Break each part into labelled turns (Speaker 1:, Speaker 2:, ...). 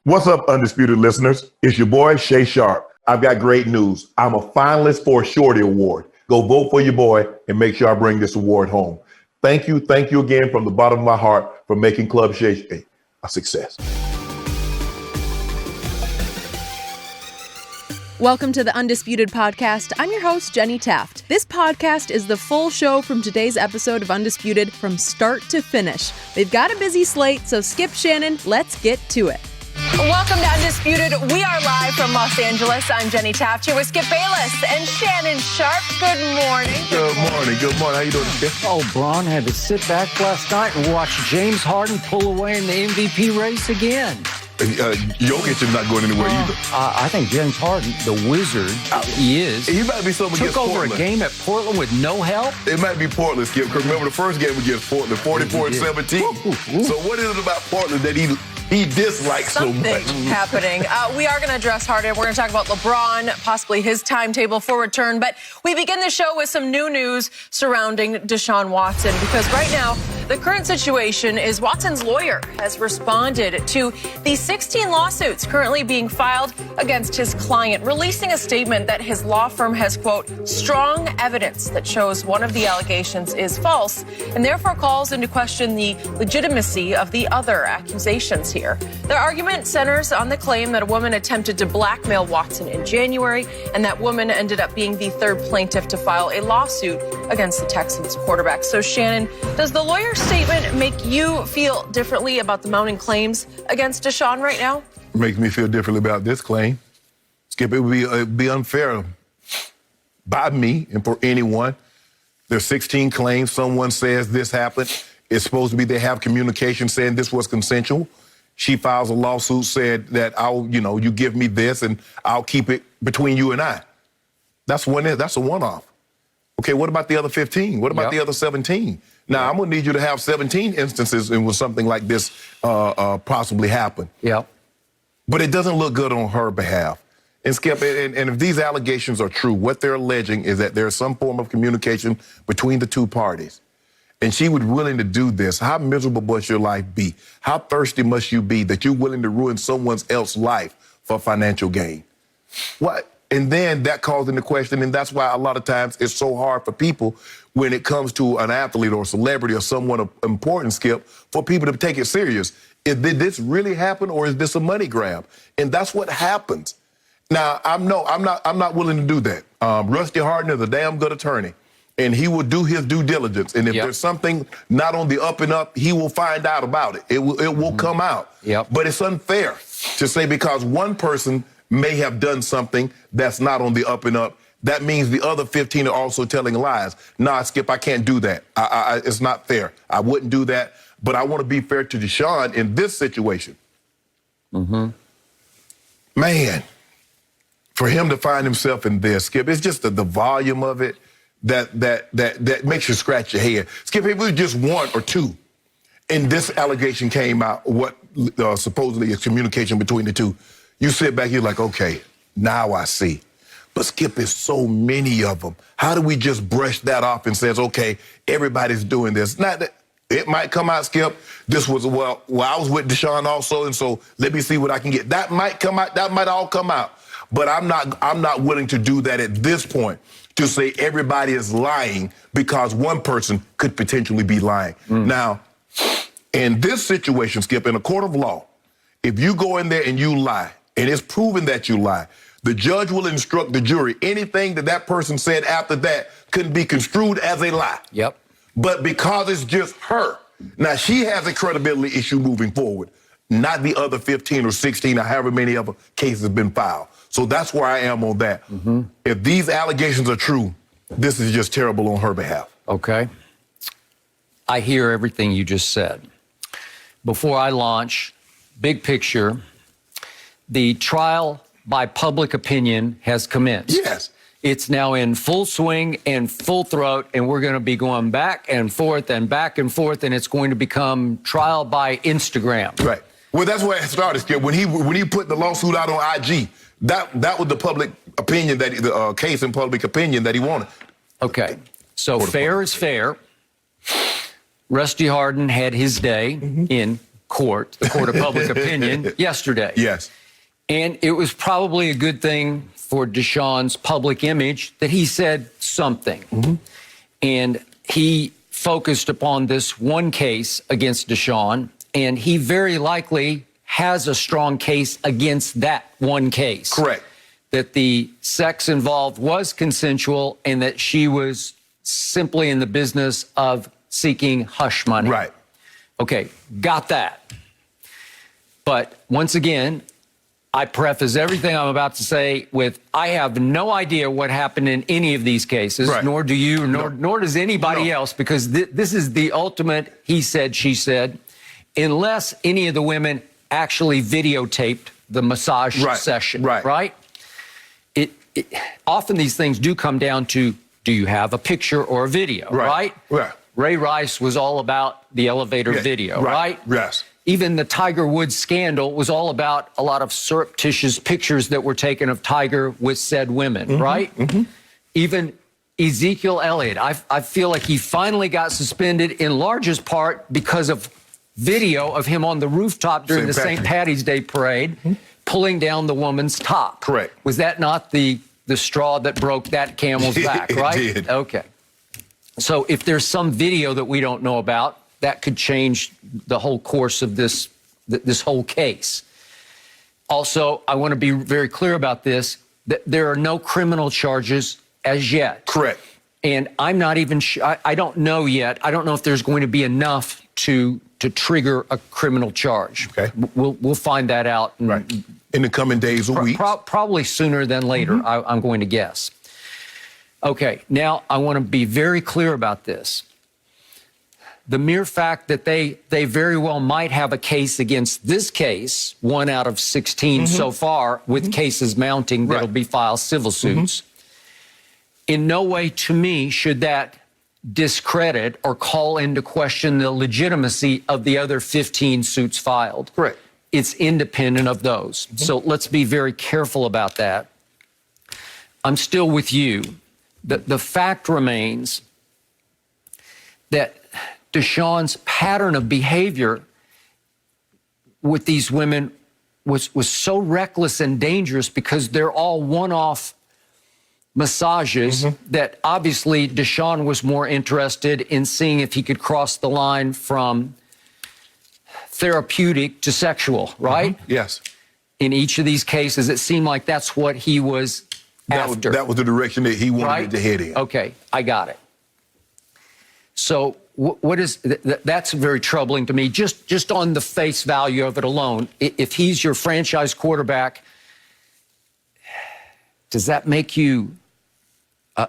Speaker 1: What's up, Undisputed listeners? It's your boy, Sharpe. I've got great news. I'm a finalist for a Shorty Award. Go vote for your boy and make sure I bring this award home. Thank you again from the bottom of my heart for making Club Shay a success.
Speaker 2: Welcome to the Undisputed Podcast. I'm your host, Jenny Taft. This podcast is the full show from today's episode of Undisputed from start to finish. We've got a busy slate, so skip Shannon. Let's get to it.
Speaker 3: Welcome to Undisputed. We are live from Los Angeles. I'm Jenny Taft here with Skip Bayless and Shannon Sharpe. Good morning.
Speaker 1: Good morning. How you doing, Skip?
Speaker 4: Oh, Bron had to sit back last night and watch James Harden pull away in the MVP race again.
Speaker 1: Jokic is not going anywhere either.
Speaker 4: I think James Harden, the wizard, he is.
Speaker 1: He might be something against Portland.
Speaker 4: Took over a game at Portland with no help.
Speaker 1: It might be Portland, Skip, because remember the first game against Portland, 44-17. So what is it about Portland that he dislikes so much?
Speaker 3: Something happening. We are going to address Harden. We're going to talk about LeBron, possibly his timetable for return. But we begin the show with some new news surrounding Deshaun Watson, because right now, the current situation is Watson's lawyer has responded to the 16 lawsuits currently being filed against his client, releasing a statement that his law firm has, quote, strong evidence that shows one of the allegations is false, and therefore calls into question the legitimacy of the other accusations here. Their argument centers on the claim that a woman attempted to blackmail Watson in January, and that woman ended up being the third plaintiff to file a lawsuit against the Texans quarterback. So, Shannon, does the lawyer's statement make you feel differently about the mounting claims against Deshaun right now?
Speaker 1: Makes me feel differently about this claim. Skip, it would be unfair by me and for anyone. There's 16 claims. Someone says this happened. It's supposed to be they have communication saying this was consensual. She files a lawsuit, said that you give me this and I'll keep it between you and I. That's a one-off. Okay, what about the other 15? What about the other 17? Now, I'm going to need you to have 17 instances in which something like this possibly happened.
Speaker 4: Yep.
Speaker 1: But it doesn't look good on her behalf. And Skip, and if these allegations are true, what they're alleging is that there's some form of communication between the two parties. And she was willing to do this. How miserable must your life be? How thirsty must you be that you're willing to ruin someone else's life for financial gain? What? And then that calls into question, and that's why a lot of times it's so hard for people when it comes to an athlete or a celebrity or someone of importance, Skip, for people to take it serious. Did this really happen, or is this a money grab? And that's what happens. Now, I'm not willing to do that. Rusty Harden is a damn good attorney, and he will do his due diligence. And if there's something not on the up and up, he will find out about it. It will come out.
Speaker 4: Yep.
Speaker 1: But it's unfair to say because one person may have done something that's not on the up and up, that means the other 15 are also telling lies. Nah, Skip, I can't do that. It's not fair. I wouldn't do that. But I want to be fair to Deshaun in this situation. Man, for him to find himself in this, Skip, it's just the volume of it that makes you scratch your head. Skip, if it was just one or two, and this allegation came out, what supposedly is communication between the two, you sit back, you're like, okay, now I see. But Skip, there's so many of them. How do we just brush that off and says, okay, everybody's doing this? Not that it might come out, Skip. This was, well, I was with Deshaun also, and so let me see what I can get. That might come out. That might all come out. But I'm not willing to do that at this point, to say everybody is lying because one person could potentially be lying. Now, in this situation, Skip, in a court of law, if you go in there and you lie, and it's proven that you lie, the judge will instruct the jury anything that person said after that couldn't be construed as a lie.
Speaker 4: Yep.
Speaker 1: But because it's just her, now she has a credibility issue moving forward, not the other 15 or 16 or however many other cases have been filed. So that's where I am on that. If these allegations are true, this is just terrible on her behalf.
Speaker 4: Okay. I hear everything you just said. Before I launch, big picture, the trial by public opinion has commenced.
Speaker 1: Yes.
Speaker 4: It's now in full swing and full throat, and we're going to be going back and forth, and it's going to become trial by Instagram.
Speaker 1: Right. Well, that's where it started, Skip. When he put the lawsuit out on IG, that was the public opinion, the case in public opinion that he wanted.
Speaker 4: Okay. So fair is fair. Rusty Harden had his day in court, the court of public opinion, yesterday.
Speaker 1: Yes.
Speaker 4: And it was probably a good thing for Deshaun's public image that he said something.
Speaker 1: Mm-hmm.
Speaker 4: And he focused upon this one case against Deshaun, and he very likely has a strong case against that one case.
Speaker 1: Correct.
Speaker 4: That the sex involved was consensual and that she was simply in the business of seeking hush money.
Speaker 1: Right.
Speaker 4: Okay, got that. But once again, I preface everything I'm about to say with, I have no idea what happened in any of these cases,
Speaker 1: Right.
Speaker 4: nor do you, nor does anybody else, because this is the ultimate he said, she said, unless any of the women actually videotaped the massage session, right? Often these things do come down to, do you have a picture or a video, right?
Speaker 1: Right.
Speaker 4: Ray Rice was all about the elevator video, right?
Speaker 1: Yes.
Speaker 4: Even the Tiger Woods scandal was all about a lot of surreptitious pictures that were taken of Tiger with said women, right? Mm-hmm. Even Ezekiel Elliott, I feel like he finally got suspended in largest part because of video of him on the rooftop during the St. Patty's Day parade, pulling down the woman's top.
Speaker 1: Correct.
Speaker 4: Was that not the straw that broke that camel's back, right?
Speaker 1: It did.
Speaker 4: Okay. So if there's some video that we don't know about, that could change the whole course of this whole case. Also, I want to be very clear about this, that there are no criminal charges as yet.
Speaker 1: Correct.
Speaker 4: And I'm not even sure, I don't know yet. I don't know if there's going to be enough to trigger a criminal charge.
Speaker 1: Okay.
Speaker 4: We'll find that out.
Speaker 1: In the coming days or weeks.
Speaker 4: Probably sooner than later, I'm going to guess. Okay, now I want to be very clear about this. The mere fact that they very well might have a case against this case, 1 out of 16 so far, with cases mounting that'll be filed civil suits, in no way to me should that discredit or call into question the legitimacy of the other 15 suits filed.
Speaker 1: Correct.
Speaker 4: It's independent of those. So let's be very careful about that. I'm still with you. The fact remains that Deshaun's pattern of behavior with these women was so reckless and dangerous because they're all one-off massages that obviously Deshaun was more interested in seeing if he could cross the line from therapeutic to sexual, right?
Speaker 1: Yes.
Speaker 4: In each of these cases, it seemed like that's what he was after.
Speaker 1: That was the direction that he wanted it to head in.
Speaker 4: Okay, I got it. So what is that's very troubling to me, just on the face value of it alone. If he's your franchise quarterback, does that make you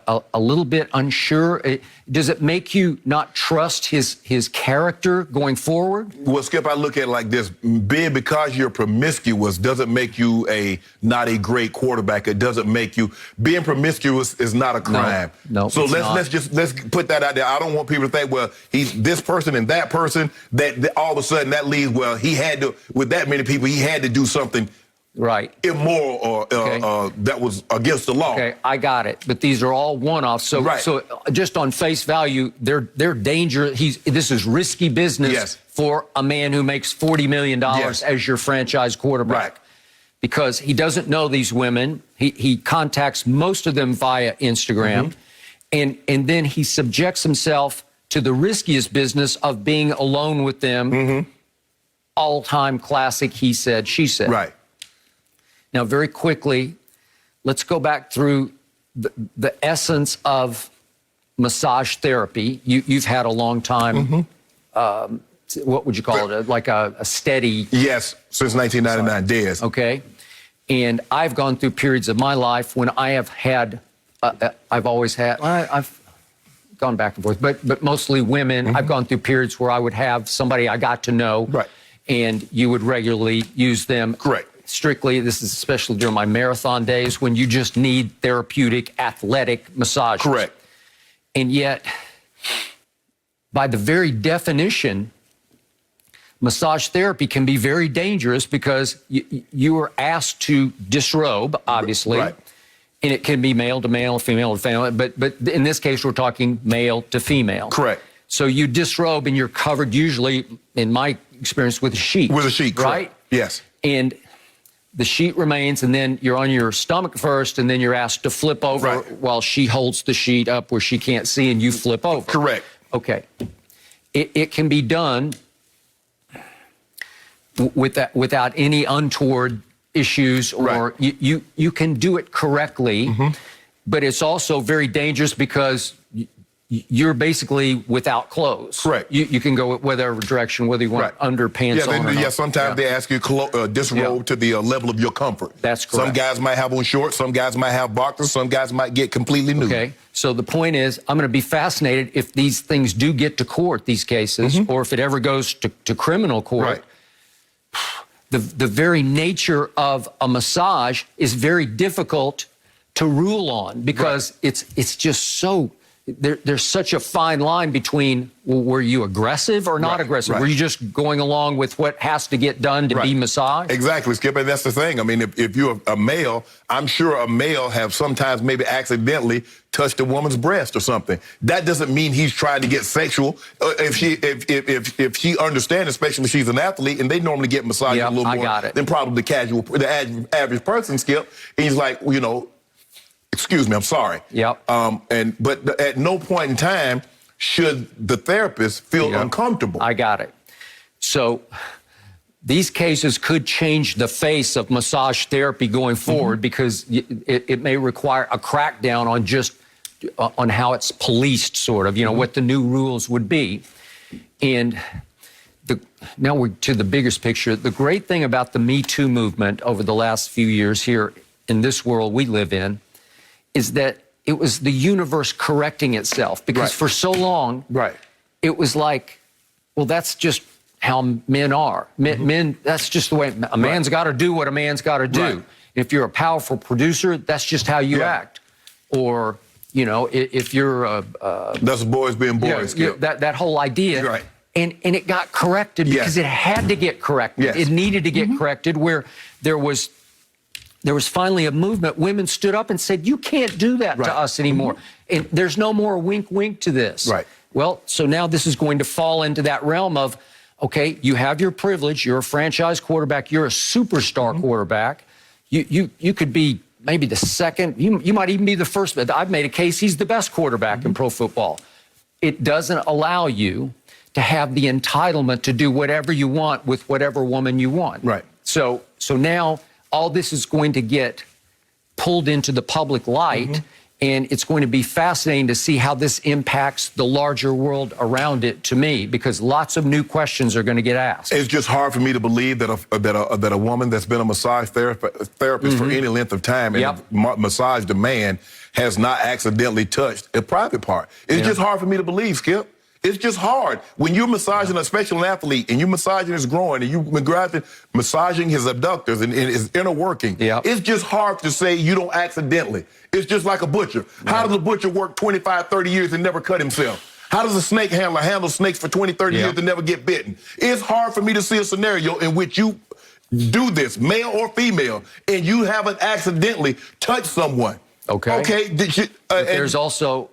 Speaker 4: a little bit unsure? Does it make you not trust his character going forward?
Speaker 1: Well, Skip, I look at it like this. Because you're promiscuous doesn't make you not a great quarterback. It doesn't make you, being promiscuous is not a crime.
Speaker 4: No,
Speaker 1: so
Speaker 4: let's
Speaker 1: let's put that out there. I don't want people to think, well, he's this person and that person, that all of a sudden that leads, well, he had to, with that many people, he had to do something immoral or that was against the law.
Speaker 4: Okay, I got it. But these are all one-offs. So just on face value, they're dangerous. This is risky business for a man who makes $40 million as your franchise quarterback. Because he doesn't know these women. He contacts most of them via Instagram. And then he subjects himself to the riskiest business of being alone with them. All-time classic, he said, she said.
Speaker 1: Right.
Speaker 4: Now, very quickly, let's go back through the essence of massage therapy. You've had a long time, what would you call it, like a steady...
Speaker 1: Yes, since 1999, Des.
Speaker 4: Okay. And I've gone through periods of my life when I have had, I've gone back and forth, but mostly women. I've gone through periods where I would have somebody I got to know, and you would regularly use them.
Speaker 1: Correct.
Speaker 4: Strictly, this is especially during my marathon days when you just need therapeutic, athletic massage.
Speaker 1: Correct.
Speaker 4: And yet, by the very definition, massage therapy can be very dangerous because you are asked to disrobe, obviously. And it can be male to male, female to female. But in this case, we're talking male to female.
Speaker 1: Correct.
Speaker 4: So you disrobe and you're covered usually, in my experience, with a sheet.
Speaker 1: With a sheet,
Speaker 4: right?
Speaker 1: Correct. Yes.
Speaker 4: And the sheet remains, and then you're on your stomach first, and then you're asked to flip over while she holds the sheet up where she can't see, and you flip over.
Speaker 1: Correct.
Speaker 4: Okay. It can be done without any untoward issues, or you can do it correctly, but it's also very dangerous because you're basically without clothes.
Speaker 1: Correct.
Speaker 4: You can go whatever direction, whether you want underpants on or not.
Speaker 1: Sometimes they ask you disrobe to the level of your comfort.
Speaker 4: That's correct.
Speaker 1: Some guys might have on shorts, some guys might have boxers, some guys might get completely nude.
Speaker 4: Okay, so the point is, I'm going to be fascinated if these things do get to court, these cases, or if it ever goes to criminal court.
Speaker 1: Right.
Speaker 4: The very nature of a massage is very difficult to rule on because it's just so... There's such a fine line between, well, were you aggressive or not aggressive? Were you just going along with what has to get done to be massaged?
Speaker 1: Exactly, Skip, and that's the thing. I mean, if you're a male, I'm sure a male have sometimes maybe accidentally touched a woman's breast or something. That doesn't mean he's trying to get sexual. If she understands, especially if she's an athlete, and they normally get massaged a little more than probably the average person, Skip. And he's like, well, you know, excuse me, I'm sorry.
Speaker 4: Yep.
Speaker 1: But at no point in time should the therapist feel uncomfortable.
Speaker 4: I got it. So these cases could change the face of massage therapy going forward because it may require a crackdown on just on how it's policed, sort of, you know, what the new rules would be. And now we're to the biggest picture. The great thing about the Me Too movement over the last few years here in this world we live in is that it was the universe correcting itself, because for so long, it was like, well, that's just how men are. Men, that's just the way a man's got to do what a man's got to do. If you're a powerful producer, that's just how you act. Or, you know, if you're
Speaker 1: that's boys being boys.
Speaker 4: That whole idea. And it got corrected because it had to get corrected. It needed to get corrected, where there was finally a movement. Women stood up and said, you can't do that to us anymore. And there's no more wink, wink to this. Well, so now this is going to fall into that realm of, okay, you have your privilege. You're a franchise quarterback. You're a superstar quarterback. You could be maybe the second. You might even be the first. But I've made a case he's the best quarterback in pro football. It doesn't allow you to have the entitlement to do whatever you want with whatever woman you want. So now all this is going to get pulled into the public light, and it's going to be fascinating to see how this impacts the larger world around it, to me, because lots of new questions are going to get asked.
Speaker 1: It's just hard for me to believe that a woman that's been a massage therapist for any length of time and massaged a man has not accidentally touched a private part. It's just hard for me to believe, Skip. It's just hard. When you're massaging, especially an athlete, and you're massaging his groin, and you're massaging his abductors and his inner working, it's just hard to say you don't accidentally. It's just like a butcher. How does a butcher work 25, 30 years and never cut himself? How does a snake handler handle snakes for 20, 30 years and never get bitten? It's hard for me to see a scenario in which you do this, male or female, and you haven't accidentally touched someone. Okay.
Speaker 4: There's also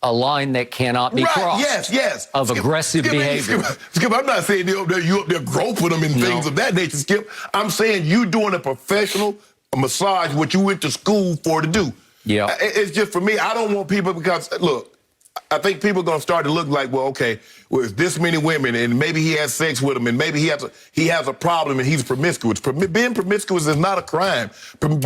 Speaker 4: a line that cannot be crossed. Of aggressive behavior.
Speaker 1: Skip, I'm not saying you up there groping them and things of that nature, Skip. I'm saying you doing a professional massage, what you went to school for to do. It's just, for me, I don't want people, because, look, I think people are going to start to look like, well, okay, well, it's this many women, and maybe he has sex with them, and maybe he has a problem, and he's promiscuous. Being promiscuous is not a crime.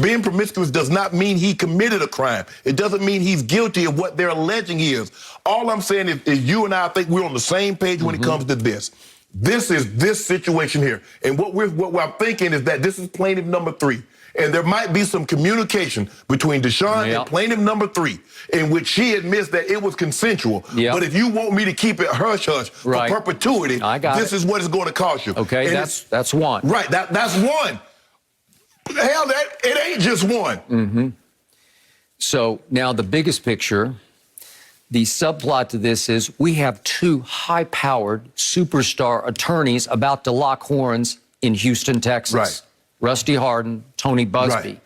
Speaker 1: Being promiscuous does not mean he committed a crime. It doesn't mean he's guilty of what they're alleging he is. All I'm saying is you and I think we're on the same page when it comes to this. This is this situation here. And what I'm thinking is that this is plaintiff number 3. And there might be some communication between Deshaun and plaintiff number 3, in which she admits that it was consensual. But if you want me to keep it hush-hush for perpetuity, this is what it's going to cost you.
Speaker 4: Okay, and that's one.
Speaker 1: That's one. Hell, it ain't just one.
Speaker 4: So now the biggest picture, the subplot to this is we have 2 high-powered superstar attorneys about to lock horns in Houston, Texas. Rusty Hardin, Tony Busby.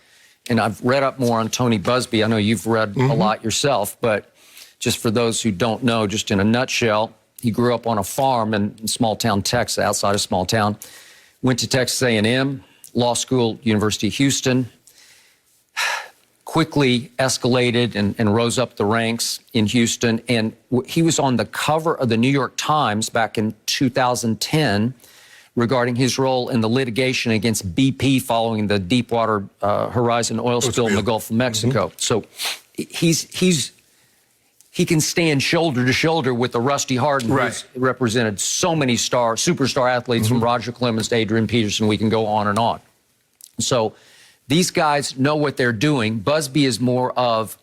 Speaker 4: And I've read up more on Tony Busby. I know you've read a lot yourself, but just for those who don't know, just in a nutshell, He grew up on a farm in small town Texas, outside of small town. Went to Texas A&M, law school, University of Houston. Quickly escalated and rose up the ranks in Houston. And he was on the cover of the New York Times back in 2010 regarding his role in the litigation against BP following the Deepwater Horizon oil spill in the Gulf of Mexico. So he can stand shoulder to shoulder with the Rusty Hardin, who's represented so many superstar athletes from Roger Clemens to Adrian Peterson. We can go on and on. So these guys know what they're doing. Busby is more of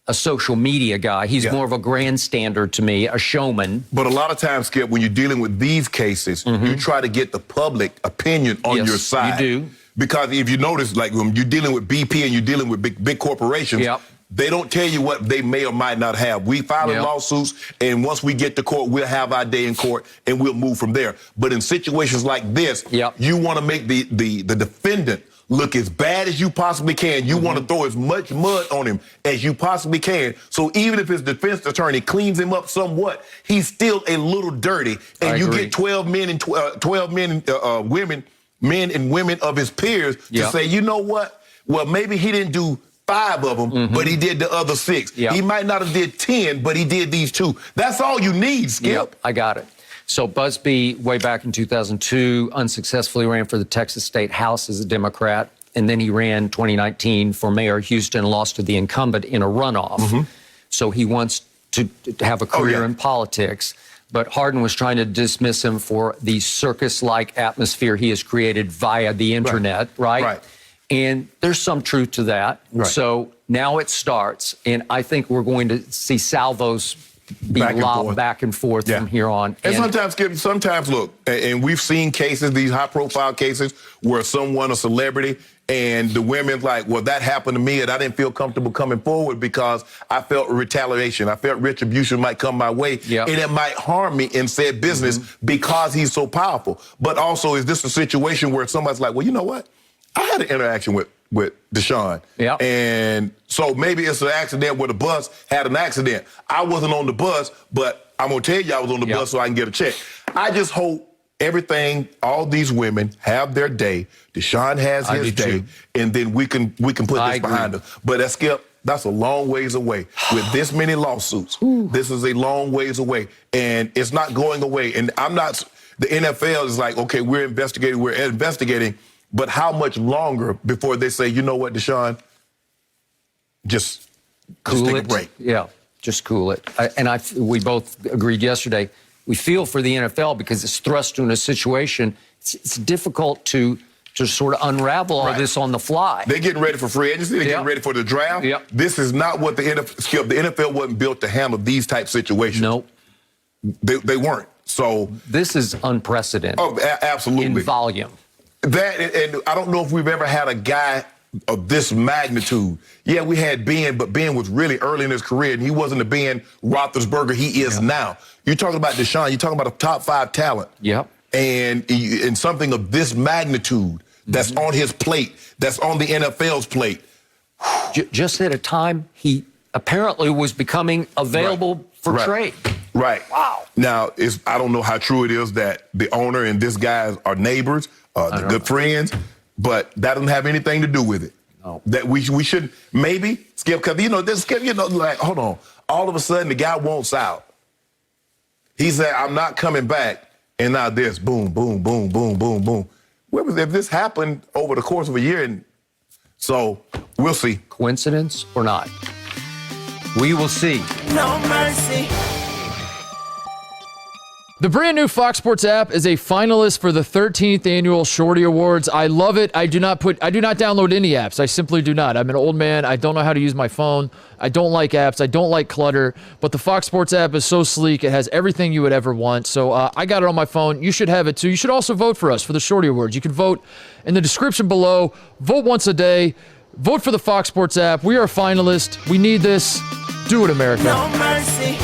Speaker 4: a social media guy. He's more of a grandstander to me, a showman.
Speaker 1: But a lot of times, Skip, when you're dealing with these cases, you try to get the public opinion on your side.
Speaker 4: You do.
Speaker 1: Because if you notice, like when you're dealing with BP and you're dealing with big corporations, they don't tell you what they may or might not have. We file lawsuits, and once we get to court, we'll have our day in court, and we'll move from there. But in situations like this, you want to make the defendant look as bad as you possibly can. You want to throw as much mud on him as you possibly can. So even if his defense attorney cleans him up somewhat, he's still a little dirty. And you get 12 men and 12 men and women, men and women of his peers to say, you know what? Well, maybe he didn't do 5 of them, but he did the other 6. He might not have did 10, but he did these 2. That's all you need, Skip.
Speaker 4: I got it. So Busby, way back in 2002, unsuccessfully ran for the Texas State House as a Democrat, and then he ran 2019 for mayor of Houston, lost to the incumbent in a runoff. So he wants to have a career in politics, but Hardin was trying to dismiss him for the circus-like atmosphere he has created via the internet, right? And there's some truth to that. So now it starts, and I think we're going to see salvos be lobbed back and forth from here on.
Speaker 1: And sometimes, look, and we've seen cases, these high-profile cases, where someone, a celebrity, and the women's like, well, that happened to me, and I didn't feel comfortable coming forward because I felt retaliation. I felt retribution might come my way, and it might harm me in said business because he's so powerful. But also, is this a situation where somebody's like, well, you know what? I had an interaction with Deshaun. And so maybe it's an accident where the bus had an accident. I wasn't on the bus, but I'm going to tell you I was on the bus so I can get a check. I just hope all these women have their day. Deshaun has his day, and then we can put this behind us. But Skip, that's a long ways away. With this many lawsuits, this is a long ways away, and it's not going away. And the NFL is like, okay, we're investigating, but how much longer before they say, you know what, Deshaun, just take a break.
Speaker 4: Just cool it. We both agreed yesterday. We feel for the NFL because it's thrust into a situation. It's difficult to sort of unravel all this on the fly.
Speaker 1: They're getting ready for free agency. They're getting ready for the draft. This is not what the NFL wasn't built to handle these type situations.
Speaker 4: Nope.
Speaker 1: They weren't. So
Speaker 4: this is unprecedented.
Speaker 1: Oh, absolutely.
Speaker 4: In volume.
Speaker 1: That, and I don't know if we've ever had a guy of this magnitude. Yeah, we had Ben, but Ben was really early in his career, and he wasn't the Ben Roethlisberger he is now. You're talking about Deshaun. You're talking about a top 5 talent. And something of this magnitude that's on his plate, that's on the NFL's plate.
Speaker 4: Just at a time he apparently was becoming available for trade.
Speaker 1: Wow. Now, I don't know how true it is that the owner and this guy are neighbors, they're good friends, but that doesn't have anything to do with it. No. That we should maybe, Skip, because, Skip, like, hold on. All of a sudden, the guy wants out. He said, I'm not coming back. And now this, boom, boom, boom, boom, boom, boom. If this happened over the course of a year, and so we'll see.
Speaker 4: Coincidence or not? We will see.
Speaker 5: No mercy.
Speaker 6: The brand new Fox Sports app is a finalist for the 13th annual Shorty Awards. I love it. I do not download any apps. I simply do not. I'm an old man. I don't know how to use my phone. I don't like apps. I don't like clutter. But the Fox Sports app is so sleek. It has everything you would ever want. So I got it on my phone. You should have it too. You should also vote for us for the Shorty Awards. You can vote in the description below. Vote once a day. Vote for the Fox Sports app. We are a finalist. We need this. Do it, America.
Speaker 5: No mercy.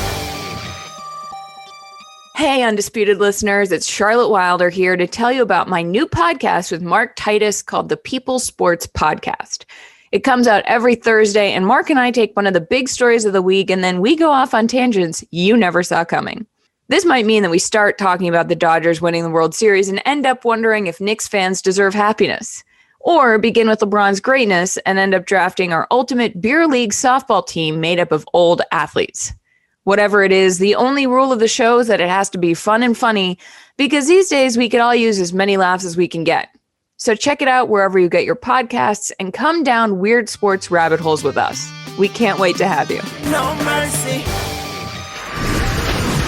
Speaker 7: Hey, Undisputed listeners, it's Charlotte Wilder here to tell you about my new podcast with Mark Titus called the People Sports Podcast. It comes out every Thursday, and Mark and I take one of the big stories of the week, and then we go off on tangents you never saw coming. This might mean that we start talking about the Dodgers winning the World Series and end up wondering if Knicks fans deserve happiness. Or begin with LeBron's greatness and end up drafting our ultimate beer league softball team made up of old athletes. Whatever it is, the only rule of the show is that it has to be fun and funny, because these days we could all use as many laughs as we can get. So check it out wherever you get your podcasts and come down weird sports rabbit holes with us. We can't wait to have you.
Speaker 5: No mercy.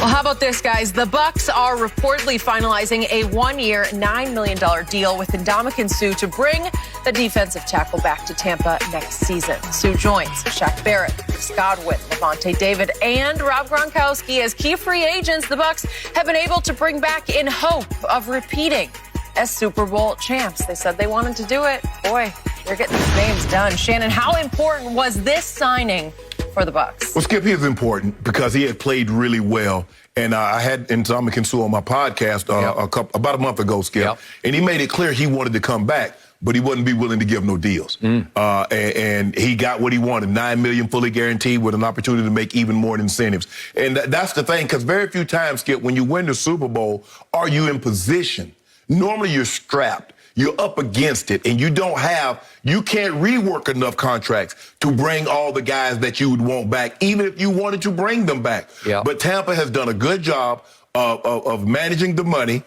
Speaker 3: Well, how about this, guys? The Bucs are reportedly finalizing a one-year, $9 million deal with Ndamukong Suh to bring the defensive tackle back to Tampa next season. Suh joins Shaq Barrett, Chris Godwin, Levante David, and Rob Gronkowski as key free agents the Bucs have been able to bring back in hope of repeating as Super Bowl champs. They said they wanted to do it. Boy, they're getting these names done. Shannon, how important was this signing for the Bucs?
Speaker 1: Well, Skip, he is important because he had played really well. And I had Ndamukong Suh on my podcast about a month ago, Skip. And he made it clear he wanted to come back, but he wouldn't be willing to give no deals. And he got what he wanted, $9 million fully guaranteed with an opportunity to make even more incentives. And that's the thing, because very few times, Skip, when you win the Super Bowl, are you in position? Normally you're strapped. You're up against it, and you can't rework enough contracts to bring all the guys that you would want back, even if you wanted to bring them back. But Tampa has done a good job of managing the money,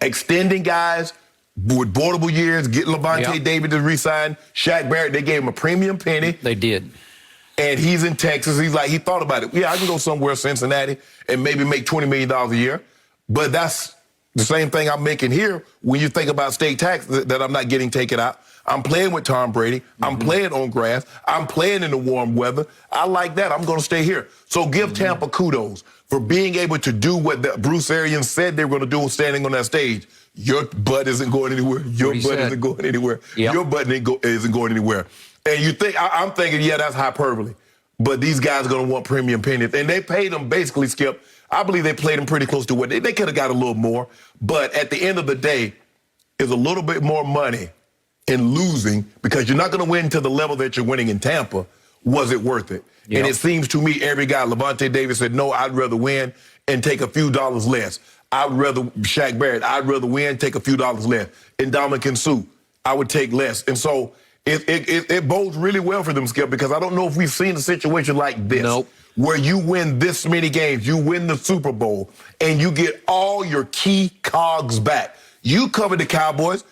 Speaker 1: extending guys with portable years, getting Levante David to re-sign. Shaq Barrett, they gave him a premium penny.
Speaker 4: They did.
Speaker 1: And he's in Texas. He thought about it. Yeah, I can go somewhere, Cincinnati, and maybe make $20 million a year. But that's the same thing I'm making here when you think about state tax that I'm not getting taken out. I'm playing with Tom Brady. I'm playing on grass. I'm playing in the warm weather. I like that. I'm going to stay here. So give Tampa kudos for being able to do what Bruce Arians said they were going to do standing on that stage. Your butt isn't going anywhere. Your butt isn't going anywhere. Your butt isn't going anywhere. And you think, I'm thinking, yeah, that's hyperbole. But these guys are going to want premium pennies. And they paid them basically, Skip, I believe they played them pretty close to what they could have got a little more. But at the end of the day, is a little bit more money in losing because you're not going to win to the level that you're winning in Tampa. Was it worth it? And it seems to me every guy, Levante Davis said, no, I'd rather win and take a few dollars less. I'd rather, Shaq Barrett, I'd rather win, take a few dollars less. Ndamukong Suh, I would take less. And so it bodes really well for them, Skip, because I don't know if we've seen a situation like this. Where you win this many games, you win the Super Bowl, and you get all your key cogs back. You covered the Cowboys.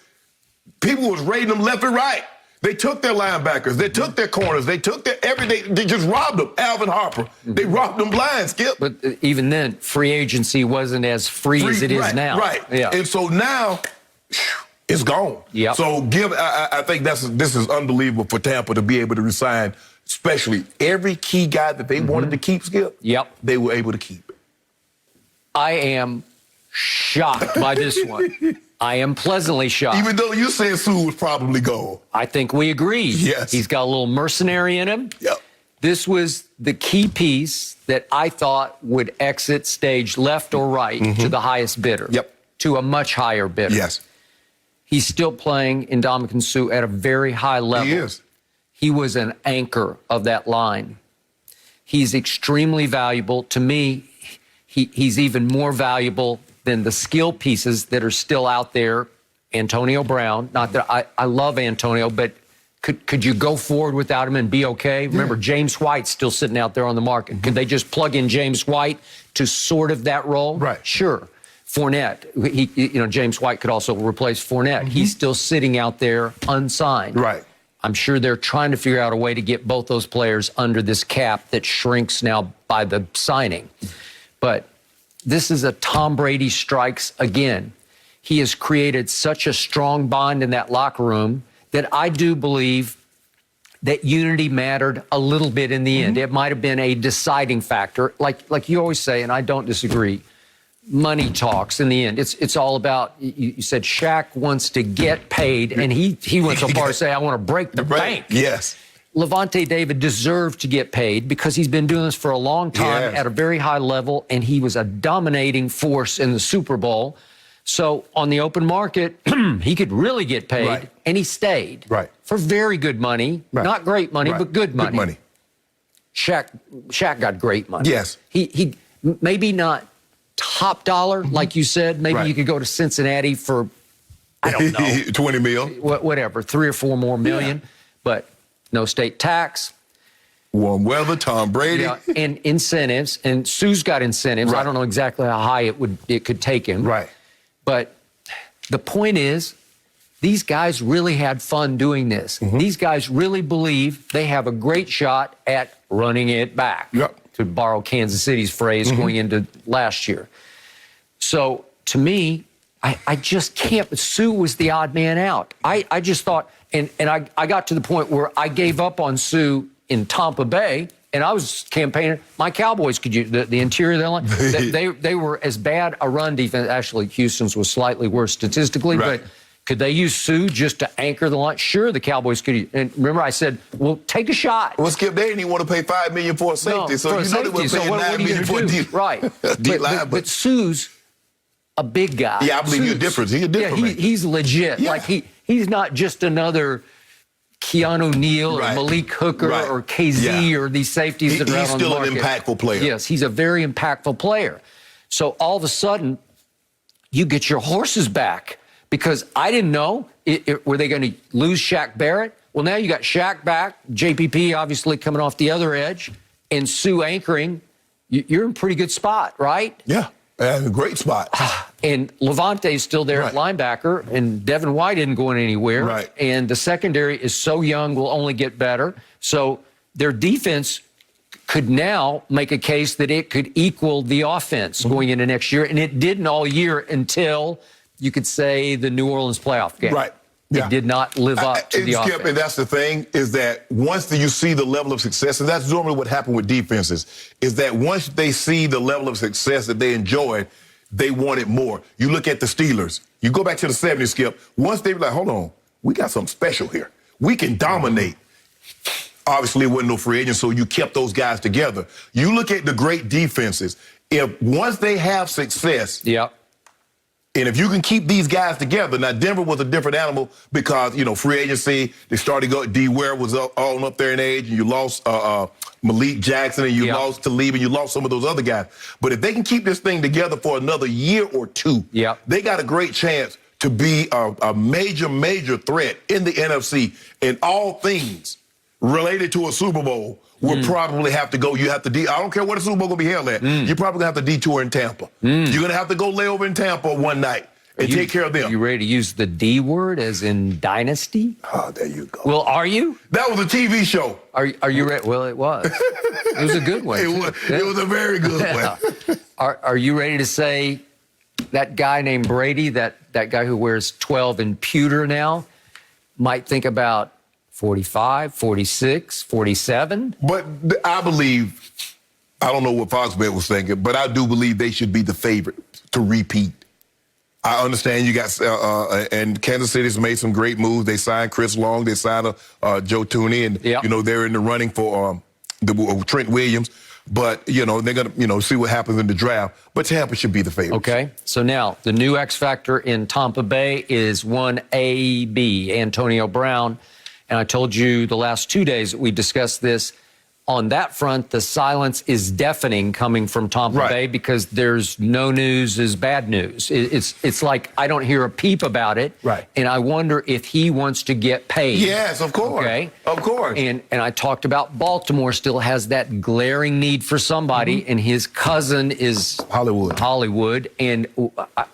Speaker 1: People was raiding them left and right. They took their linebackers. They took their corners. They took their everything. They just robbed them. Alvin Harper. They robbed them blind, Skip.
Speaker 4: But even then, free agency wasn't as free as it is now.
Speaker 1: Right. Yeah. And so now, it's gone. So I think this is unbelievable for Tampa to be able to resign, especially every key guy that they wanted to keep, Skip. They were able to keep.
Speaker 4: I am shocked by this one. I am pleasantly shocked.
Speaker 1: Even though you said Suh was probably gone.
Speaker 4: I think we agree.
Speaker 1: Yes.
Speaker 4: He's got a little mercenary in him. This was the key piece that I thought would exit stage left or right to the highest bidder. To a much higher bidder. He's still playing Ndamukong Suh at a very high level.
Speaker 1: He is.
Speaker 4: He was an anchor of that line. He's extremely valuable. To me, he's even more valuable than the skill pieces that are still out there. Antonio Brown, not that I love Antonio, but could you go forward without him and be okay? Remember, James White's still sitting out there on the market. Could they just plug in James White to sort of that role?
Speaker 1: Right.
Speaker 4: Sure. Fournette, James White could also replace Fournette. He's still sitting out there unsigned.
Speaker 1: Right.
Speaker 4: I'm sure they're trying to figure out a way to get both those players under this cap that shrinks now by the signing. But this is a Tom Brady strikes again. He has created such a strong bond in that locker room that I do believe that unity mattered a little bit in the end. It might have been a deciding factor. Like you always say, and I don't disagree, money talks in the end. It's all about, you said Shaq wants to get paid, and he went so far to say, I want to break the bank.
Speaker 1: Yes.
Speaker 4: Levante David deserved to get paid because he's been doing this for a long time at a very high level, and he was a dominating force in the Super Bowl. So on the open market, he could really get paid, and he stayed for very good money. Not great money, but good money.
Speaker 1: Good money.
Speaker 4: Shaq got great money.
Speaker 1: Yes.
Speaker 4: He maybe not top dollar, like you said, maybe you could go to Cincinnati for, I don't know,
Speaker 1: 20 mil.
Speaker 4: Whatever, 3 or 4 more million, but no state tax.
Speaker 1: Warm weather, Tom Brady.
Speaker 4: Yeah, and incentives, and Sue's got incentives.
Speaker 1: Right.
Speaker 4: I don't know exactly how high it could take him.
Speaker 1: Right.
Speaker 4: But the point is, these guys really had fun doing this. These guys really believe they have a great shot at running it back, to borrow Kansas City's phrase going into last year. So to me, I just can't. Sue was the odd man out. I just thought, and I got to the point where I gave up on Sue in Tampa Bay, and I was campaigning. My Cowboys could use the interior of the line. They were as bad a run defense. Actually, Houston's was slightly worse statistically, but could they use Sue just to anchor the line? Sure, the Cowboys could. And remember, I said, well, take a shot.
Speaker 1: Well, Skip, they didn't even want to pay $5 million for a safety, so you know they were paying $9 million for a deep.
Speaker 4: Right. But Sue's a big guy.
Speaker 1: Yeah, I believe you're different. He's a different man.
Speaker 4: He's legit.
Speaker 1: Yeah.
Speaker 4: Like he's not just another Keanu Neal or
Speaker 1: Right.
Speaker 4: Malik Hooker
Speaker 1: Right.
Speaker 4: or KZ or these safeties that are out
Speaker 1: He's
Speaker 4: on the
Speaker 1: still
Speaker 4: market.
Speaker 1: an impactful player.
Speaker 4: Yes, he's a very impactful player. So all of a sudden, you get your horses back because I didn't know, were they going to lose Shaq Barrett? Well, now you got Shaq back, JPP obviously coming off the other edge, and Sue anchoring. You're in a pretty good spot, right?
Speaker 1: Yeah, and a great spot.
Speaker 4: And Levante's still there at linebacker, and Devin White isn't going anywhere.
Speaker 1: Right.
Speaker 4: And the secondary is so young, will only get better. So their defense could now make a case that it could equal the offense going into next year, and it didn't all year until you could say the New Orleans playoff game.
Speaker 1: Right. Yeah.
Speaker 4: It did not live up to the
Speaker 1: Skip,
Speaker 4: offense.
Speaker 1: and that's the thing, is that once you see the level of success, and that's normally what happened with defenses, is that once they see the level of success that they enjoy, they want it more. You look at the Steelers. You go back to the 70s, Skip. Once they were like, hold on, we got something special here. We can dominate. Obviously, it wasn't no free agent, so you kept those guys together. You look at the great defenses. If once they have success, and if you can keep these guys together, now Denver was a different animal because, free agency, they started to go, D. Ware was all up there in age, and you lost Malik Jackson, and you lost Talib, and you lost some of those other guys. But if they can keep this thing together for another year or two, they got a great chance to be a major, major threat in the NFC. And all things related to a Super Bowl would probably have to go. You have to I don't care what the Super Bowl going to be held at. You're probably going to have to detour in Tampa. You're going to have to go lay over in Tampa one night and take care of them.
Speaker 4: You ready to use the D word as in dynasty?
Speaker 1: Oh, there you go.
Speaker 4: Well, are you?
Speaker 1: That was a TV show.
Speaker 4: Are you ready? Well, it was. It was a good one.
Speaker 1: It was a very good one.
Speaker 4: Are you ready to say that guy named Brady, that guy who wears 12 in pewter now, might think about 45, 46, 47?
Speaker 1: But I believe, I don't know what Fox Bet was thinking, but I do believe they should be the favorite to repeat. I understand you got, and Kansas City's made some great moves. They signed Chris Long, they signed Joe Tooney, and, they're in the running for Trent Williams. But, they're going to, see what happens in the draft. But Tampa should be the favorite.
Speaker 4: Okay. So now the new X factor in Tampa Bay is 1AB, Antonio Brown. And I told you the last 2 days that we discussed this. On that front, the silence is deafening coming from Tampa Bay because there's no news is bad news. It's like I don't hear a peep about it. Right. And I wonder if he wants to get paid.
Speaker 1: Yes, of course.
Speaker 4: Okay.
Speaker 1: Of course.
Speaker 4: And I talked about Baltimore still has that glaring need for somebody, and his cousin is Hollywood. And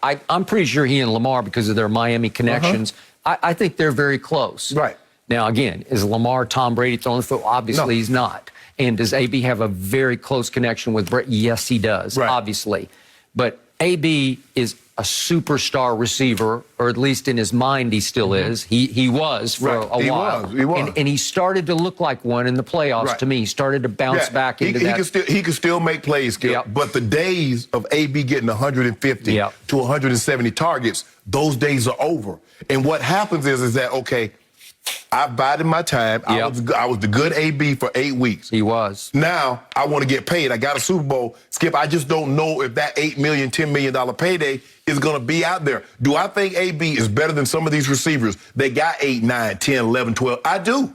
Speaker 4: I'm pretty sure he and Lamar, because of their Miami connections, I think they're very close. Right. Now, again, is Lamar Tom Brady throwing the football? Obviously, he's not. And does AB have a very close connection with Brett? Yes, he does, obviously. But AB is a superstar receiver, or at least in his mind he still is. He was for a while.
Speaker 1: He was.
Speaker 4: And he started to look like one in the playoffs to me. He started to bounce back into that.
Speaker 1: He could still make plays, Skip. But the days of AB getting 150 to 170 targets, those days are over. And what happens is that, okay, I bided my time. I was the good AB for 8 weeks.
Speaker 4: He was.
Speaker 1: Now I want to get paid. I got a Super Bowl. Skip, I just don't know if that $8 million, $10 million payday is going to be out there. Do I think AB is better than some of these receivers? They got 8, 9, 10, 11, 12. I do.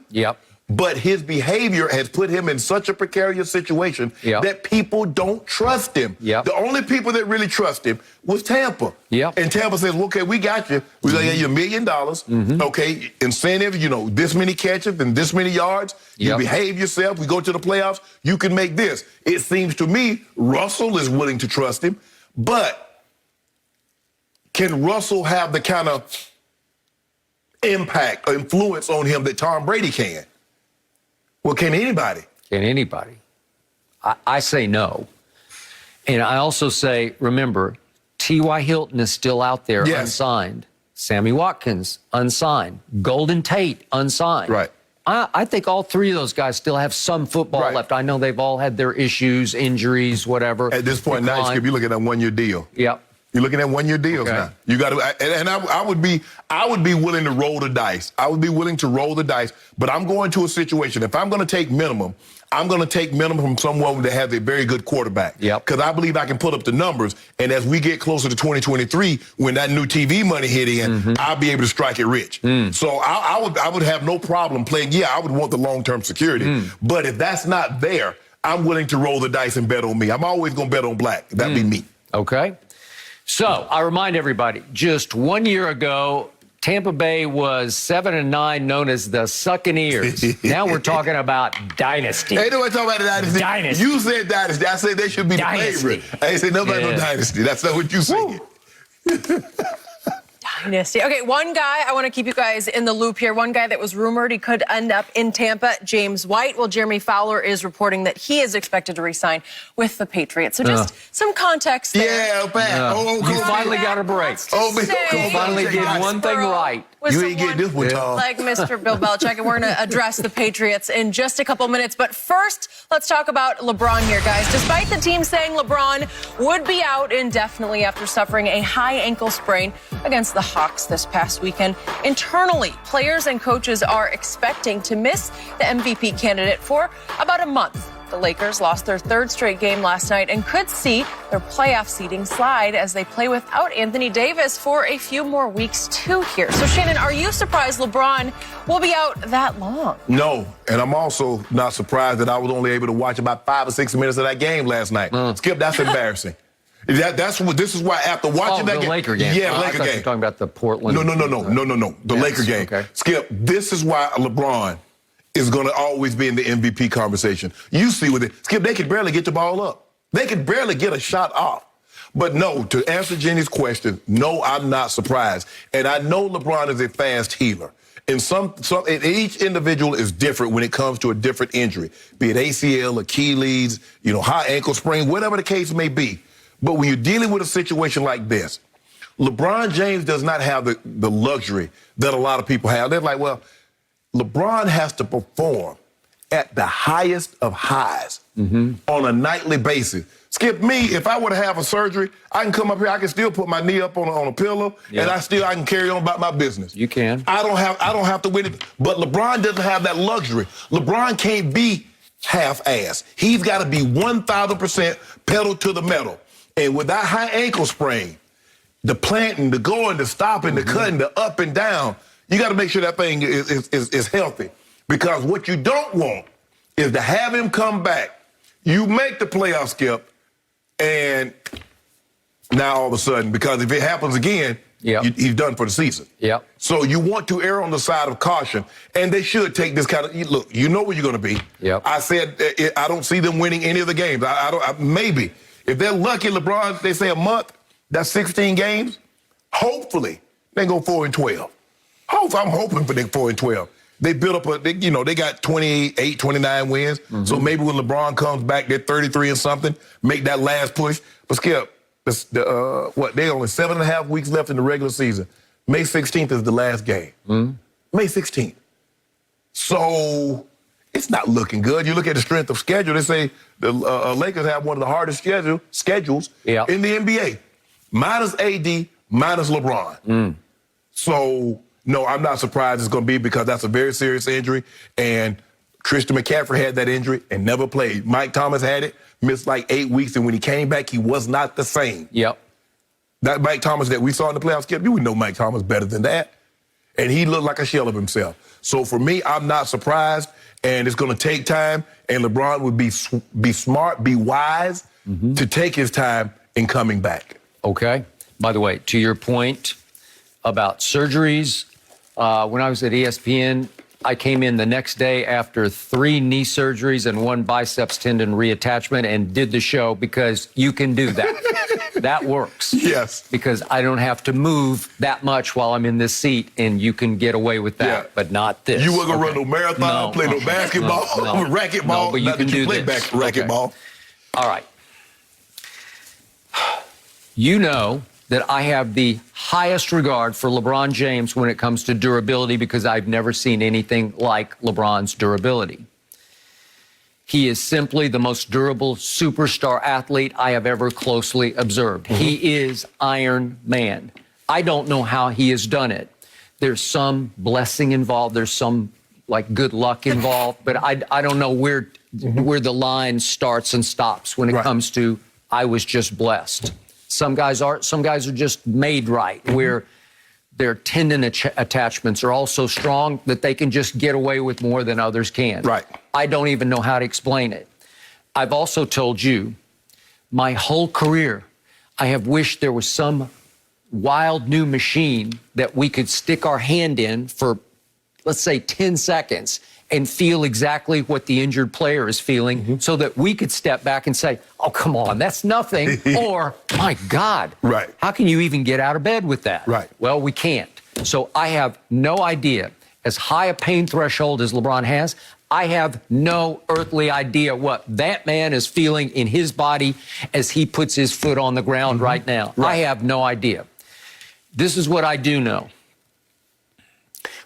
Speaker 1: But his behavior has put him in such a precarious situation that people don't trust him. The only people that really trust him was Tampa. And Tampa says, well, okay, we got you. We're going to give you $1 million. Okay, incentive, this many catches and this many yards. You behave yourself. We go to the playoffs. You can make this. It seems to me Russell is willing to trust him. But can Russell have the kind of impact or influence on him that Tom Brady can? Well, can anybody?
Speaker 4: Can anybody? I say no. And I also say, remember, T.Y. Hilton is still out there unsigned. Sammy Watkins, unsigned. Golden Tate, unsigned.
Speaker 1: Right.
Speaker 4: I think all three of those guys still have some football left. I know they've all had their issues, injuries, whatever.
Speaker 1: At this point now, Skip, you're looking at a one-year deal.
Speaker 4: Yep.
Speaker 1: You're looking at one-year deals now. You got to, and I would be willing to roll the dice. I would be willing to roll the dice, but I'm going to a situation. If I'm going to take minimum, I'm going to take minimum from someone that has a very good quarterback. Because I believe I can put up the numbers, and as we get closer to 2023, when that new TV money hit in, I'll be able to strike it rich. So I would have no problem playing. Yeah, I would want the long-term security, but if that's not there, I'm willing to roll the dice and bet on me. I'm always going to bet on black. That'd be me.
Speaker 4: Okay. So I remind everybody, just 1 year ago, Tampa Bay was 7-9, known as the Succaneers. Now we're talking about dynasty.
Speaker 1: Hey, nobody talking about the dynasty.
Speaker 4: Dynasty.
Speaker 1: You said dynasty. I said they should be
Speaker 4: Dynasty.
Speaker 1: the favorite. I ain't say nobody no dynasty. That's not what you said.
Speaker 3: Dynasty. Okay, one guy, I want to keep you guys in the loop here. One guy that was rumored he could end up in Tampa, James White. Well, Jeremy Fowler is reporting that he is expected to re-sign with the Patriots. So just some context there.
Speaker 4: You finally got a break. You finally did one thing right.
Speaker 1: You ain't getting this one, Tom.
Speaker 3: Like Mr. Bill Belichick, and we're going to address the Patriots in just a couple minutes. But first, let's talk about LeBron here, guys. Despite the team saying LeBron would be out indefinitely after suffering a high ankle sprain against the Hawks this past weekend, internally, players and coaches are expecting to miss the MVP candidate for about a month. The Lakers lost their third straight game last night and could see their playoff seeding slide as they play without Anthony Davis for a few more weeks too here. So, Shannon, are you surprised LeBron will be out that long?
Speaker 1: No, and I'm also not surprised that I was only able to watch about 5 or 6 minutes of that game last night. Skip, that's embarrassing. This is why after watching that
Speaker 4: the
Speaker 1: game.
Speaker 4: Laker game.
Speaker 1: Yeah,
Speaker 4: I
Speaker 1: Laker
Speaker 4: thought
Speaker 1: game.
Speaker 4: you were talking about the Portland.
Speaker 1: No. The Laker game.
Speaker 4: Okay.
Speaker 1: Skip, this is why LeBron is going to always be in the MVP conversation. You see with it. Skip, they could barely get the ball up. They could barely get a shot off. But no, to answer Jenny's question, no, I'm not surprised. And I know LeBron is a fast healer. And and each individual is different when it comes to a different injury, be it ACL, Achilles, high ankle sprain, whatever the case may be. But when you're dealing with a situation like this, LeBron James does not have the luxury that a lot of people have. They're like, well, LeBron has to perform at the highest of highs on a nightly basis. Skip, me, if I were to have a surgery, I can come up here, I can still put my knee up on a pillow, and I can carry on about my business.
Speaker 4: You can.
Speaker 1: I don't have to win it. But LeBron doesn't have that luxury. LeBron can't be half-assed. He's got to be 1,000% pedal to the metal. And with that high ankle sprain, the planting, the going, the stopping, the cutting, the up and down, you got to make sure that thing is healthy. Because what you don't want is to have him come back. You make the playoff, Skip, and now all of a sudden, because if it happens again, he's done for the season. So you want to err on the side of caution, and they should take this kind of look. You know where you're going to be. I said I don't see them winning any of the games. Maybe if they're lucky, LeBron, they say a month. That's 16 games. Hopefully, they go 4-12. I'm hoping for them 4-12. They built up they got 28, 29 wins. So maybe when LeBron comes back, they're 33 and something, make that last push. But Skip, they only 7.5 weeks left in the regular season. May 16th is the last game. May 16th. So it's not looking good. You look at the strength of schedule, they say the Lakers have one of the hardest schedules in the NBA. Minus AD, minus LeBron. So, no, I'm not surprised it's going to be because that's a very serious injury. And Christian McCaffrey had that injury and never played. Mike Thomas had it, missed like 8 weeks, and when he came back, he was not the same. That Mike Thomas that we saw in the playoffs, Skip, you would know Mike Thomas better than that. And he looked like a shell of himself. So for me, I'm not surprised. and it's going to take time, and LeBron would be smart, be wise to take his time in coming back.
Speaker 4: Okay. By the way, to your point about surgeries, when I was at ESPN, I came in the next day after 3 knee surgeries and 1 biceps tendon reattachment and did the show because you can do that. That works.
Speaker 1: Yes.
Speaker 4: Because I don't have to move that much while I'm in this seat, and you can get away with that, but not this.
Speaker 1: You weren't going to run no marathon, play no basketball, racquetball.
Speaker 4: No, but you can do
Speaker 1: play
Speaker 4: this.
Speaker 1: racquetball.
Speaker 4: All right. You know that I have the highest regard for LeBron James when it comes to durability because I've never seen anything like LeBron's durability. He is simply the most durable superstar athlete I have ever closely observed. He is Iron Man. I don't know how he has done it. There's some blessing involved. There's some like good luck involved, but I don't know where the line starts and stops when it comes to I was just blessed. Some guys are just made right, where their tendon attachments are all so strong that they can just get away with more than others can.
Speaker 1: Right.
Speaker 4: I don't even know how to explain it. I've also told you, my whole career, I have wished there was some wild new machine that we could stick our hand in for, let's say, 10 seconds and feel exactly what the injured player is feeling so that we could step back and say, oh, come on, that's nothing. Or, my God, how can you even get out of bed with that?
Speaker 1: Right.
Speaker 4: Well, we can't. So I have no idea. As high a pain threshold as LeBron has, I have no earthly idea what that man is feeling in his body as he puts his foot on the ground right now. I have no idea. This is what I do know.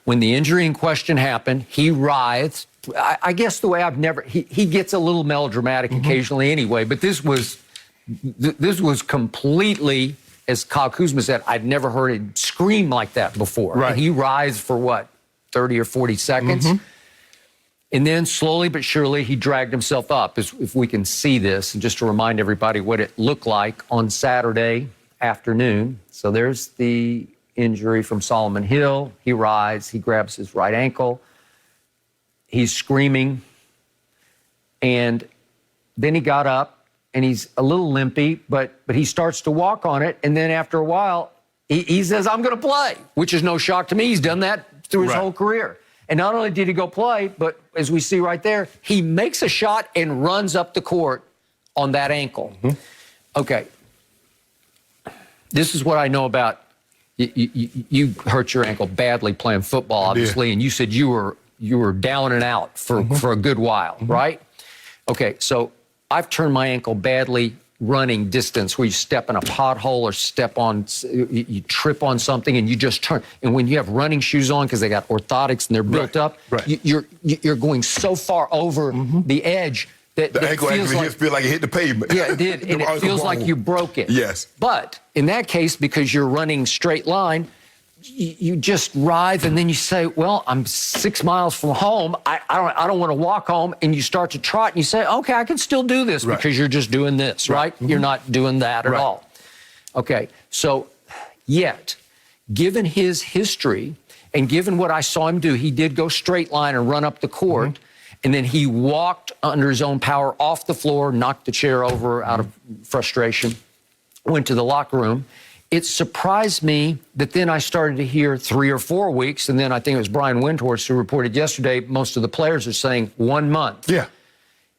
Speaker 4: When the injury in question happened, he writhed. I guess the way he gets a little melodramatic occasionally anyway, but this was completely, as Kyle Kuzma said, I'd never heard him scream like that before.
Speaker 1: Right.
Speaker 4: And he writhed for what, 30 or 40 seconds? And then slowly but surely he dragged himself up, if we can see this, and just to remind everybody what it looked like on Saturday afternoon. So there's the injury from Solomon Hill. He writhes, he grabs his right ankle. He's screaming. And then he got up and he's a little limpy, but he starts to walk on it. And then after a while, he says, I'm going to play, which is no shock to me. He's done that through his whole career. And not only did he go play, but as we see right there, he makes a shot and runs up the court on that ankle. Okay. This is what I know about you hurt your ankle badly playing football, obviously, and you said you were down and out for a good while, right? Okay, so I've turned my ankle badly running distance where you step in a pothole or you trip on something and you just turn. And when you have running shoes on because they got orthotics and they're built up, you're going so far over the edge that
Speaker 1: the ankle actually feel like it hit the pavement.
Speaker 4: Yeah, it did, and it feels like you broke it.
Speaker 1: Yes.
Speaker 4: But in that case, because you're running straight line, you just writhe, and then you say, well, I'm 6 miles from home. I don't want to walk home. And you start to trot, and you say, okay, I can still do this because you're just doing this, right? You're not doing that at all. Okay, so yet, given his history and given what I saw him do, he did go straight line and run up the court. And then he walked under his own power off the floor, knocked the chair over out of frustration, went to the locker room. It surprised me that then I started to hear 3 or 4 weeks, and then I think it was Brian Windhorst who reported yesterday, most of the players are saying 1 month. Yeah.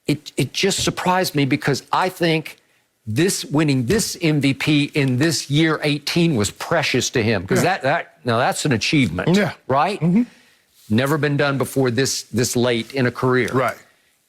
Speaker 4: It just surprised me because I think winning this MVP in this year 18 was precious to him because that's an achievement, right? Never been done before this late in a career. Right.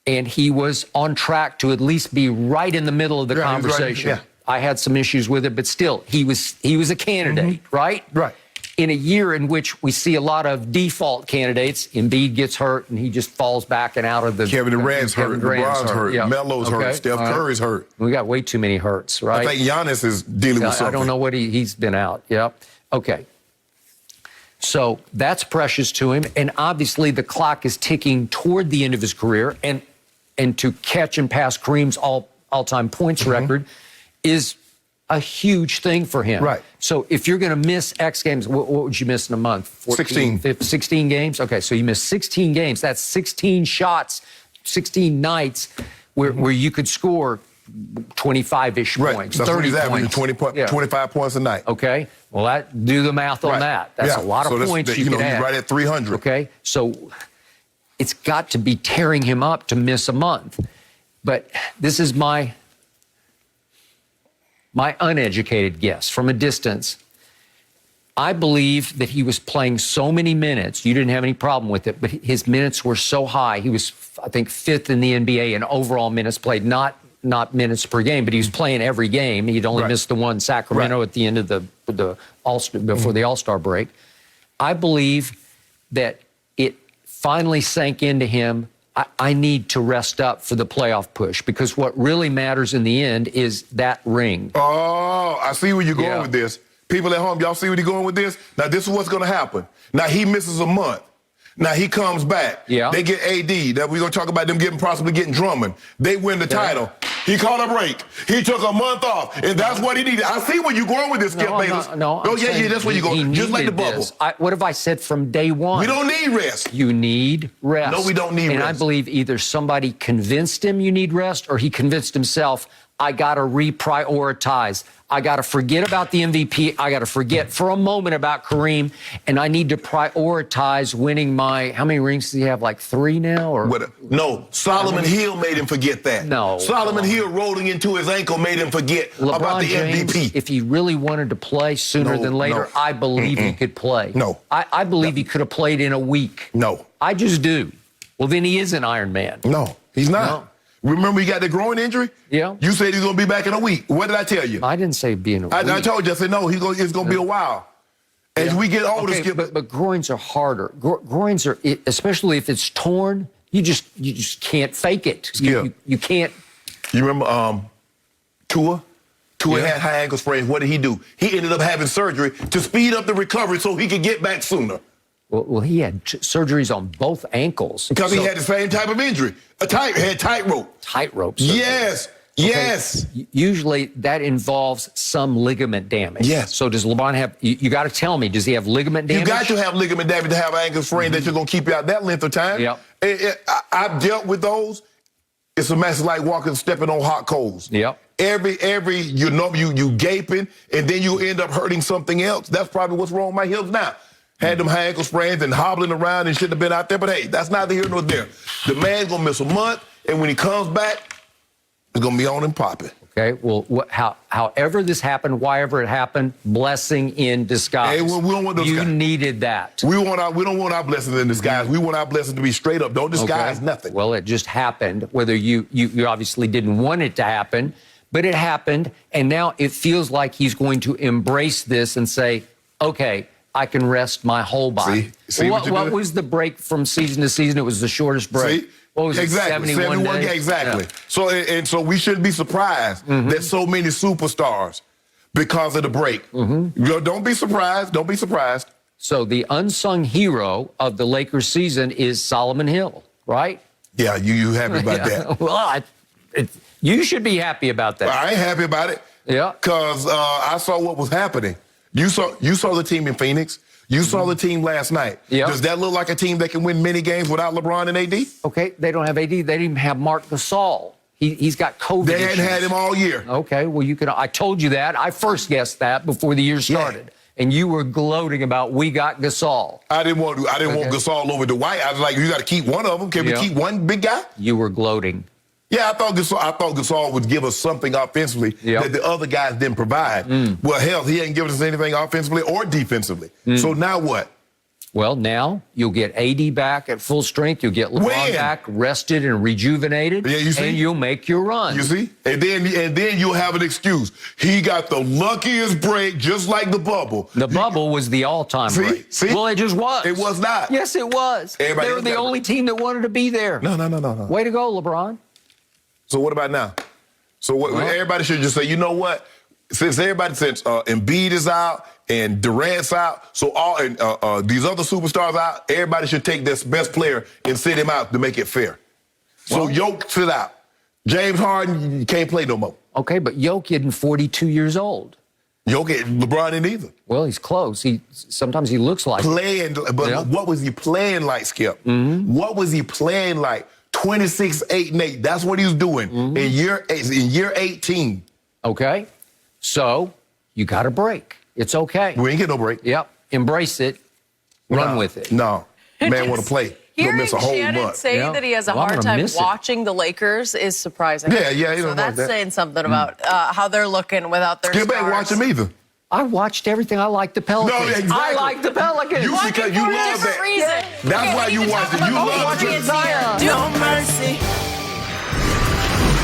Speaker 4: And he was on track to at least be right in the middle of the conversation. I had some issues with it, but still, he was a candidate, right? Right. In a year in which we see a lot of default candidates, Embiid gets hurt and he just falls back and out of the...
Speaker 1: Kevin Durant's hurt, LeBron's hurt, Melo's hurt, Steph Curry's hurt.
Speaker 4: We got way too many hurts, right?
Speaker 1: I think Giannis is dealing with something.
Speaker 4: I don't know what he's been out. Yep. Okay. So that's precious to him. And obviously the clock is ticking toward the end of his career. And to catch and pass Kareem's all-time points record is a huge thing for him.
Speaker 1: Right.
Speaker 4: So if you're going to miss X games, what would you miss in a month?
Speaker 1: 16.
Speaker 4: 16 games? Okay, so you miss 16 games. That's 16 shots, 16 nights where you could score 25-ish
Speaker 1: Right.
Speaker 4: points,
Speaker 1: That's
Speaker 4: 30
Speaker 1: what he's averaging,
Speaker 4: points.
Speaker 1: 25 points a night.
Speaker 4: Okay. Well, do the math on
Speaker 1: Right.
Speaker 4: that. That's a lot of points you
Speaker 1: know,
Speaker 4: could
Speaker 1: he's
Speaker 4: add.
Speaker 1: right at 300.
Speaker 4: Okay. So it's got to be tearing him up to miss a month. But this is my uneducated guess from a distance. I believe that he was playing so many minutes. You didn't have any problem with it, but his minutes were so high. He was, I think, 5th in the NBA in overall minutes played, not minutes per game, but he was playing every game. He'd only missed the one Sacramento at the end of the All-Star, before the All-Star break. I believe that it finally sank into him. I need to rest up for the playoff push, because what really matters in the end is that ring.
Speaker 1: Oh, I see where you're going with this. People at home, y'all see where he's going with this? Now, this is what's going to happen. Now, he misses a month. Now, he comes back.
Speaker 4: Yeah.
Speaker 1: They get AD. That we're going to talk about them possibly getting Drummond. They win the title. He caught a break. He took a month off, and that's what he needed. I see where you're going with this, Skip Bayless. Oh, yeah, that's where you're going. Just like the bubble.
Speaker 4: What have I said from day one?
Speaker 1: We don't need rest.
Speaker 4: You need rest.
Speaker 1: No, we don't need
Speaker 4: and
Speaker 1: rest.
Speaker 4: I believe either somebody convinced him you need rest, or he convinced himself, I got to reprioritize. I got to forget about the MVP. I got to forget for a moment about Kareem, and I need to prioritize winning how many rings does he have? Like 3 now? Or
Speaker 1: No, Solomon Hill made him forget that.
Speaker 4: No.
Speaker 1: Solomon Hill rolling into his ankle made him forget about the
Speaker 4: James,
Speaker 1: MVP.
Speaker 4: if he really wanted to play sooner than later, I believe he could play.
Speaker 1: No.
Speaker 4: I believe he could have played in a week.
Speaker 1: No.
Speaker 4: I just do. Well, then he is an Iron Man.
Speaker 1: No, he's not.
Speaker 4: No.
Speaker 1: Remember he got the groin injury?
Speaker 4: Yeah.
Speaker 1: You said he's going to be back in a week. What did I tell you?
Speaker 4: I didn't say be in a week.
Speaker 1: I told you. I said, no, it's going to be a while. As we get older,
Speaker 4: Okay,
Speaker 1: Skip.
Speaker 4: but groins are harder. Groins are, especially if it's torn, you just can't fake it. You can't.
Speaker 1: You remember Tua? Tua had high ankle sprains. What did he do? He ended up having surgery to speed up the recovery so he could get back sooner.
Speaker 4: Well, he had surgeries on both ankles.
Speaker 1: Because he had the same type of injury. Had tightrope.
Speaker 4: Tightrope surgery.
Speaker 1: Yes.
Speaker 4: Okay.
Speaker 1: Yes.
Speaker 4: Usually that involves some ligament damage.
Speaker 1: Yes.
Speaker 4: So does LeBron have, you got to tell me, does he have ligament damage?
Speaker 1: You got to have ligament damage to have an ankle sprain that you're going to keep you out that length of time.
Speaker 4: Yep.
Speaker 1: I've dealt with those. It's a mess like stepping on hot coals.
Speaker 4: Yep.
Speaker 1: Every you gaping, and then you end up hurting something else. That's probably what's wrong with my hips now. Had them high ankle sprains and hobbling around and shouldn't have been out there. But hey, that's neither here nor there. The man's gonna miss a month, and when he comes back, it's gonna be on and popping.
Speaker 4: Okay. Well, however this happened, whyever it happened, blessing in disguise.
Speaker 1: Hey, we don't want those
Speaker 4: You
Speaker 1: guys.
Speaker 4: needed that.
Speaker 1: We don't want our blessings in disguise. We want our blessings to be straight up. Don't disguise nothing.
Speaker 4: Well, it just happened. Whether you obviously didn't want it to happen, but it happened, and now it feels like he's going to embrace this and say, okay, I can rest my whole body.
Speaker 1: See
Speaker 4: what was the break from season to season? It was the shortest break.
Speaker 1: See?
Speaker 4: What was
Speaker 1: exactly.
Speaker 4: it, 71 days?
Speaker 1: Exactly.
Speaker 4: Yeah.
Speaker 1: So we shouldn't be surprised that so many superstars, because of the break. Don't be surprised. Don't be surprised.
Speaker 4: So the unsung hero of the Lakers season is Solomon Hill, right?
Speaker 1: Yeah, you happy about that?
Speaker 4: Well, you should be happy about that.
Speaker 1: I ain't happy about it.
Speaker 4: Yeah.
Speaker 1: Because I saw what was happening. You saw the team in Phoenix. You saw the team last night.
Speaker 4: Yep.
Speaker 1: Does that look like a team that can win many games without LeBron and AD?
Speaker 4: Okay, they don't have AD. They didn't even have Marc Gasol. He's got COVID
Speaker 1: They hadn't
Speaker 4: issues.
Speaker 1: had him all year.
Speaker 4: Okay, well, I told you that. I first guessed that before the year started. And you were gloating about we got Gasol.
Speaker 1: I didn't want Gasol over Dwight. I was like, you got to keep one of them. Can we keep one big guy?
Speaker 4: You were gloating.
Speaker 1: Yeah, I thought Gasol would give us something offensively that the other guys didn't provide. Well, hell, he ain't giving us anything offensively or defensively. So now what?
Speaker 4: Well, now you'll get AD back at full strength. You'll get LeBron back rested and rejuvenated.
Speaker 1: Yeah, you see?
Speaker 4: And you'll make your run.
Speaker 1: You see? And then you'll have an excuse. He got the luckiest break, just like the bubble.
Speaker 4: The bubble was the all-time break.
Speaker 1: See?
Speaker 4: Well, it just was.
Speaker 1: It was not.
Speaker 4: Yes, it was. They were the only team that wanted to be there.
Speaker 1: No.
Speaker 4: Way to go, LeBron.
Speaker 1: So what about now? So everybody should just say, you know what? Since Embiid is out and Durant's out, so these other superstars out, everybody should take this best player and sit him out to make it fair. So Yoke sit out. James Harden, you can't play no more.
Speaker 4: Okay, but Jokic isn't 42 years old.
Speaker 1: Jokic, LeBron ain't either.
Speaker 4: Well, he's close. Sometimes he looks like
Speaker 1: Playing, but
Speaker 4: Yeah.
Speaker 1: what was he playing like, Skip? What was he playing like? 26, 8, and 8. That's what he was doing in year 18.
Speaker 4: Okay, so you got a break. It's okay.
Speaker 1: We ain't get no break.
Speaker 4: Yep, embrace it, run with it.
Speaker 1: No, man want to play. Gonna
Speaker 3: Hearing
Speaker 1: miss a whole
Speaker 3: Shannon
Speaker 1: month.
Speaker 3: say
Speaker 4: Yeah.
Speaker 3: that he has a
Speaker 4: Well, I'm
Speaker 3: hard
Speaker 4: gonna
Speaker 3: time
Speaker 4: miss it.
Speaker 3: watching the Lakers is surprising.
Speaker 1: Yeah, he
Speaker 3: So
Speaker 1: don't want
Speaker 3: that's
Speaker 1: that.
Speaker 3: saying something about how they're looking without their
Speaker 1: Skip ain't
Speaker 3: stars.
Speaker 1: watch him either.
Speaker 4: I watched everything. I like the Pelicans.
Speaker 1: No, exactly.
Speaker 4: I like the Pelicans.
Speaker 1: You-
Speaker 3: Watching
Speaker 1: because you
Speaker 3: for a
Speaker 1: love
Speaker 3: different
Speaker 1: that.
Speaker 3: reason.
Speaker 1: That's
Speaker 3: Okay,
Speaker 1: why
Speaker 3: we
Speaker 1: you
Speaker 3: need to
Speaker 1: watch
Speaker 3: talk
Speaker 1: it.
Speaker 3: about
Speaker 1: You
Speaker 3: the
Speaker 1: love
Speaker 3: Patriots
Speaker 1: it.
Speaker 3: here.
Speaker 5: No mercy.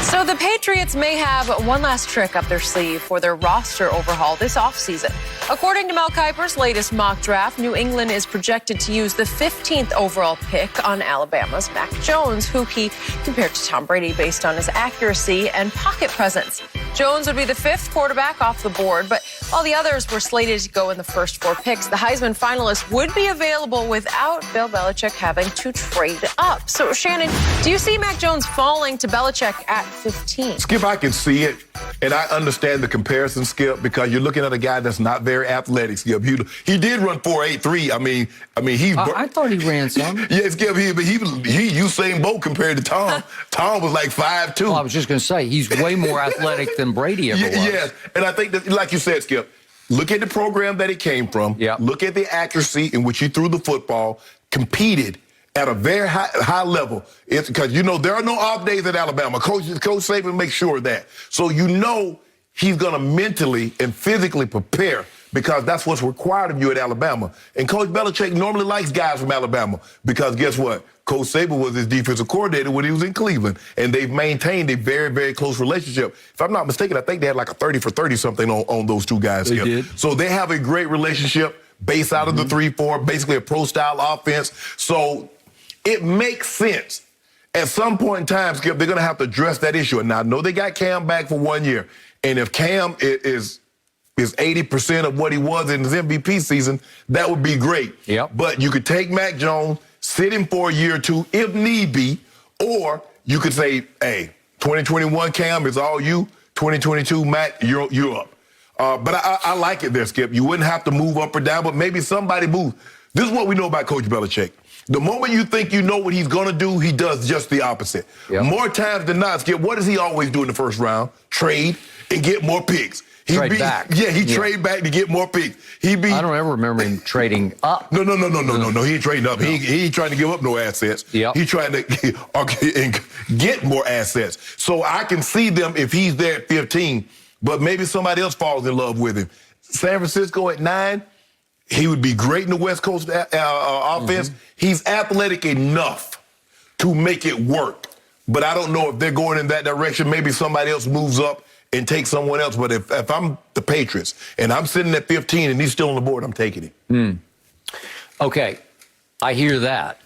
Speaker 3: So the Patriots may have one last trick up their sleeve for their roster overhaul this offseason. According to Mel Kiper's latest mock draft, New England is projected to use the 15th overall pick on Alabama's Mac Jones, who he compared to Tom Brady based on his accuracy and pocket presence. Jones would be the 5th quarterback off the board, but all the others were slated to go in the first 4 picks. The Heisman finalist would be available without Bill Belichick having to trade up. So, Shannon, do you see Mac Jones falling to Belichick at 15?
Speaker 1: Skip, I can see it, and I understand the comparison, Skip, because you're looking at a guy that's not very athletic, Skip. He did run 4.83. I mean, he.
Speaker 4: I thought he ran some.
Speaker 1: Yeah, Skip, he Usain Bolt compared to Tom. Tom was like 5'2".
Speaker 4: Well, I was just going to say, he's way more athletic than Brady ever was.
Speaker 1: Yes, and I think that, like you said, Skip, look at the program that he came from.
Speaker 4: Yeah.
Speaker 1: Look at the accuracy in which he threw the football, competed at a very high level. It's because, there are no off days at Alabama. Coach Saban makes sure of that. So he's going to mentally and physically prepare because that's what's required of you at Alabama. And Coach Belichick normally likes guys from Alabama because guess what? Coach Saban was his defensive coordinator when he was in Cleveland, and they've maintained a very, very close relationship. If I'm not mistaken, I think they had like a 30 for 30 something on those two guys.
Speaker 4: They
Speaker 1: Skip.
Speaker 4: did.
Speaker 1: So they have a great relationship based out of the 3-4, basically a pro-style offense. So it makes sense. At some point in time, Skip, they're going to have to address that issue. And now I know they got Cam back for 1 year. And if Cam is 80% of what he was in his MVP season, that would be great.
Speaker 4: Yep.
Speaker 1: But you could take Mac Jones, sit him for a year or two if need be, or you could say, hey, 2021 Cam is all you, 2022 Mac, you're up. But I like it there, Skip. You wouldn't have to move up or down, but maybe somebody move. This is what we know about Coach Belichick. The moment you think you know what he's going to do, he does just the opposite.
Speaker 4: Yep.
Speaker 1: More times than not, Skip, what does he always do in the first round? Trade and get more picks.
Speaker 4: Trade back.
Speaker 1: Yeah, he trade back to get more picks.
Speaker 4: I don't ever remember him trading up.
Speaker 1: No. He ain't trading up. No. He ain't trying to give up no assets.
Speaker 4: Yep.
Speaker 1: He's trying to get more assets. So I can see them if he's there at 15, but maybe somebody else falls in love with him. San Francisco at 9, he would be great in the West Coast offense. Mm-hmm. He's athletic enough to make it work. But I don't know if they're going in that direction. Maybe somebody else moves up and takes someone else. But if I'm the Patriots and I'm sitting at 15 and he's still on the board, I'm taking him.
Speaker 4: Okay, I hear that.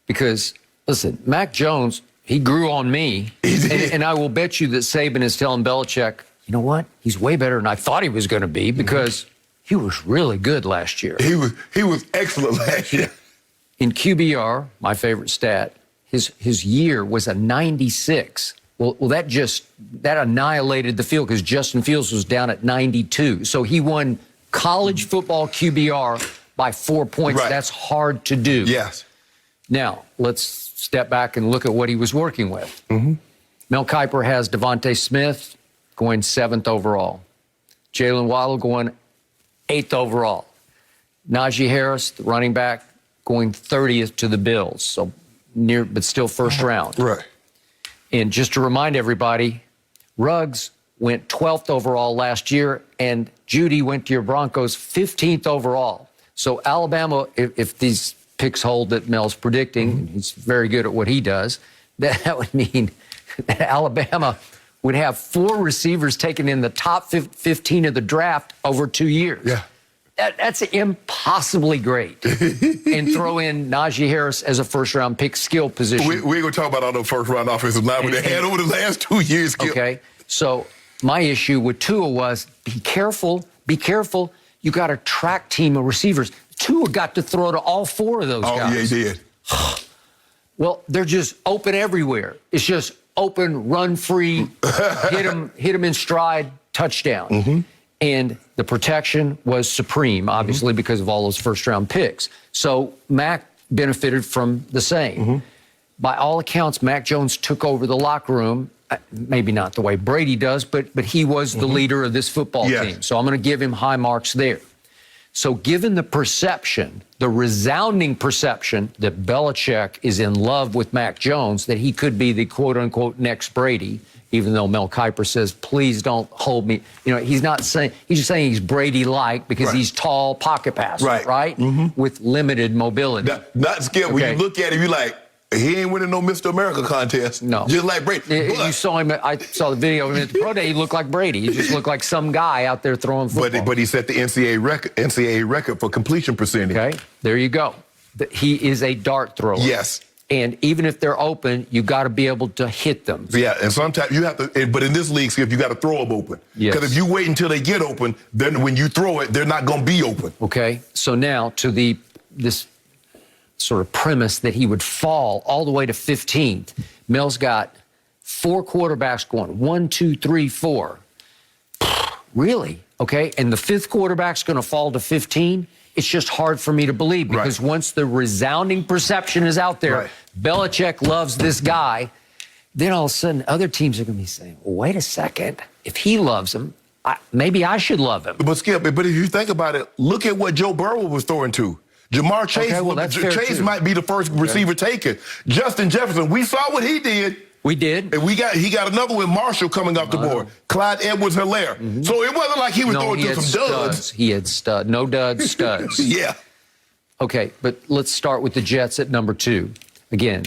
Speaker 4: Because, listen, Mac Jones, he grew on me. And I will bet you that Saban is telling Belichick, you know what? He's way better than I thought he was going to be because he was really good last year.
Speaker 1: He was excellent last year.
Speaker 4: In QBR, my favorite stat, his year was a 96. Well, that annihilated the field because Justin Fields was down at 92. So he won college football QBR by 4 points.
Speaker 1: Right.
Speaker 4: That's hard to do.
Speaker 1: Yes.
Speaker 4: Now, let's step back and look at what he was working with.
Speaker 1: Mm-hmm.
Speaker 4: Mel Kiper has Devontae Smith going 7th overall. Jalen Waddle going 8th overall. Najee Harris, the running back, going 30th to the Bills. So near, but still first round.
Speaker 1: Right.
Speaker 4: And just to remind everybody, Ruggs went 12th overall last year, and Judy went to your Broncos 15th overall. So Alabama, if these picks hold that Mel's predicting, he's very good at what he does, that would mean that Alabama would have 4 receivers taken in the top 15 of the draft over 2 years.
Speaker 1: Yeah.
Speaker 4: That's impossibly great. And throw in Najee Harris as a first-round pick, skill position.
Speaker 1: We ain't going to talk about all those first-round offensive linemen they had over the last 2 years. Skip.
Speaker 4: Okay, so my issue with Tua was be careful. You got a track team of receivers. Tua got to throw to all 4 of those guys.
Speaker 1: Oh, yeah, he did.
Speaker 4: Well, they're just open everywhere. It's just open, run free, hit him in stride, touchdown. And the protection was supreme, obviously, because of all those first-round picks. So Mac benefited from the same. By all accounts, Mac Jones took over the locker room, maybe not the way Brady does, but he was the leader of this football team. So I'm going to give him high marks there. So given the perception, the resounding perception that Belichick is in love with Mac Jones, that he could be the quote-unquote next Brady, even though Mel Kiper says, please don't hold me. He's not saying, he's just saying he's Brady-like because he's tall, pocket passer, right? With limited mobility.
Speaker 1: Not Skip. When you look at him, you're like, he ain't winning no Mr. America contest.
Speaker 4: No.
Speaker 1: Just like Brady.
Speaker 4: You saw him, I saw the video of him at the pro day, he looked like Brady. He just looked like some guy out there throwing football.
Speaker 1: But he set the NCAA record for completion percentage.
Speaker 4: Okay, there you go. He is a dart thrower.
Speaker 1: Yes.
Speaker 4: And even if they're open, you got to be able to hit them.
Speaker 1: Yeah, and sometimes you have to, but in this league, Skip, you got to throw them open.
Speaker 4: Yes.
Speaker 1: Because if you wait until they get open, then when you throw it, they're not going to be open.
Speaker 4: Okay, so now to this sort of premise that he would fall all the way to 15th. Mel's got 4 quarterbacks going, 1, 2, 3, 4. Really? Okay, and the 5th quarterback's going to fall to 15? It's just hard for me to believe because once the resounding perception is out there, Belichick loves this guy, then all of a sudden other teams are going to be saying, well, wait a second, if he loves him, maybe I should love him.
Speaker 1: But Skip, but if you think about it, look at what Joe Burrow was throwing to. Jamar Chase, Chase might be the first receiver taken. Justin Jefferson, we saw what he did.
Speaker 4: We did.
Speaker 1: And he got another with Marshall coming off the board. Clyde Edwards-Helaire. So it wasn't like he was throwing to some duds.
Speaker 4: He had studs. No duds, studs.
Speaker 1: Yeah.
Speaker 4: Okay, but let's start with the Jets at number 2. Again,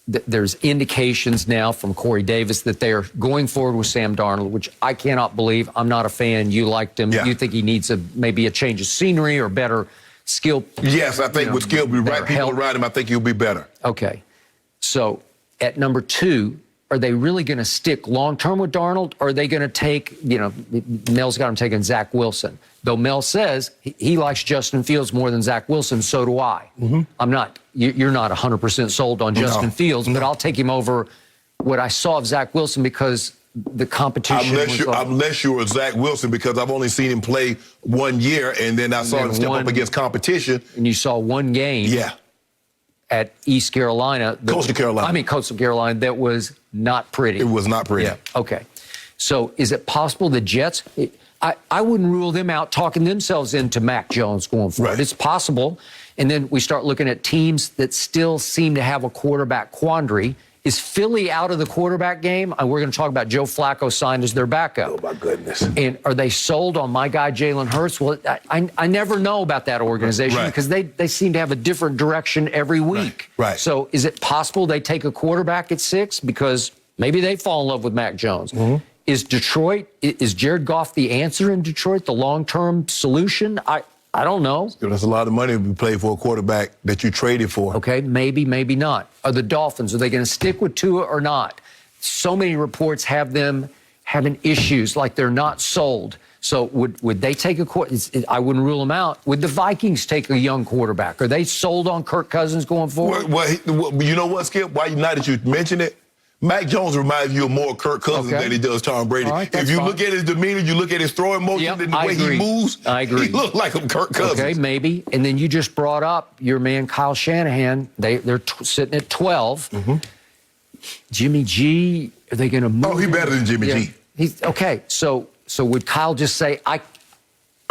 Speaker 4: there's indications now from Corey Davis that they are going forward with Sam Darnold, which I cannot believe. I'm not a fan. You liked him.
Speaker 1: Yeah.
Speaker 4: You think he needs maybe a change of scenery or better skill?
Speaker 1: Yes, I think with skill, with right people
Speaker 4: help
Speaker 1: around him, I think he'll be better.
Speaker 4: Okay. So at number 2, are they really going to stick long-term with Darnold, or are they going to take, Mel's got him taking Zach Wilson. Though Mel says he likes Justin Fields more than Zach Wilson, so do I. I'm not, you're not 100% sold on Justin Fields, but I'll take him over what I saw of Zach Wilson because the competition
Speaker 1: Unless you're Zach Wilson, because I've only seen him play 1 year, and then I saw him step up against competition.
Speaker 4: And you saw one game.
Speaker 1: Yeah.
Speaker 4: At East Carolina.
Speaker 1: Coastal Carolina.
Speaker 4: Coastal Carolina, that was not pretty.
Speaker 1: It was not pretty.
Speaker 4: Yeah, okay. So is it possible the Jets, I wouldn't rule them out talking themselves into Mac Jones going forward. It's possible. And then we start looking at teams that still seem to have a quarterback quandary. Is Philly out of the quarterback game? And we're going to talk about Joe Flacco signed as their backup.
Speaker 1: Oh, my goodness.
Speaker 4: And are they sold on my guy, Jalen Hurts? Well, I never know about that organization because they seem to have a different direction every week.
Speaker 1: Right.
Speaker 4: So is it possible they take a quarterback at 6 because maybe they fall in love with Mac Jones? Is Jared Goff the answer in Detroit, the long-term solution? I don't know.
Speaker 1: That's a lot of money to be played for a quarterback that you traded for.
Speaker 4: Okay, maybe not. Are the Dolphins, are they going to stick with Tua or not? So many reports have them having issues, like they're not sold. So would they take I wouldn't rule them out. Would the Vikings take a young quarterback? Are they sold on Kirk Cousins going forward?
Speaker 1: Well, you know what, Skip? Now that you mention it, Mac Jones reminds you of more Kirk Cousins than he does Tom Brady.
Speaker 4: Right,
Speaker 1: if you look at his demeanor, you look at his throwing motion, and the way he moves,
Speaker 4: I agree.
Speaker 1: He looked like a Kirk Cousins.
Speaker 4: Okay, maybe. And then you just brought up your man Kyle Shanahan. They're sitting at 12. Jimmy G, are they going to move?
Speaker 1: Oh, he's better than Jimmy G.
Speaker 4: He's okay. So would Kyle just say, I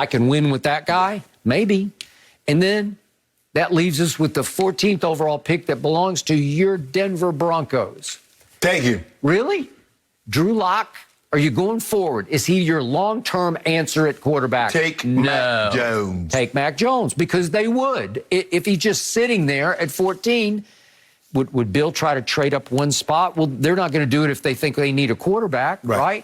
Speaker 4: can win with that guy? Maybe. And then that leaves us with the 14th overall pick that belongs to your Denver Broncos.
Speaker 1: Thank you.
Speaker 4: Really? Drew Lock, are you going forward? Is he your long-term answer at quarterback?
Speaker 1: Take Mac Jones.
Speaker 4: Take Mac Jones, because they would. If he's just sitting there at 14, would Bill try to trade up one spot? Well, they're not going to do it if they think they need a quarterback, right?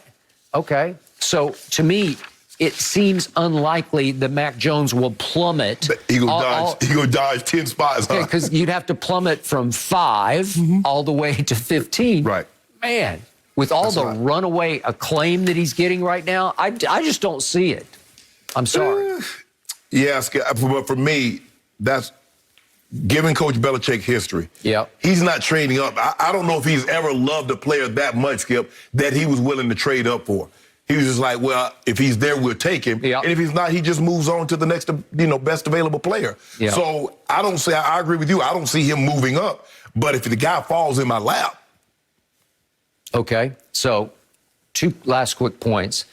Speaker 4: Okay. So, to me, it seems unlikely that Mac Jones will plummet.
Speaker 1: He go dodge 10 spots.
Speaker 4: Okay, because you'd have to plummet from 5 all the way to 15.
Speaker 1: Right.
Speaker 4: Man, with all the runaway acclaim that he's getting right now, I just don't see it. I'm sorry.
Speaker 1: Yes, but for me, that's given Coach Belichick history, he's not trading up. I don't know if he's ever loved a player that much, Skip, that he was willing to trade up for. He was just like, well, if he's there, we'll take him. And if he's not, he just moves on to the next, best available player. So I agree with you. I don't see him moving up. But if the guy falls in my lap.
Speaker 4: Okay. So 2 last quick points.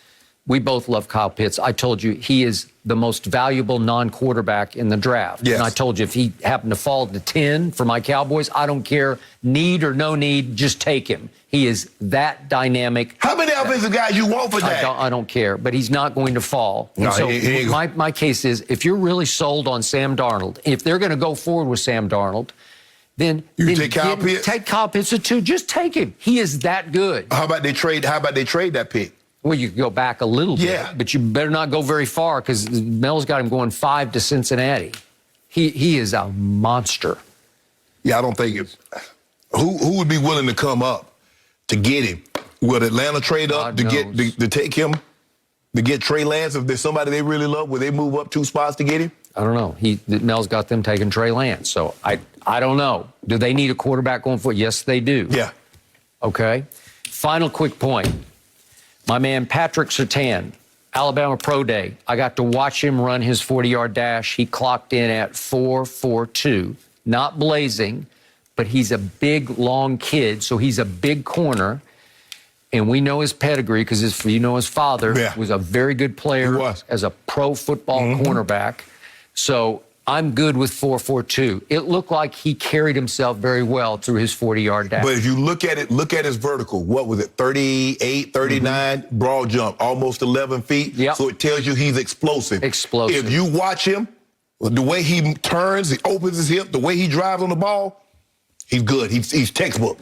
Speaker 4: We both love Kyle Pitts. I told you he is the most valuable non-quarterback in the draft.
Speaker 1: Yes.
Speaker 4: And I told you if he happened to fall to 10 for my Cowboys, I don't care, need or no need, just take him. He is that dynamic.
Speaker 1: How many offensive guys you want for that?
Speaker 4: I don't care, but he's not going to fall.
Speaker 1: No,
Speaker 4: so
Speaker 1: he
Speaker 4: my case is, if you're really sold on Sam Darnold, if they're going to go forward with Sam Darnold, then
Speaker 1: take Kyle Pitts?
Speaker 4: Take Kyle Pitts at 2. Just take him. He is that good.
Speaker 1: How about they trade that pick?
Speaker 4: Well, you can go back a little bit, but you better not go very far because Mel's got him going 5 to Cincinnati. He is a monster.
Speaker 1: Yeah, I don't think it's... Who would be willing to come up to get him? Would Atlanta trade up to take him, to get Trey Lance? If there's somebody they really love, would they move up 2 spots to get him?
Speaker 4: I don't know. Mel's got them taking Trey Lance, so I don't know. Do they need a quarterback going forward? Yes, they do.
Speaker 1: Yeah.
Speaker 4: Okay. Final quick point. My man Patrick Surtain, Alabama Pro Day. I got to watch him run his 40-yard dash. He clocked in at 4.42. Not blazing, but he's a big, long kid, so he's a big corner. And we know his pedigree because his father was a very good player as a pro football cornerback. So I'm good with 4.42. It looked like he carried himself very well through his 40-yard dash.
Speaker 1: But if you look at his vertical, what was it, 38, 39, broad jump, almost 11 feet. So it tells you he's explosive. If you watch him, the way he turns, he opens his hip, the way he drives on the ball, he's good. He's textbook.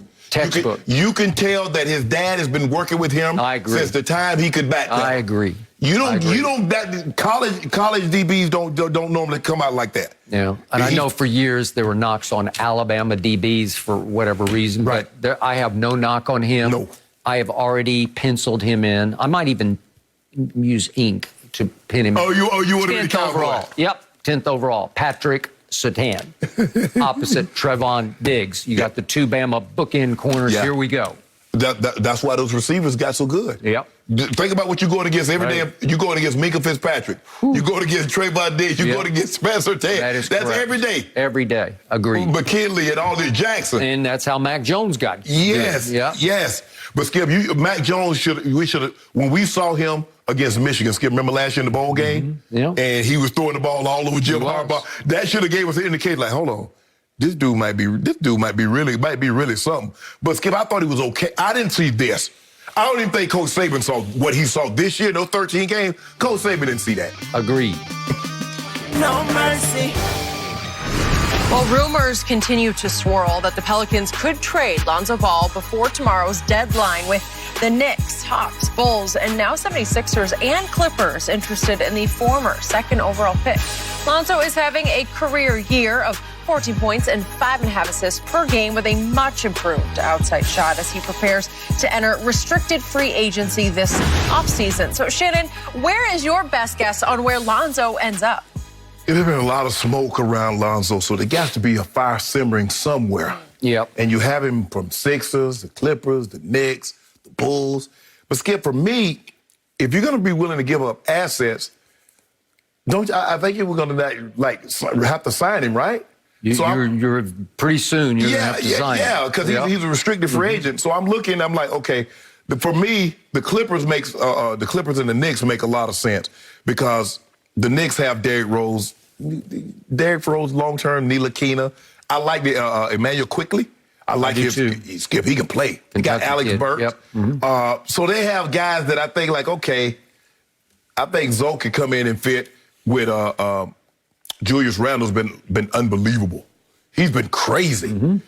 Speaker 1: You can tell that his dad has been working with him since the time he could back down.
Speaker 4: I agree.
Speaker 1: College DBs don't normally come out like that.
Speaker 4: Yeah, and I know for years there were knocks on Alabama DBs for whatever reason, but I have no knock on him.
Speaker 1: No.
Speaker 4: I have already penciled him in. I might even use ink to pin him in.
Speaker 1: You would have been
Speaker 4: 10th overall. Yep, 10th overall. Patrick Surtain, opposite Trevon Diggs. You got the 2 Bama bookend corners. Here we go.
Speaker 1: That's why those receivers got so good.
Speaker 4: Yep.
Speaker 1: Think about what you're going against every day. You're going against Minkah Fitzpatrick. You're going against Trevon Diggs. You're going against Spencer Taylor. That's every day.
Speaker 4: Every day. Agreed.
Speaker 1: McKinley and all this Jackson.
Speaker 4: And that's how Mac Jones got.
Speaker 1: Yes. But Skip, Mac Jones when we saw him against Michigan, Skip, remember last year in the bowl game? And he was throwing the ball all over Jim Harbaugh. That should have gave us an indicator like, hold on. This dude might be really something. But Skip, I thought he was okay. I didn't see this. I don't even think Coach Saban saw what he saw this year, those 13 games. Coach Saban didn't see that.
Speaker 4: Agreed.
Speaker 5: No mercy.
Speaker 3: Well, rumors continue to swirl that the Pelicans could trade Lonzo Ball before tomorrow's deadline, with the Knicks, Hawks, Bulls, and now 76ers and Clippers interested in the former 2nd overall pick. Lonzo is having a career year of 14 points and 5.5 assists per game with a much improved outside shot as he prepares to enter restricted free agency this offseason. So, Shannon, where is your best guess on where Lonzo ends up?
Speaker 1: There's been a lot of smoke around Lonzo, so there got to be a fire simmering somewhere.
Speaker 4: Yep.
Speaker 1: And you have him from Sixers, the Clippers, the Knicks, the Bulls. But Skip, for me, if you're going to be willing to give up assets, I think you were going to have to sign him, right?
Speaker 4: You're pretty soon you're going to have to sign him.
Speaker 1: Yeah, because he's a restricted free agent. So I'm like, okay, for me, the Clippers and the Knicks make a lot of sense because the Knicks have Derrick Rose long-term, Ntilikina. I like the Emmanuel Quickly. I like his Skip. He can play. He got Alex Burks. Yep. So they have guys that I think like, okay, I think Zoe could come in and fit with Julius Randle's been unbelievable. He's been crazy.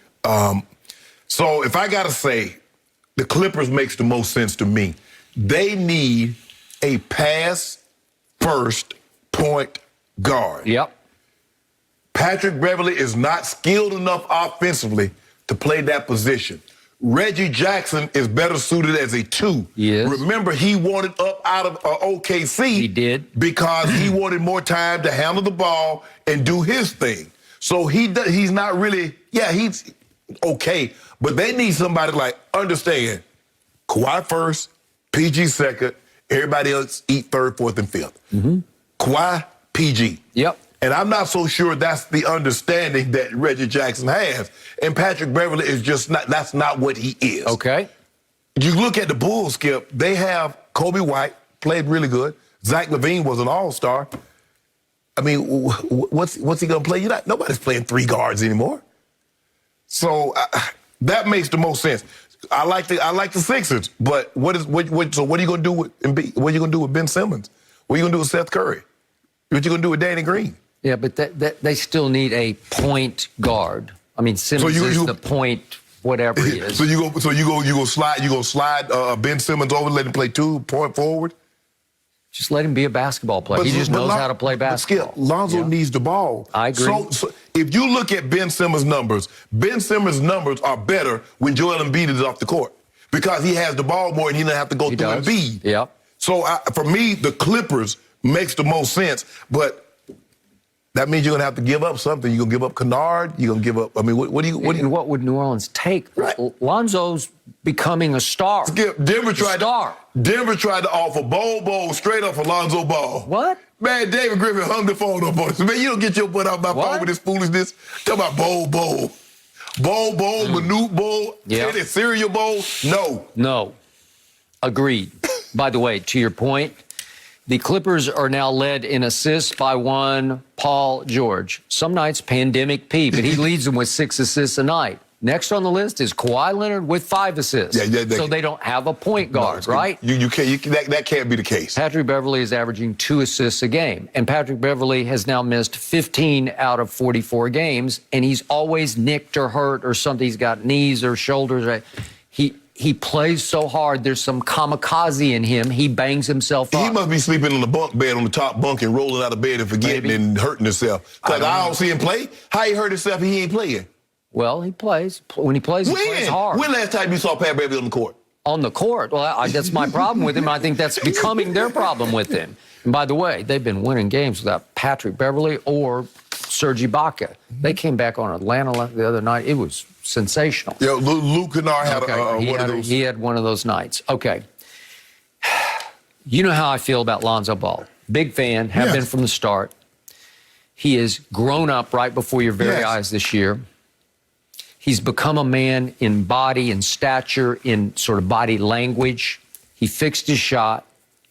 Speaker 1: So if I got to say, the Clippers makes the most sense to me. They need a pass-first point guard.
Speaker 4: Yep.
Speaker 1: Patrick Beverly is not skilled enough offensively to play that position. Reggie Jackson is better suited as a 2.
Speaker 4: Yes.
Speaker 1: Remember, he wanted up out of OKC.
Speaker 4: He did.
Speaker 1: Because he wanted more time to handle the ball and do his thing. So he's not really, he's okay. But they need somebody like, understand, Kawhi first, PG second, everybody else eat third, fourth, and fifth. Kawhi, PG.
Speaker 4: Yep.
Speaker 1: And I'm not so sure that's the understanding that Reggie Jackson has. And Patrick Beverly is just not, that's not what he is.
Speaker 4: Okay.
Speaker 1: You look at the Bulls, Skip, they have Kobe White, played really good. Zach LaVine was an all-star. I mean, what's he going to play? Nobody's playing three guards anymore. So that makes the most sense. I like the Sixers, but so what are you going to do with Embiid? What are you going to do with Ben Simmons? What are you going to do with Seth Curry? What are you going to do with Danny Green?
Speaker 4: Yeah, but they still need a point guard. I mean, Simmons is the point, whatever he is.
Speaker 1: So you go slide Ben Simmons over, let him play 2-point forward.
Speaker 4: Just let him be a basketball player. He just knows how to play basketball.
Speaker 1: Skip, Lonzo needs the ball.
Speaker 4: I agree.
Speaker 1: So if you look at Ben Simmons' numbers are better when Joel Embiid is off the court because he has the ball more and he doesn't have to go through Embiid.
Speaker 4: Yep.
Speaker 1: So for me, the Clippers makes the most sense, but that means you're going to have to give up something. You're going to give up Kennard. You're going to give up, I mean, what do you...
Speaker 4: And what would New Orleans take?
Speaker 1: Right.
Speaker 4: Lonzo's becoming a star.
Speaker 1: Skip, Denver tried to offer Bol straight up for Lonzo Ball.
Speaker 4: What?
Speaker 1: Man, David Griffin hung the phone up on us. Man, you don't get your butt out my phone with this foolishness. Talk about Bol. Manute Bol, Cereal Bowl.
Speaker 4: No. Agreed. By the way, to your point, the Clippers are now led in assists by one Paul George. Some nights, Pandemic P, but he leads them with 6 assists a night. Next on the list is Kawhi Leonard with 5 assists. So they don't have a point guard, right?
Speaker 1: That can't be the case.
Speaker 4: Patrick Beverly is averaging 2 assists a game, and Patrick Beverly has now missed 15 out of 44 games, and he's always nicked or hurt or something. He's got knees or shoulders. Right? He plays so hard. There's some kamikaze in him. He bangs himself up.
Speaker 1: He must be sleeping on the bunk bed on the top bunk and rolling out of bed and forgetting and hurting himself. Because I don't see him play. How he hurt himself and he ain't playing?
Speaker 4: Well, he plays. When he plays, he plays hard.
Speaker 1: When last time you saw Pat Beverly on the court?
Speaker 4: On the court? Well, that's my problem with him. I think that's becoming their problem with him. And by the way, they've been winning games without Patrick Beverly or Serge Ibaka. They came back on Atlanta the other night. It was sensational.
Speaker 1: Yeah, Luke Kennard had one of those.
Speaker 4: He had one of those nights. Okay. You know how I feel about Lonzo Ball. Big fan, have been from the start. He has grown up right before your very eyes this year. He's become a man in body and stature, in sort of body language. He fixed his shot,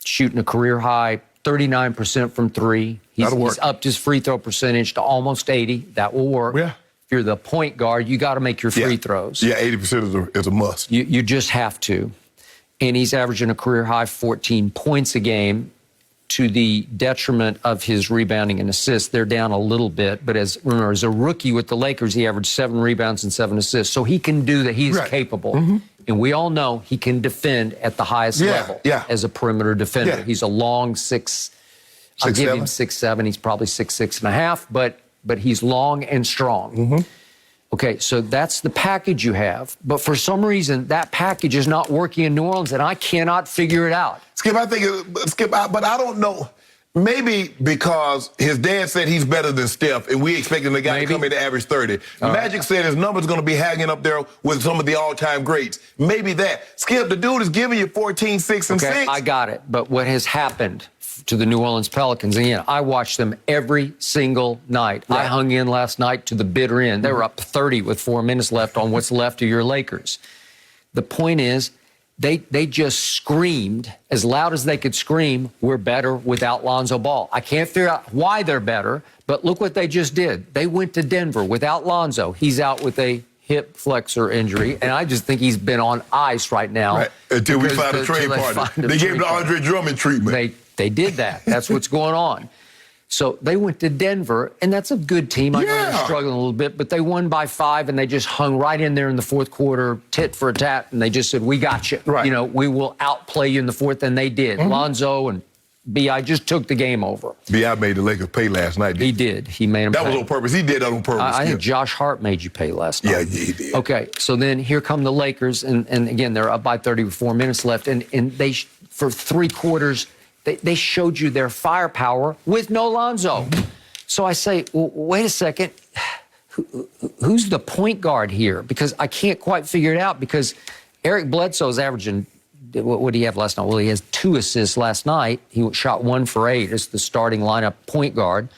Speaker 4: shooting a career high 39% from 3. He's upped his free throw percentage to almost 80. That will work.
Speaker 1: Yeah.
Speaker 4: If you're the point guard, you got to make your free throws.
Speaker 1: Yeah, 80% is a must.
Speaker 4: You just have to. And he's averaging a career high 14 points a game, to the detriment of his rebounding and assists. They're down a little bit, but remember, as a rookie with the Lakers, he averaged 7 rebounds and 7 assists. So he can do that. He's capable. And we all know he can defend at the highest level as a perimeter defender. He's a long 6. I'll give him 6'7". He's probably 6'6.5", but he's long and strong. Okay, so that's the package you have. But for some reason, that package is not working in New Orleans, and I cannot figure it out.
Speaker 1: Skip, but I don't know. Maybe because his dad said he's better than Steph, and we expecting the guy to come in to average 30. Magic said his number's going to be hanging up there with some of the all-time greats. Maybe that. Skip, the dude is giving you 14, 6, and 6.
Speaker 4: I got it. But what has happened to the New Orleans Pelicans, and again, I watched them every single night. I hung in last night to the bitter end. They were up 30 with 4 minutes left on what's left of your Lakers. The point is, they just screamed as loud as they could scream, we're better without Lonzo Ball. I can't figure out why they're better, but look what they just did. They went to Denver without Lonzo. He's out with a hip flexor injury, and I just think he's been on ice right now.
Speaker 1: Right. Until we find a trade partner. They gave him the Andre Drummond treatment.
Speaker 4: They did that. That's what's going on. So they went to Denver, and that's a good team. I know they're struggling a little bit, but they won by 5, and they just hung right in there in the fourth quarter, tit for tat, and they just said, we got you.
Speaker 1: Right.
Speaker 4: You know, we will outplay you in the fourth, and they did. Lonzo and B.I. just took the game over.
Speaker 1: B.I. made the Lakers pay last night.
Speaker 4: He did. He made them pay.
Speaker 1: That was on purpose. He did that on purpose.
Speaker 4: I think Josh Hart made you pay last night.
Speaker 1: Yeah, he did.
Speaker 4: Okay, so then here come the Lakers, and again, they're up by 30 with 4 minutes left, and they, for 3 quarters, they showed you their firepower with no Lonzo. So I say, well, wait a second. who's the point guard here? Because I can't quite figure it out, because Eric Bledsoe's averaging, what did he have last night? Well, he has 2 assists last night. He shot 1 for 8 as the starting lineup point guard.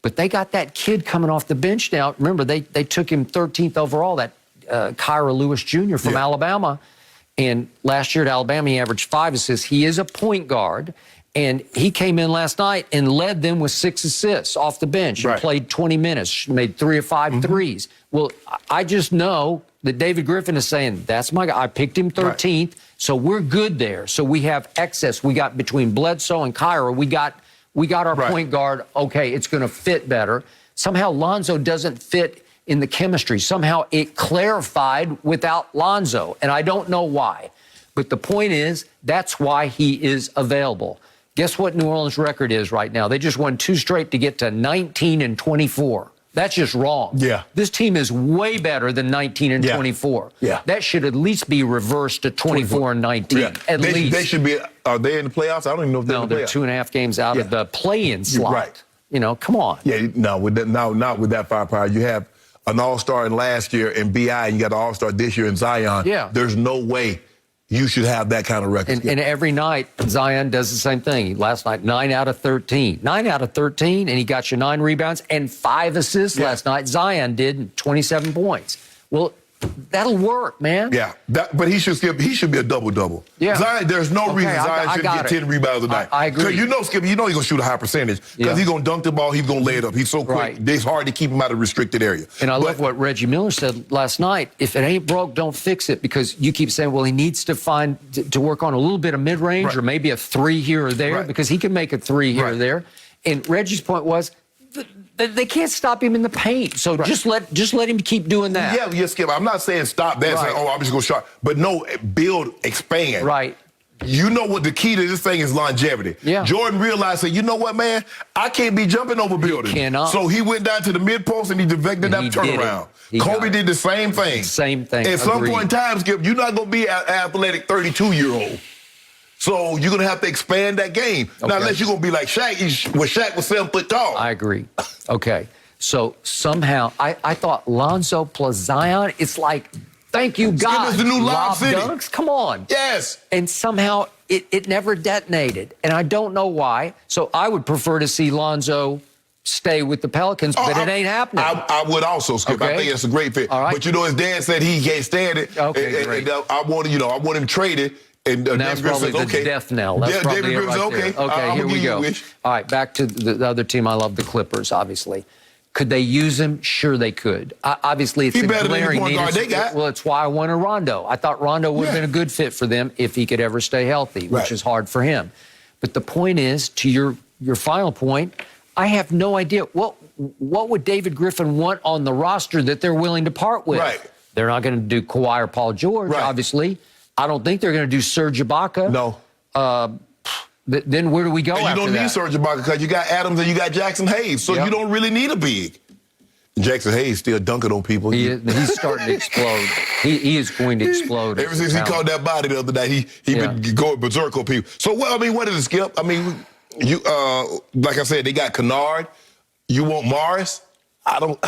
Speaker 4: But they got that kid coming off the bench now. Remember, they took him 13th overall, that Kyra Lewis Jr. from Alabama. And last year at Alabama, he averaged 5 assists. He is a point guard. And he came in last night and led them with 6 assists off the bench. Right. He played 20 minutes, made 3 of 5 threes. Well, I just know that David Griffin is saying, that's my guy. I picked him 13th, so we're good there. So we have excess. We got between Bledsoe and Kyra, we got our point guard. Okay, it's going to fit better. Somehow Lonzo doesn't fit in the chemistry. Somehow it clarified without Lonzo, and I don't know why. But the point is, that's why he is available. Guess what New Orleans' record is right now? They just won 2 straight to get to 19-24. That's just wrong. Yeah. This team is way better than 19-24. Yeah. That should at least be reversed to 24-19. Yeah. At least. They should be. Are they in the playoffs? I don't even know if they're in the playoffs. No, they're 2.5 games out of the play-in slot. Right. You know, come on. Yeah. No, with that, not with that firepower. You have an all-star in last year in BI, and you got an all-star this year in Zion. Yeah. There's no way you should have that kind of record. And every night, Zion does the same thing. Last night, 9 out of 13. 9 out of 13, and he got you 9 rebounds and 5 assists last night. Zion did 27 points. Well, that'll work, man. Yeah, but he should be a double-double. Yeah. Zion, there's no reason Zion should get 10 rebounds a night. I agree. Because you know, Skip, he's going to shoot a high percentage. Because he's going to dunk the ball, he's going to lay it up. He's so quick, it's hard to keep him out of restricted area. And I love what Reggie Miller said last night. If it ain't broke, don't fix it. Because you keep saying, well, he needs to work on a little bit of mid-range or maybe a 3 here or there, because he can make a 3 here or there. And Reggie's point was, they can't stop him in the paint, so just let him keep doing that. Yeah, Skip. I'm not saying stop that. Saying, I'm just going to shot. But no, build, expand. Right. You know what the key to this thing is? Longevity. Yeah. Jordan realized, said, you know what, man? I can't be jumping over buildings. He cannot. So he went down to the mid post and he deflected that turnaround. Kobe did the same thing. Same thing. At some point in time, Skip, you're not going to be an athletic 32-year-old. So you're going to have to expand that game. Okay. Now, unless you're going to be like Shaq, where Shaq was 7 foot tall. I agree. Okay. So somehow, I thought Lonzo plus Zion, it's like, thank you, God. It's the new Lob City. Dunks? Come on. Yes. And somehow it never detonated. And I don't know why. So I would prefer to see Lonzo stay with the Pelicans, but it ain't happening. I would also, Skip. Okay. I think it's a great fit. All right. But you know, his dad said he can't stand it. Okay, great. And I want him traded. And that's probably the death knell. That's probably it right there. Okay, here we go. All right, back to the other team I love, the Clippers, obviously. Could they use him? Sure they could. Obviously, it's a glaring need. Well, it's why I wanted Rondo. I thought Rondo would have been a good fit for them if he could ever stay healthy, which is hard for him. But the point is, to your final point, I have no idea. What would David Griffin want on the roster that they're willing to part with? Right. They're not going to do Kawhi or Paul George, obviously. I don't think they're going to do Serge Ibaka. No. Then where do we go after that? You don't need Serge Ibaka because you got Adams and you got Jackson Hayes, so you don't really need a big. Jackson Hayes still dunking on people. He's starting to explode. He is going to explode. Ever since he caught that body the other night, he been going berserk on people. So what is it, Skip? I mean, you like I said, they got Kennard. You want Morris? I don't.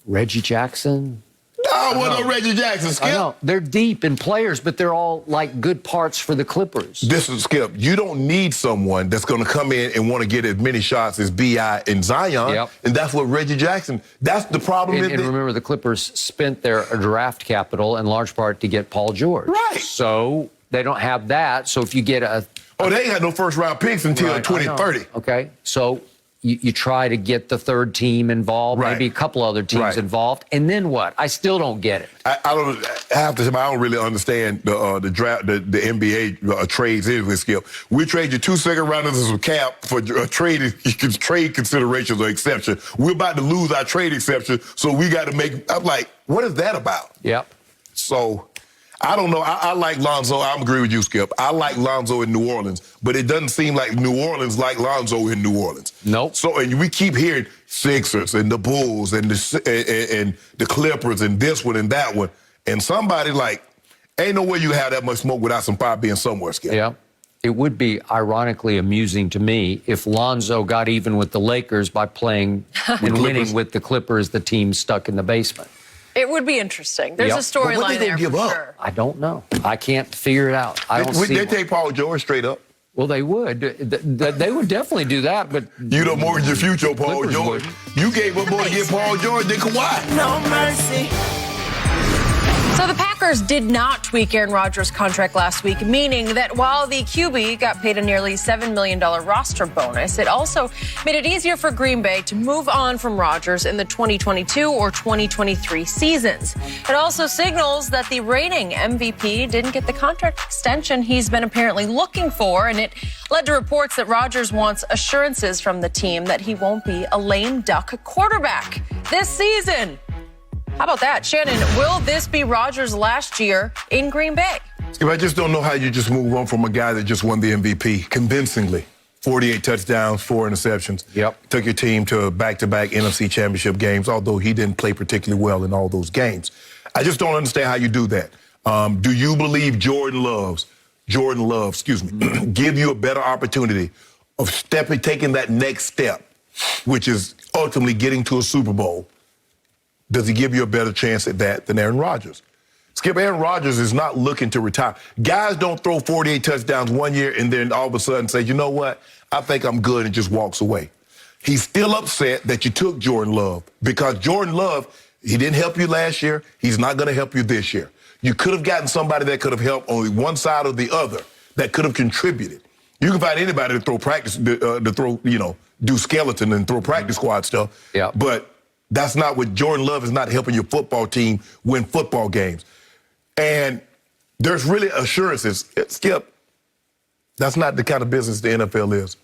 Speaker 4: Reggie Jackson. No, well, no Reggie Jackson, Skip. I know. They're deep in players, but they're all like good parts for the Clippers. This is Skip. You don't need someone that's going to come in and want to get as many shots as B.I. and Zion. Yep. And that's what Reggie Jackson, that's the problem. And remember, the Clippers spent their draft capital in large part to get Paul George. Right. So they don't have that. So if you get they ain't got no first-round picks until 2030. Okay. So you try to get the third team involved, maybe a couple other teams involved, and then what? I still don't get it. I don't really understand the draft, the NBA trades anyway, Skip. We trade you 2 second-rounders as a cap for trade considerations or exception. We're about to lose our trade exception, so we got to make. I'm like, what is that about? Yep. So I don't know. I like Lonzo. I agree with you, Skip. I like Lonzo in New Orleans, but it doesn't seem like New Orleans like Lonzo in New Orleans. Nope. So, and we keep hearing Sixers and the Bulls and the Clippers and this one and that one. And somebody like, ain't no way you have that much smoke without some fire being somewhere, Skip. Yeah. It would be ironically amusing to me if Lonzo got even with the Lakers by playing and winning with the Clippers, the team stuck in the basement.
Speaker 3: It would be interesting. There's
Speaker 4: Yep.
Speaker 3: a storyline there
Speaker 1: give
Speaker 3: for
Speaker 1: up?
Speaker 3: sure.
Speaker 4: I don't know. I can't figure it out. I don't see
Speaker 1: They
Speaker 4: one.
Speaker 1: take Paul George straight up.
Speaker 4: Well, they would. They would definitely do that, but
Speaker 1: You don't mortgage your future, Paul
Speaker 4: Clippers
Speaker 1: George.
Speaker 4: wouldn't.
Speaker 1: You gave up more to get Paul George than Kawhi.
Speaker 5: No mercy.
Speaker 3: So the Packers did not tweak Aaron Rodgers' contract last week, meaning that while the QB got paid a nearly $7 million roster bonus, it also made it easier for Green Bay to move on from Rodgers in the 2022 or 2023 seasons. It also signals that the reigning MVP didn't get the contract extension he's been apparently looking for, and it led to reports that Rodgers wants assurances from the team that he won't be a lame duck quarterback this season. How about that? Shannon, will this be Rodgers' last year in Green Bay?
Speaker 1: I just don't know how you just move on from a guy that just won the MVP convincingly. 48 touchdowns, 4 interceptions.
Speaker 4: Yep.
Speaker 1: Took your team to back-to-back NFC championship games, although he didn't play particularly well in all those games. I just don't understand how you do that. Do you believe Jordan Love, give you a better opportunity of taking that next step, which is ultimately getting to a Super Bowl? Does he give you a better chance at that than Aaron Rodgers? Skip, Aaron Rodgers is not looking to retire. Guys don't throw 48 touchdowns one year and then all of a sudden say, you know what, I think I'm good, and just walks away. He's still upset that you took Jordan Love because Jordan Love, he didn't help you last year. He's not going to help you this year. You could have gotten somebody that could have helped on one side or the other that could have contributed. You can find anybody to throw practice, do skeleton and throw practice squad stuff.
Speaker 4: Yeah.
Speaker 1: But that's not what Jordan Love is not helping your football team win football games. And there's really assurances. Skip, that's not the kind of business the NFL is.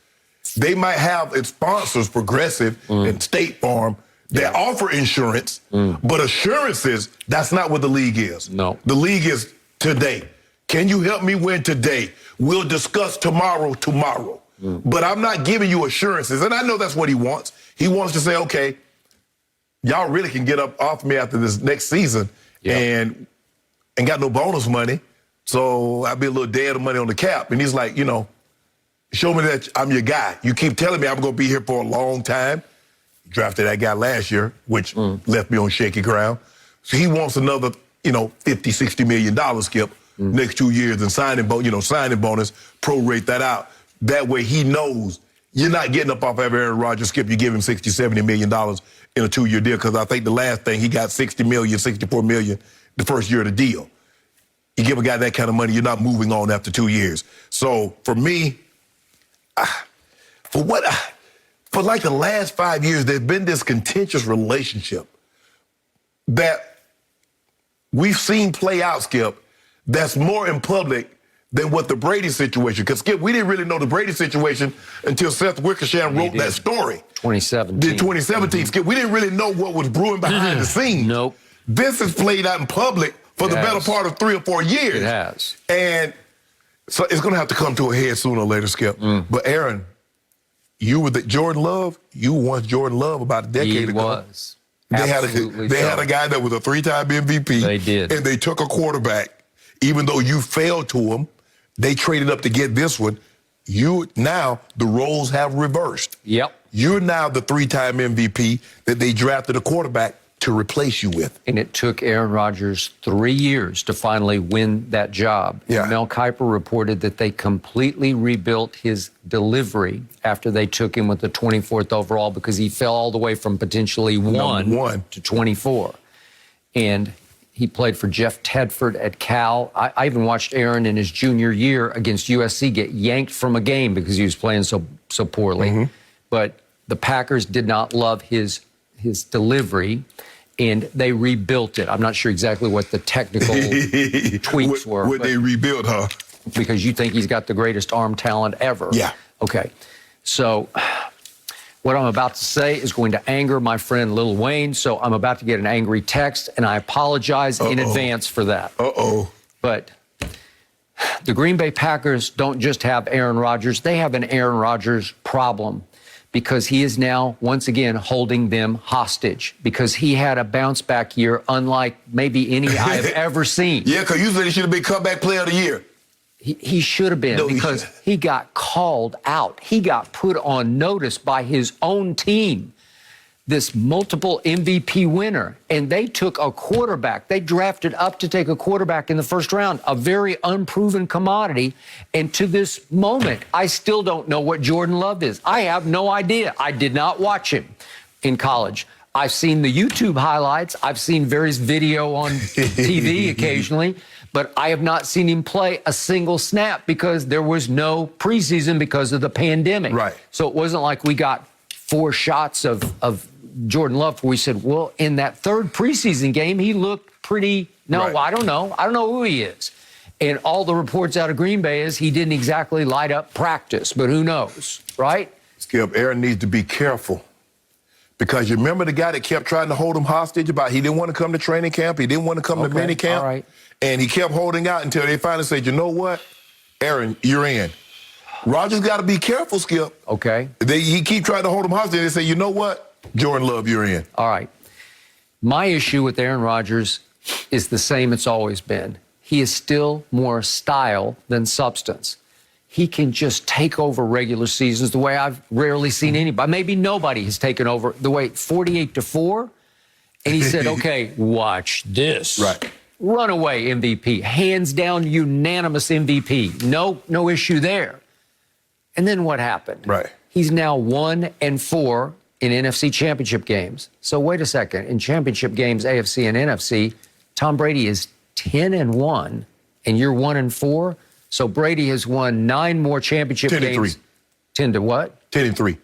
Speaker 1: They might have its sponsors, Progressive and State Farm, that offer insurance, but assurances, that's not what the league is.
Speaker 4: No.
Speaker 1: The league is today. Can you help me win today? We'll discuss tomorrow. But I'm not giving you assurances. And I know that's what he wants. He wants to say, okay, y'all really can get up off me after this next season and got no bonus money. So I'll be a little dead of money on the cap. And he's like, show me that I'm your guy. You keep telling me I'm going to be here for a long time. Drafted that guy last year, which left me on shaky ground. So he wants another, $50, $60 million, Skip, next 2 years and signing bonus, prorate that out. That way he knows you're not getting up off of Aaron Rodgers, Skip. You give him $60, $70 million in a 2-year deal, because I think the last thing he got $60 million, $64 million the first year of the deal. You give a guy that kind of money, you're not moving on after 2 years. So for me, for like the last 5 years, there's been this contentious relationship that we've seen play out, Skip, that's more in public than what the Brady situation. Because, Skip, we didn't really know the Brady situation until Seth Wickersham wrote that story.
Speaker 4: 2017.
Speaker 1: Skip. We didn't really know what was brewing behind the scenes.
Speaker 4: Nope.
Speaker 1: This has played out in public for the better part of 3 or 4 years.
Speaker 4: It has.
Speaker 1: And so it's going to have to come to a head sooner or later, Skip. But, Aaron, you were the Jordan Love. You once Jordan Love about a decade ago.
Speaker 4: He was.
Speaker 1: They had a guy that was a 3-time MVP.
Speaker 4: They did.
Speaker 1: And they took a quarterback. Even though you failed to him, they traded up to get this one. Now the roles have reversed.
Speaker 4: Yep.
Speaker 1: You're now the 3-time MVP that they drafted a quarterback to replace you with.
Speaker 4: And it took Aaron Rodgers 3 years to finally win that job.
Speaker 1: Yeah.
Speaker 4: Mel Kiper reported that they completely rebuilt his delivery after they took him with the 24th overall, because he fell all the way from potentially one to 24. And he played for Jeff Tedford at Cal. I even watched Aaron in his junior year against USC get yanked from a game because he was playing so poorly. But the Packers did not love his delivery, and they rebuilt it. I'm not sure exactly what the technical tweaks were.
Speaker 1: What they rebuilt, huh?
Speaker 4: Because you think he's got the greatest arm talent ever.
Speaker 1: Yeah.
Speaker 4: Okay. So what I'm about to say is going to anger my friend Lil Wayne, so I'm about to get an angry text, and I apologize in advance for that. But the Green Bay Packers don't just have Aaron Rodgers. They have an Aaron Rodgers problem, because he is now, once again, holding them hostage, because he had a bounce-back year unlike maybe any I've ever seen.
Speaker 1: Yeah, because you said he should have been comeback player of the year.
Speaker 4: He should have been, because he got called out. He got put on notice by his own team, this multiple MVP winner, and they took a quarterback. They drafted up to take a quarterback in the first round, a very unproven commodity. And to this moment, I still don't know what Jordan Love is. I have no idea. I did not watch him in college. I've seen the YouTube highlights. I've seen various video on TV occasionally, but I have not seen him play a single snap because there was no preseason because of the pandemic.
Speaker 1: Right.
Speaker 4: So it wasn't like we got 4 shots of Jordan Love where we said, well, in that third preseason game, he looked pretty,
Speaker 1: Right.
Speaker 4: I don't know. I don't know who he is. And all the reports out of Green Bay is he didn't exactly light up practice, but who knows, right?
Speaker 1: Skip, Aaron needs to be careful. Because you remember the guy that kept trying to hold him hostage about he didn't want to come to training camp, he didn't want to come to mini camp.
Speaker 4: All right.
Speaker 1: And he kept holding out until they finally said, you know what, Aaron, you're in. Rodgers got to be careful, Skip.
Speaker 4: Okay.
Speaker 1: He keep trying to hold him hostage. They say, you know what, Jordan Love, you're in.
Speaker 4: All right. My issue with Aaron Rodgers is the same it's always been. He is still more style than substance. He can just take over regular seasons the way I've rarely seen anybody. Maybe nobody has taken over the way 48-4. And he said, okay, watch this.
Speaker 1: Right.
Speaker 4: Runaway MVP, hands down unanimous MVP. No issue there. And then what happened?
Speaker 1: Right.
Speaker 4: He's now 1-4 in NFC championship games. So wait a second. In championship games, AFC and NFC, Tom Brady is 10-1, and you're 1-4. So Brady has won 9 more championship
Speaker 1: 10 and
Speaker 4: games.
Speaker 1: 3.
Speaker 4: 10 to what?
Speaker 1: 10-3.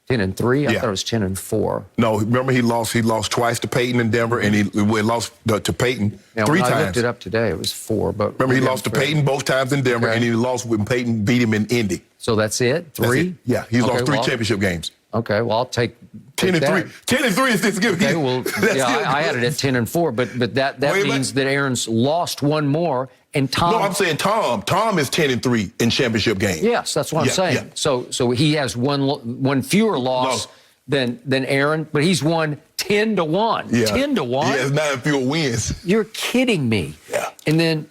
Speaker 4: 10-3? I
Speaker 1: Yeah.
Speaker 4: thought it was 10-4.
Speaker 1: No, remember he lost twice to Peyton in Denver, and he lost to Peyton
Speaker 4: Now,
Speaker 1: 3
Speaker 4: when
Speaker 1: times.
Speaker 4: I looked it up today, it was 4. But
Speaker 1: Remember, he lost to Peyton both times in Denver,
Speaker 4: Okay.
Speaker 1: and he lost when Peyton beat him in Indy.
Speaker 4: So that's it? 3?
Speaker 1: That's it. Yeah, he's lost 3
Speaker 4: well,
Speaker 1: championship games.
Speaker 4: Okay, well, I'll take
Speaker 1: 10-3.
Speaker 4: that.
Speaker 1: 10-3 is good.
Speaker 4: Okay, well, yeah, I had it at 10-4, but that
Speaker 1: Wait a
Speaker 4: means
Speaker 1: minute.
Speaker 4: that Aaron's lost 1 more, and Tom.
Speaker 1: No, I'm saying Tom. Tom is 10-3 in championship games.
Speaker 4: Yes, that's what I'm
Speaker 1: Yeah,
Speaker 4: saying.
Speaker 1: yeah.
Speaker 4: So he has one fewer loss than Aaron, but he's won 10-1.
Speaker 1: Yeah.
Speaker 4: 10-1.
Speaker 1: He has 9 fewer wins.
Speaker 4: You're kidding me.
Speaker 1: Yeah.
Speaker 4: And then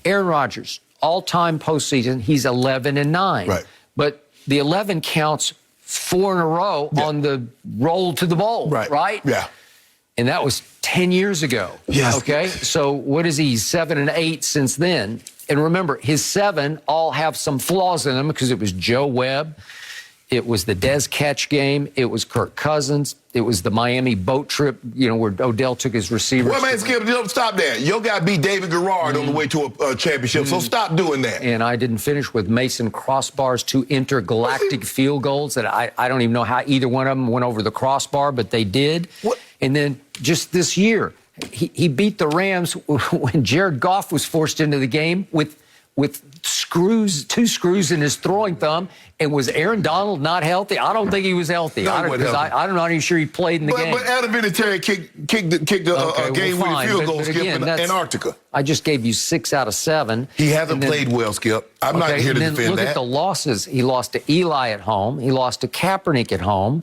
Speaker 4: Aaron Rodgers, all-time postseason, he's 11-9.
Speaker 1: Right.
Speaker 4: But the 11 counts 4 in a row on the roll to the bowl. Right?
Speaker 1: Yeah.
Speaker 4: And that was 10 years ago.
Speaker 1: Yes.
Speaker 4: Okay. So what is he? 7-8 since then. And remember, his 7 all have some flaws in them because it was Joe Webb. It was the Dez catch game. It was Kirk Cousins. It was the Miami boat trip, where Odell took his receivers.
Speaker 1: Well, man, Skip, don't stop that. Your guy beat David Garrard on the way to a championship, so stop doing that.
Speaker 4: And I didn't finish with Mason Crossbar's 2 intergalactic field goals that I don't even know how either one of them went over the crossbar, but they did.
Speaker 1: What?
Speaker 4: And then just this year, he beat the Rams when Jared Goff was forced into the game with 2 screws in his throwing thumb. And was Aaron Donald not healthy? I don't think he was healthy.
Speaker 1: No, he
Speaker 4: I'm
Speaker 1: wasn't healthy.
Speaker 4: not even sure he played in the game.
Speaker 1: But Adam Vinatieri kicked the game-winning field goal, Skip, in Antarctica.
Speaker 4: I just gave you 6 out of 7.
Speaker 1: He hasn't played well, Skip. I'm not here to defend that.
Speaker 4: Look at the losses. He lost to Eli at home. He lost to Kaepernick at home.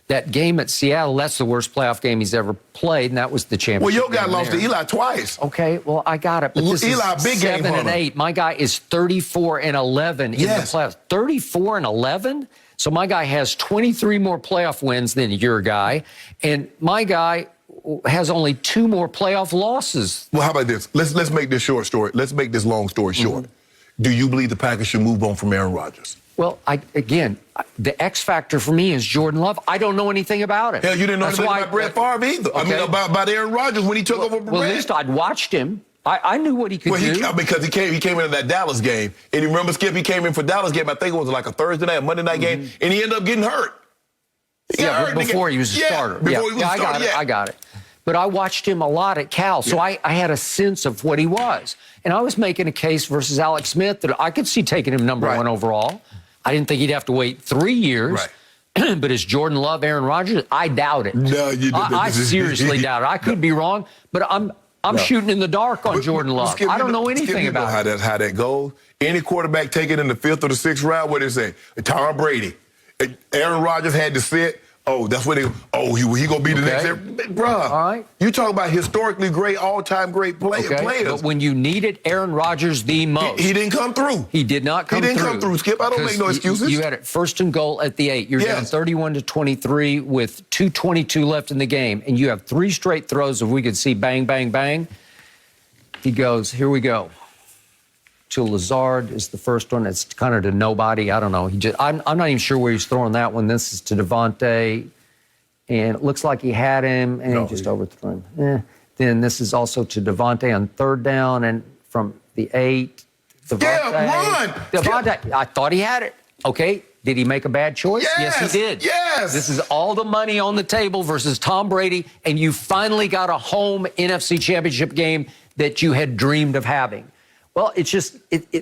Speaker 4: That game at Seattle, that's the worst playoff game he's ever played, and that was the championship.
Speaker 1: Well, your guy
Speaker 4: game
Speaker 1: lost
Speaker 4: there.
Speaker 1: to Eli twice.
Speaker 4: Okay, well, I got it. But this
Speaker 1: Eli,
Speaker 4: is
Speaker 1: big game
Speaker 4: 7-8. My guy is 34-11 in the
Speaker 1: Yes.
Speaker 4: playoffs. 34-11? So my guy has 23 more playoff wins than your guy, and my guy has only 2 more playoff losses.
Speaker 1: Well, how about this? Let's make this short story. Let's make this long story short. Do you believe the Packers should move on from Aaron Rodgers?
Speaker 4: Well, the X factor for me is Jordan Love. I don't know anything about it.
Speaker 1: Hell, you didn't know
Speaker 4: That's
Speaker 1: anything
Speaker 4: why-
Speaker 1: about Brett Favre either. I
Speaker 4: Okay.
Speaker 1: mean, about Aaron Rodgers when he took over.
Speaker 4: Well, at least I'd watched him. I knew what he could do.
Speaker 1: Because he came into that Dallas game, and you remember, Skip, he came in for Dallas game. I think it was like a Thursday night, Monday night game, and he ended up getting hurt. He got hurt in the
Speaker 4: before
Speaker 1: game.
Speaker 4: he was a starter.
Speaker 1: Before he was a starter.
Speaker 4: I got it. But I watched him a lot at Cal, so I had a sense of what he was. And I was making a case versus Alex Smith that I could see taking him number 1 overall. I didn't think he'd have to wait 3 years.
Speaker 1: Right.
Speaker 4: But is Jordan Love Aaron Rodgers? I doubt it.
Speaker 1: No, you didn't.
Speaker 4: I seriously doubt it. I could be wrong, but I'm shooting in the dark on Jordan Love.
Speaker 1: Skip,
Speaker 4: I don't know
Speaker 1: Skip,
Speaker 4: anything
Speaker 1: you know
Speaker 4: about it.
Speaker 1: how that goes. Any quarterback taken in the 5th or the 6th round, what do they say? Tom Brady. Aaron Rodgers had to sit. Oh, that's what he gonna be the next. Bruh,
Speaker 4: All right.
Speaker 1: You talk about historically great, all-time great players.
Speaker 4: But when you needed Aaron Rodgers the most,
Speaker 1: He didn't come through.
Speaker 4: He did not come through.
Speaker 1: He didn't come through, Skip. I don't make no excuses.
Speaker 4: You had it 1st and goal at the 8. You're down 31-23 with 2:22 left in the game, and you have 3 straight throws of we could see bang, bang, bang. He goes, here we go. To Lazard is the first one. It's kind of to nobody. I don't know. I'm not even sure where he's throwing that one. This is to Devontae, and it looks like he had him, and he just overthrew him. Then this is also to Devontae on 3rd down, and from the 8. Devontae, I thought he had it. Okay, did he make a bad choice? Yes, he did.
Speaker 1: Yes.
Speaker 4: This is all the money on the table versus Tom Brady, and you finally got a home NFC Championship game that you had dreamed of having. Well, it's just,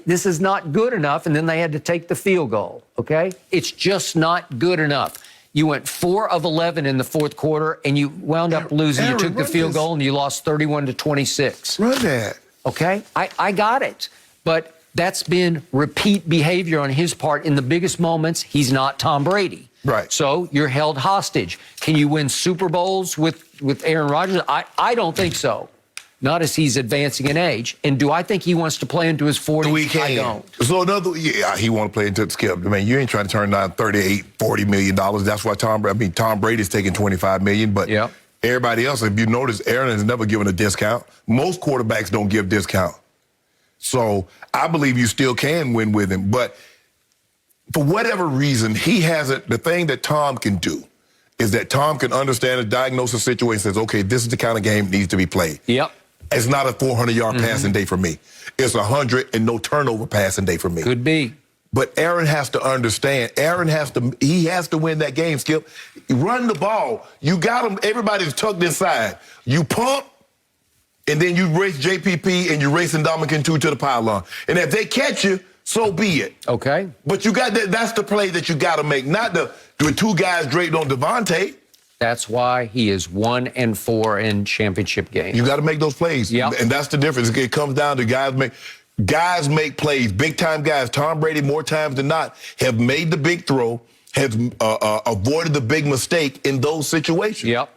Speaker 4: this is not good enough, and then they had to take the field goal, okay? It's just not good enough. You went 4 of 11 in the 4th quarter, and you wound up losing. You took the field goal, and you lost 31-26.
Speaker 1: Run that.
Speaker 4: Okay? I got it. But that's been repeat behavior on his part in the biggest moments. He's not Tom Brady.
Speaker 1: Right.
Speaker 4: So you're held hostage. Can you win Super Bowls with Aaron Rodgers? I don't think so. Not as he's advancing in age. And do I think he wants to play into his 40s? I don't.
Speaker 1: So he want to play into the Skip. I mean, you ain't trying to turn down $40 million. That's why Tom Brady's taking $25 million, but everybody else, if you notice, Aaron has never given a discount. Most quarterbacks don't give discount. So I believe you still can win with him. But for whatever reason, he hasn't. The thing that Tom can do is that Tom can understand and diagnose a situation, says, okay, this is the kind of game that needs to be played.
Speaker 4: Yep.
Speaker 1: It's not a 400-yard passing day for me. It's 100 and no turnover passing day for me.
Speaker 4: Could be.
Speaker 1: But Aaron has to understand. He has to win that game, Skip. Run the ball. You got him. Everybody's tucked inside. You pump, and then you race JPP and you race Ndamukong 2 to the pylon. And if they catch you, so be it.
Speaker 4: Okay.
Speaker 1: But you got that's the play that you got to make, not with 2 guys draped on Devontae.
Speaker 4: That's why he is 1-4 in championship games.
Speaker 1: You got to make those plays.
Speaker 4: Yep.
Speaker 1: And that's the difference. It comes down to guys make plays, big-time guys. Tom Brady, more times than not, have made the big throw, has avoided the big mistake in those situations.
Speaker 4: Yep.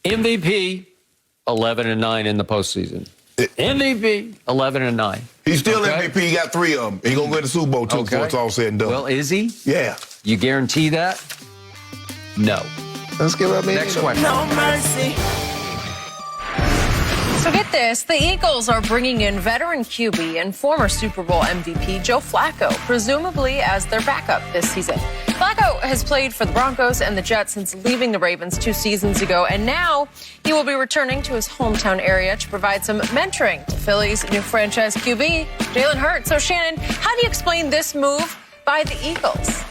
Speaker 4: MVP, 11-9 in the postseason. MVP, 11-9.
Speaker 1: He's still MVP. He got 3 of them. He's going to win the Super Bowl, too, before it's all said and done.
Speaker 4: Well, is he?
Speaker 1: Yeah.
Speaker 4: You guarantee that? No.
Speaker 1: Let's give up.
Speaker 4: Next question.
Speaker 5: No mercy.
Speaker 3: So get this, the Eagles are bringing in veteran QB and former Super Bowl MVP Joe Flacco, presumably as their backup this season. Flacco has played for the Broncos and the Jets since leaving the Ravens 2 seasons ago, and now he will be returning to his hometown area to provide some mentoring to Philly's new franchise QB, Jalen Hurts. So Shannon, how do you explain this move by the Eagles?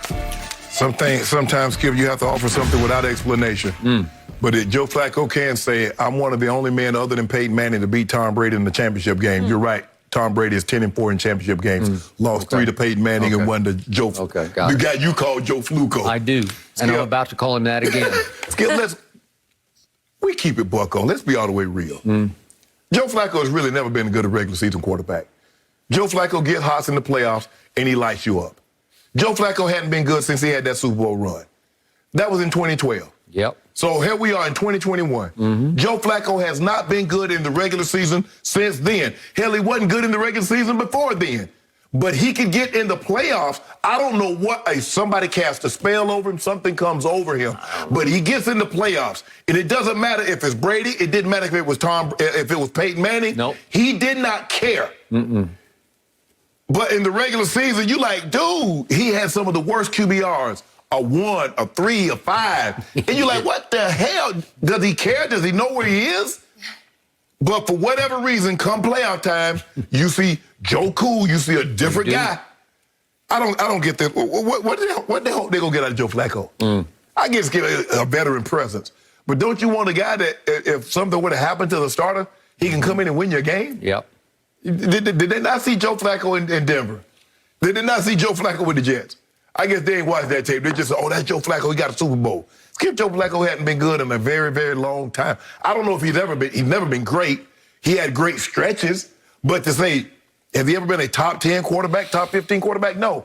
Speaker 1: Sometimes, Skip, you have to offer something without explanation. But Joe Flacco can say, I'm one of the only men other than Peyton Manning to beat Tom Brady in the championship game. You're right. Tom Brady is 10-4 in championship games. Lost 3 to Peyton Manning and 1 to Joe. The guy you call Joe Flacco.
Speaker 4: I do.
Speaker 1: Skip.
Speaker 4: And I'm about to call him that again.
Speaker 1: Skip, we keep it buck on. Let's be all the way real. Joe Flacco has really never been a good regular season quarterback. Joe Flacco gets hot in the playoffs, and he lights you up. Joe Flacco hadn't been good since he had that Super Bowl run. That was in 2012.
Speaker 4: Yep.
Speaker 1: So here we are in 2021. Joe Flacco has not been good in the regular season since then. Hell, he wasn't good in the regular season before then. But he could get in the playoffs. I don't know what, somebody cast a spell over him, something comes over him. But he gets in the playoffs. And it doesn't matter if it's Brady, it didn't matter if it was Peyton Manning.
Speaker 4: Nope.
Speaker 1: He did not care. But in the regular season, you like, dude, he had some of the worst QBRs. A 1, a 3, a 5. And you're like, what the hell? Does he care? Does he know where he is? But for whatever reason, come playoff time, you see Joe Cool, you see a different guy. I don't get that. What the hell they gonna get out of Joe Flacco? I get a veteran presence. But don't you want a guy that if something would have happened to the starter, he can come in and win your game?
Speaker 4: Yep.
Speaker 1: Did they not see Joe Flacco in Denver? They did not see Joe Flacco with the Jets. I guess they ain't watched that tape. They just said, oh, that's Joe Flacco. He got a Super Bowl. Skip, Joe Flacco hadn't been good in a very, very long time. I don't know if he's never been great. He had great stretches. But to say, has he ever been a top 10 quarterback, top 15 quarterback? No.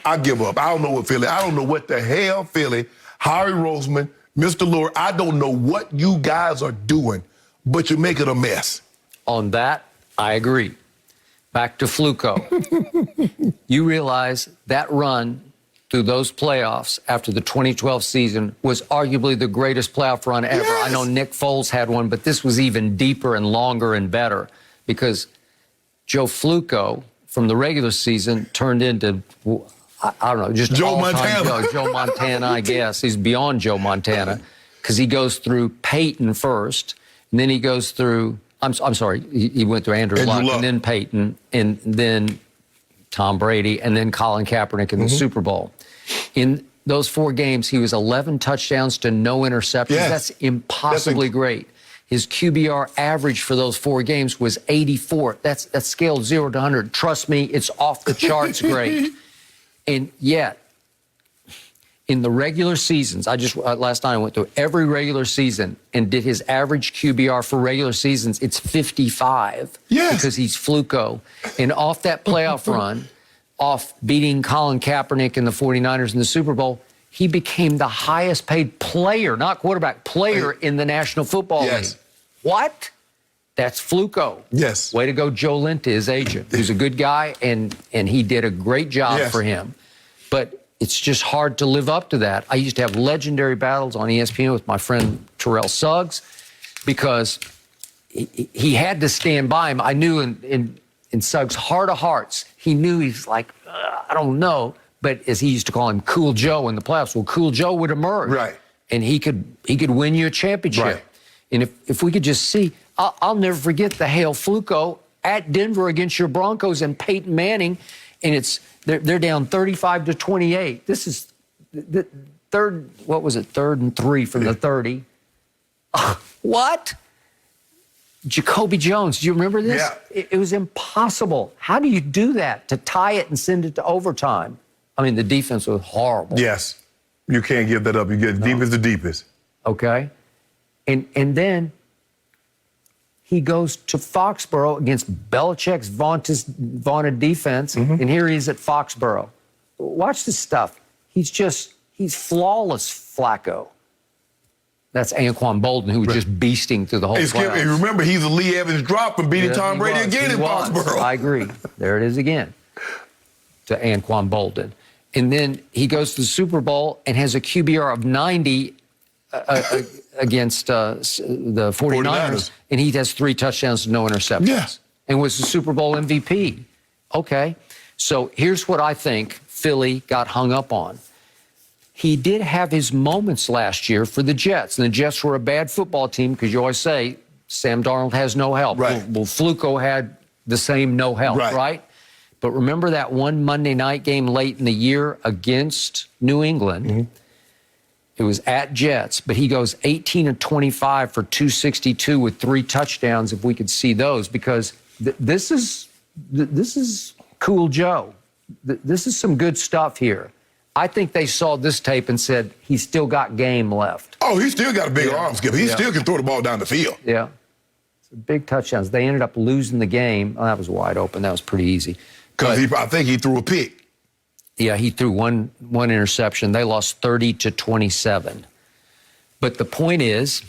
Speaker 1: I give up. I don't know what the hell Philly, Harry Roseman, Mr. Lurie, I don't know what you guys are doing, but you're making a mess.
Speaker 4: On that, I agree. Back to Flacco. You realize that run through those playoffs after the 2012 season was arguably the greatest playoff run ever.
Speaker 1: Yes.
Speaker 4: I know Nick Foles had one, but this was even deeper and longer and better because Joe Flacco from the regular season turned into, I don't know, just
Speaker 1: Joe Montana.
Speaker 4: Joe Montana, I guess. He's beyond Joe Montana because he goes through Peyton first, and then he goes through, I'm sorry, he went through Andrew Luck, and then Peyton, and then Tom Brady, and then Colin Kaepernick in the Super Bowl. In those 4 games, he was 11 touchdowns to no interceptions.
Speaker 1: Yes.
Speaker 4: That's impossibly great. His QBR average for those 4 games was 84. That's scaled 0 to 100. Trust me, it's off the charts great. And yet, in the regular seasons, last night I went through every regular season and did his average QBR for regular seasons. It's 55.
Speaker 1: Yes.
Speaker 4: Because he's Flacco. And off that playoff run, off beating Colin Kaepernick and the 49ers in the Super Bowl, he became the highest paid player, not quarterback, player in the National Football League. What? That's Flacco.
Speaker 1: Yes.
Speaker 4: Way to go, Joe Linta, his agent, who's a good guy, and he did a great job for him. But it's just hard to live up to that. I used to have legendary battles on ESPN with my friend Terrell Suggs because he had to stand by him. I knew in Suggs' heart of hearts, he knew he's like, I don't know. But as he used to call him, Cool Joe in the playoffs, well, Cool Joe would emerge.
Speaker 1: Right.
Speaker 4: And he could win you a championship. Right. And if we could just see, I'll never forget the Hail Flacco at Denver against your Broncos and Peyton Manning, and they're down 35-28. This is the third, what was it, 3rd and 3 from the 30. What? Jacoby Jones, do you remember this?
Speaker 1: Yeah.
Speaker 4: It was impossible. How do you do that to tie it and send it to overtime? I mean, the defense was horrible.
Speaker 1: Yes. You can't give that up. You get deep as the deepest.
Speaker 4: Okay. And then he goes to Foxborough against Belichick's vaunted defense, and here he is at Foxborough. Watch this stuff. He's flawless, Flacco. That's Anquan Bolden, who was just beasting through the whole playoffs.
Speaker 1: And remember, he's a Lee Evans drop from beating Tom Brady again in Foxborough.
Speaker 4: I agree. There it is again, to Anquan Bolden. And then he goes to the Super Bowl and has a QBR of 90 against the 49ers, and he has 3 touchdowns and no interceptions.
Speaker 1: Yes.
Speaker 4: And was the Super Bowl MVP. Okay. So here's what I think Philly got hung up on. He did have his moments last year for the Jets, and the Jets were a bad football team because you always say Sam Darnold has no help.
Speaker 1: Right.
Speaker 4: Well, Flacco had the same no help, right? But remember that one Monday night game late in the year against New England? It was at Jets, but he goes 18 of 25 for 262 with 3 touchdowns. If we could see those, because this is Cool Joe. This is some good stuff here. I think they saw this tape and said, he's still got game left.
Speaker 1: Oh, he still got a big arm, Skip. He still can throw the ball down the field.
Speaker 4: Yeah. So big touchdowns. They ended up losing the game. Oh, that was wide open. That was pretty easy.
Speaker 1: Because I think he threw a pick.
Speaker 4: Yeah, he threw one interception. They lost 30-27. But the point is,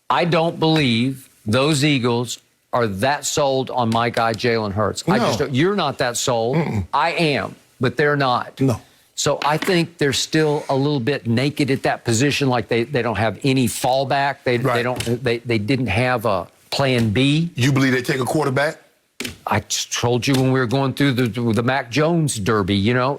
Speaker 4: I don't believe those Eagles are that sold on my guy, Jalen Hurts.
Speaker 1: No.
Speaker 4: You're not that sold. I am, but they're not.
Speaker 1: No.
Speaker 4: So I think they're still a little bit naked at that position, like they don't have any fallback. They didn't have a plan B.
Speaker 1: You believe they take a quarterback?
Speaker 4: I told you when we were going through the Mac Jones Derby, are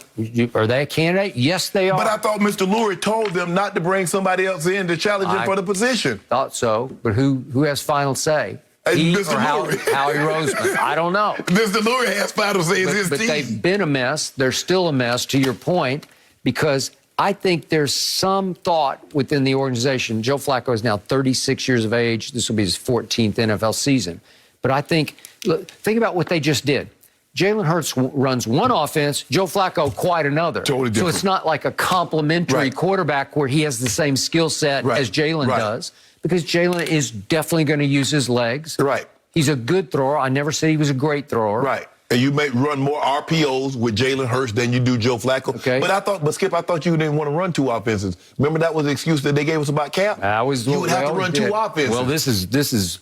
Speaker 4: they a candidate? Yes, they are.
Speaker 1: But I thought Mr. Lurie told them not to bring somebody else in to challenge him for the position.
Speaker 4: Thought so, but who has final say? He
Speaker 1: Mr.
Speaker 4: or Howie Roseman? I don't know.
Speaker 1: Mr. Lurie has final say. It's his
Speaker 4: but
Speaker 1: team.
Speaker 4: They've been a mess. They're still a mess, to your point, because I think there's some thought within the organization. Joe Flacco is now 36 years of age. This will be his 14th NFL season. But I think about what they just did. Jalen Hurts runs one offense, Joe Flacco quite another.
Speaker 1: Totally different.
Speaker 4: So it's not like a complementary quarterback where he has the same skill set as Jalen does, because Jalen is definitely going to use his legs.
Speaker 1: Right.
Speaker 4: He's a good thrower. I never said he was a great thrower.
Speaker 1: Right. and you may run more RPOs with Jalen Hurts than you do Joe Flacco.
Speaker 4: Okay.
Speaker 1: But Skip, I thought you didn't want to run two offenses. Remember that was the excuse that they gave us about Cap? You would have to run two offenses.
Speaker 4: Well, this is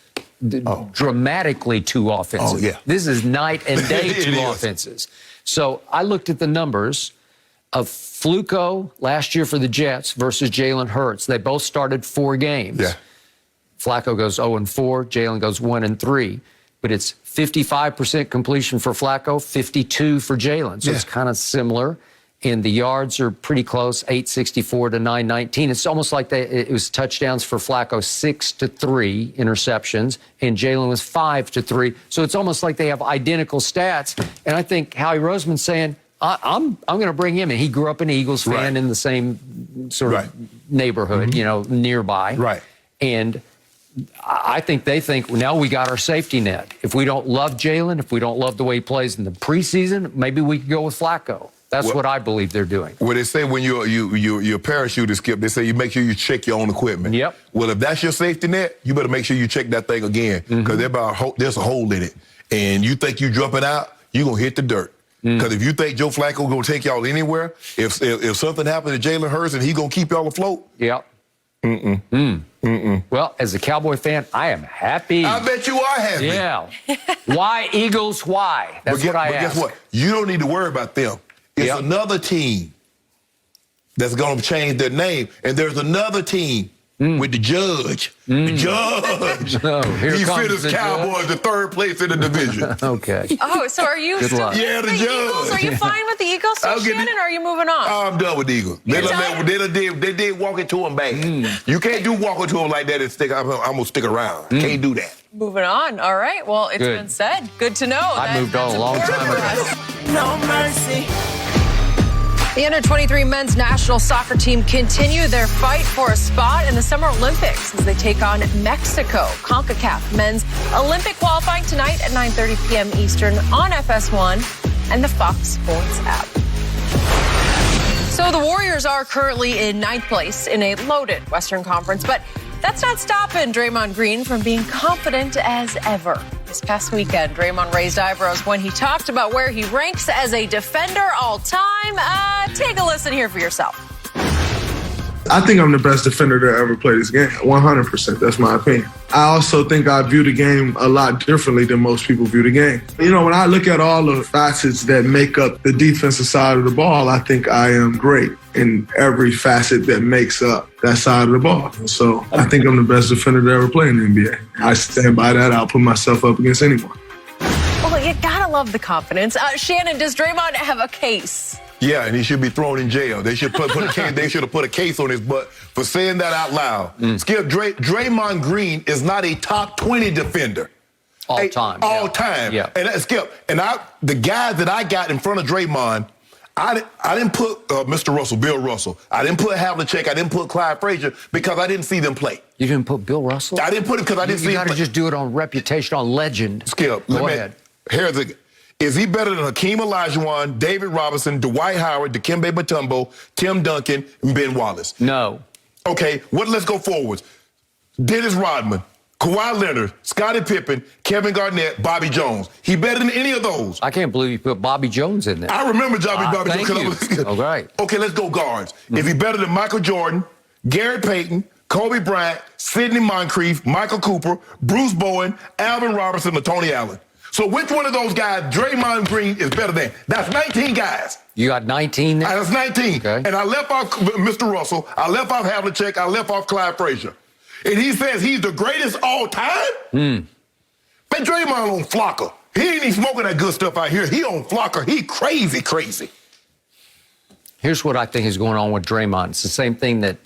Speaker 4: dramatically two offenses.
Speaker 1: Oh, yeah.
Speaker 4: This is night and day
Speaker 1: It
Speaker 4: two
Speaker 1: is.
Speaker 4: offenses. So I looked at the numbers of Flacco last year for the Jets versus Jalen Hurts. They both started 4 games.
Speaker 1: Yeah.
Speaker 4: Flacco goes 0-4, Jalen goes 1-3, but it's 55% completion for Flacco, 52 for Jalen. So it's kind of similar. And the yards are pretty close, 864 to 919. It's almost like it was touchdowns for Flacco, 6-3 interceptions, and Jalen was 5-3. So it's almost like they have identical stats. And I think Howie Roseman's saying, I'm going to bring him in. He grew up an Eagles fan in the same sort of neighborhood, nearby.
Speaker 1: Right.
Speaker 4: And I think they think, now we got our safety net. If we don't love Jalen, if we don't love the way he plays in the preseason, maybe we could go with Flacco. That's what I believe they're doing.
Speaker 1: Well, they say when you're a parachuter, Skip, they say you make sure you check your own equipment.
Speaker 4: Yep.
Speaker 1: Well, if that's your safety net, you better make sure you check that thing again because there's a hole in it. And you think you jumping out, you're going to hit the dirt. Because if you think Joe Flacco going to take y'all anywhere, if something happened to Jalen Hurts and he going to keep y'all afloat.
Speaker 4: Yep. Well, as a Cowboy fan, I am happy.
Speaker 1: I bet you are happy.
Speaker 4: Yeah. Why Eagles? Why? That's what I ask.
Speaker 1: But guess what? You don't need to worry about them. It's another team that's going to change their name. And there's another team with the judge. The judge.
Speaker 4: Oh, here
Speaker 1: he
Speaker 4: comes
Speaker 1: fit his
Speaker 4: the
Speaker 1: Cowboys to third place in the division.
Speaker 4: Okay.
Speaker 3: Oh, so are you still
Speaker 4: luck.
Speaker 1: Yeah, the
Speaker 3: Eagles?
Speaker 1: judge.
Speaker 3: Are you fine with the Eagles still, Shannon, or are you moving on?
Speaker 1: I'm done with the Eagles. They did walk into them bad. You can't do walk into them like that and stick. I'm going to stick around. Can't do that.
Speaker 3: Moving on. All right. Well, it's been said. Good to know.
Speaker 4: I moved on a long time ago.
Speaker 5: No mercy.
Speaker 3: The under-23 men's national soccer team continue their fight for a spot in the Summer Olympics as they take on Mexico. CONCACAF men's Olympic qualifying tonight at 9:30 p.m. Eastern on FS1 and the Fox Sports app. So the Warriors are currently in 9th place in a loaded Western Conference, but that's not stopping Draymond Green from being confident as ever. This past weekend, Draymond raised eyebrows when he talked about where he ranks as a defender all time. Take a listen here for yourself.
Speaker 8: I think I'm the best defender to ever play this game. 100%. That's my opinion. I also think I view the game a lot differently than most people view the game. When I look at all the facets that make up the defensive side of the ball, I think I am great in every facet that makes up that side of the ball. So I think I'm the best defender to ever play in the NBA. I stand by that. I'll put myself up against anyone.
Speaker 3: Well, you gotta love the confidence. Shannon, does Draymond have a case?
Speaker 1: Yeah, and he should be thrown in jail. They should put a case. They should have put a case on his butt for saying that out loud. Skip, Draymond Green is not a top 20 defender.
Speaker 4: All time.
Speaker 1: All time.
Speaker 4: Yeah.
Speaker 1: And Skip, the guys that I got in front of Draymond, I didn't put Mr. Russell, Bill Russell. I didn't put Havlicek. I didn't put Clyde Frazier because I didn't see them play.
Speaker 4: You didn't put Bill Russell?
Speaker 1: I didn't put him because I didn't see him play.
Speaker 4: You got to just do it on reputation, on legend.
Speaker 1: Skip,
Speaker 4: Go ahead.
Speaker 1: Is he better than Hakeem Olajuwon, David Robinson, Dwight Howard, Dikembe Mutombo, Tim Duncan, and Ben Wallace?
Speaker 4: No.
Speaker 1: Okay, let's go forwards. Dennis Rodman, Kawhi Leonard, Scottie Pippen, Kevin Garnett, Bobby Jones. He better than any of those.
Speaker 4: I can't believe you put Bobby Jones in there.
Speaker 1: I remember Bobby
Speaker 4: thank
Speaker 1: Jones.
Speaker 4: you. All right.
Speaker 1: Okay, let's go guards. Is he better than Michael Jordan, Garrett Payton, Kobe Bryant, Sidney Moncrief, Michael Cooper, Bruce Bowen, Alvin Robertson, or Tony Allen? So which one of those guys, Draymond Green, is better than? That's 19 guys.
Speaker 4: You got 19 there?
Speaker 1: That's 19.
Speaker 4: Okay.
Speaker 1: And I left off Mr. Russell. I left off Havlicek. I left off Clyde Frazier. And he says he's the greatest all time? Man, Draymond on Flocka. He ain't even smoking that good stuff out here. He on Flocka. He crazy.
Speaker 4: Here's what I think is going on with Draymond. It's the same thing that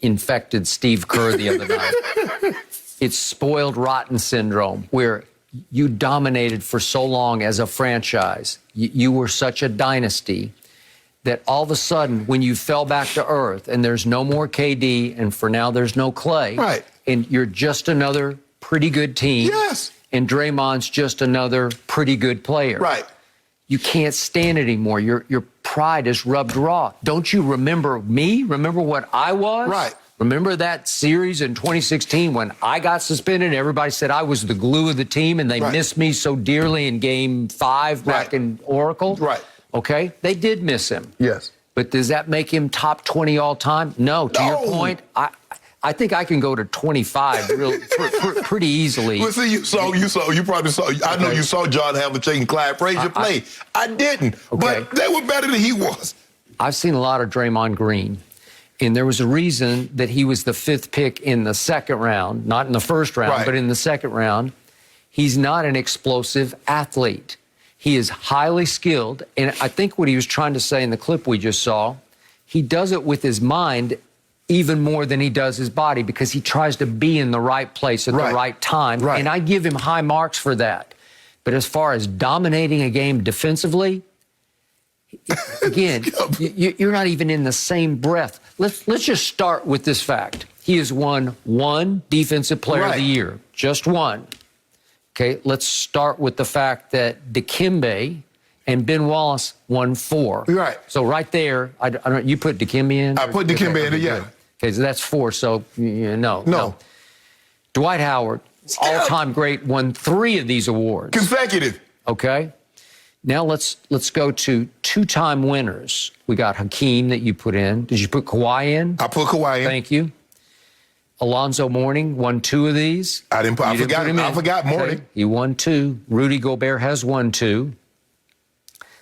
Speaker 4: infected Steve Kerr the other night. It's spoiled rotten syndrome, where you dominated for so long as a franchise. You were such a dynasty that all of a sudden, when you fell back to earth and there's no more KD and for now there's no Clay,
Speaker 1: right,
Speaker 4: and you're just another pretty good team,
Speaker 1: yes,
Speaker 4: and Draymond's just another pretty good player,
Speaker 1: right,
Speaker 4: you can't stand it anymore. Your pride is rubbed raw. Don't you remember me? Remember what I was?
Speaker 1: Right.
Speaker 4: Remember that series in 2016 when I got suspended and everybody said I was the glue of the team and they missed me so dearly in Game 5 back in Oracle?
Speaker 1: Right.
Speaker 4: Okay, they did miss him.
Speaker 1: Yes.
Speaker 4: But does that make him top 20 all time? No. To your point, I think I can go to 25 pretty easily.
Speaker 1: Well, see, you probably saw. I know you saw John Havlicek and Clyde Frazier play. I didn't, but they were better than he was.
Speaker 4: I've seen a lot of Draymond Green, and there was a reason that he was the 5th pick in the second round, not in the first round, but in the second round. He's not an explosive athlete. He is highly skilled, and I think what he was trying to say in the clip we just saw, he does it with his mind even more than he does his body because he tries to be in the right place at the right time. And I give him high marks for that. But as far as dominating a game defensively, again, you're not even in the same breath. Let's just start with this fact. He has won 1 Defensive Player of the Year, just 1. Okay, let's start with the fact that Dikembe and Ben Wallace won 4.
Speaker 1: Right.
Speaker 4: So right there, I don't. You put Dikembe in?
Speaker 1: I put Dikembe in, yeah.
Speaker 4: Okay, so that's 4. So no. Dwight Howard, all-time great, won 3 of these awards.
Speaker 1: Consecutive.
Speaker 4: Okay. Now let's go to 2-time winners. We got Hakeem that you put in. Did you put Kawhi in?
Speaker 1: I put Kawhi in.
Speaker 4: Thank you. Alonzo Mourning won 2 of these.
Speaker 1: I forgot Mourning.
Speaker 4: Okay. He won 2. Rudy Gobert has won 2.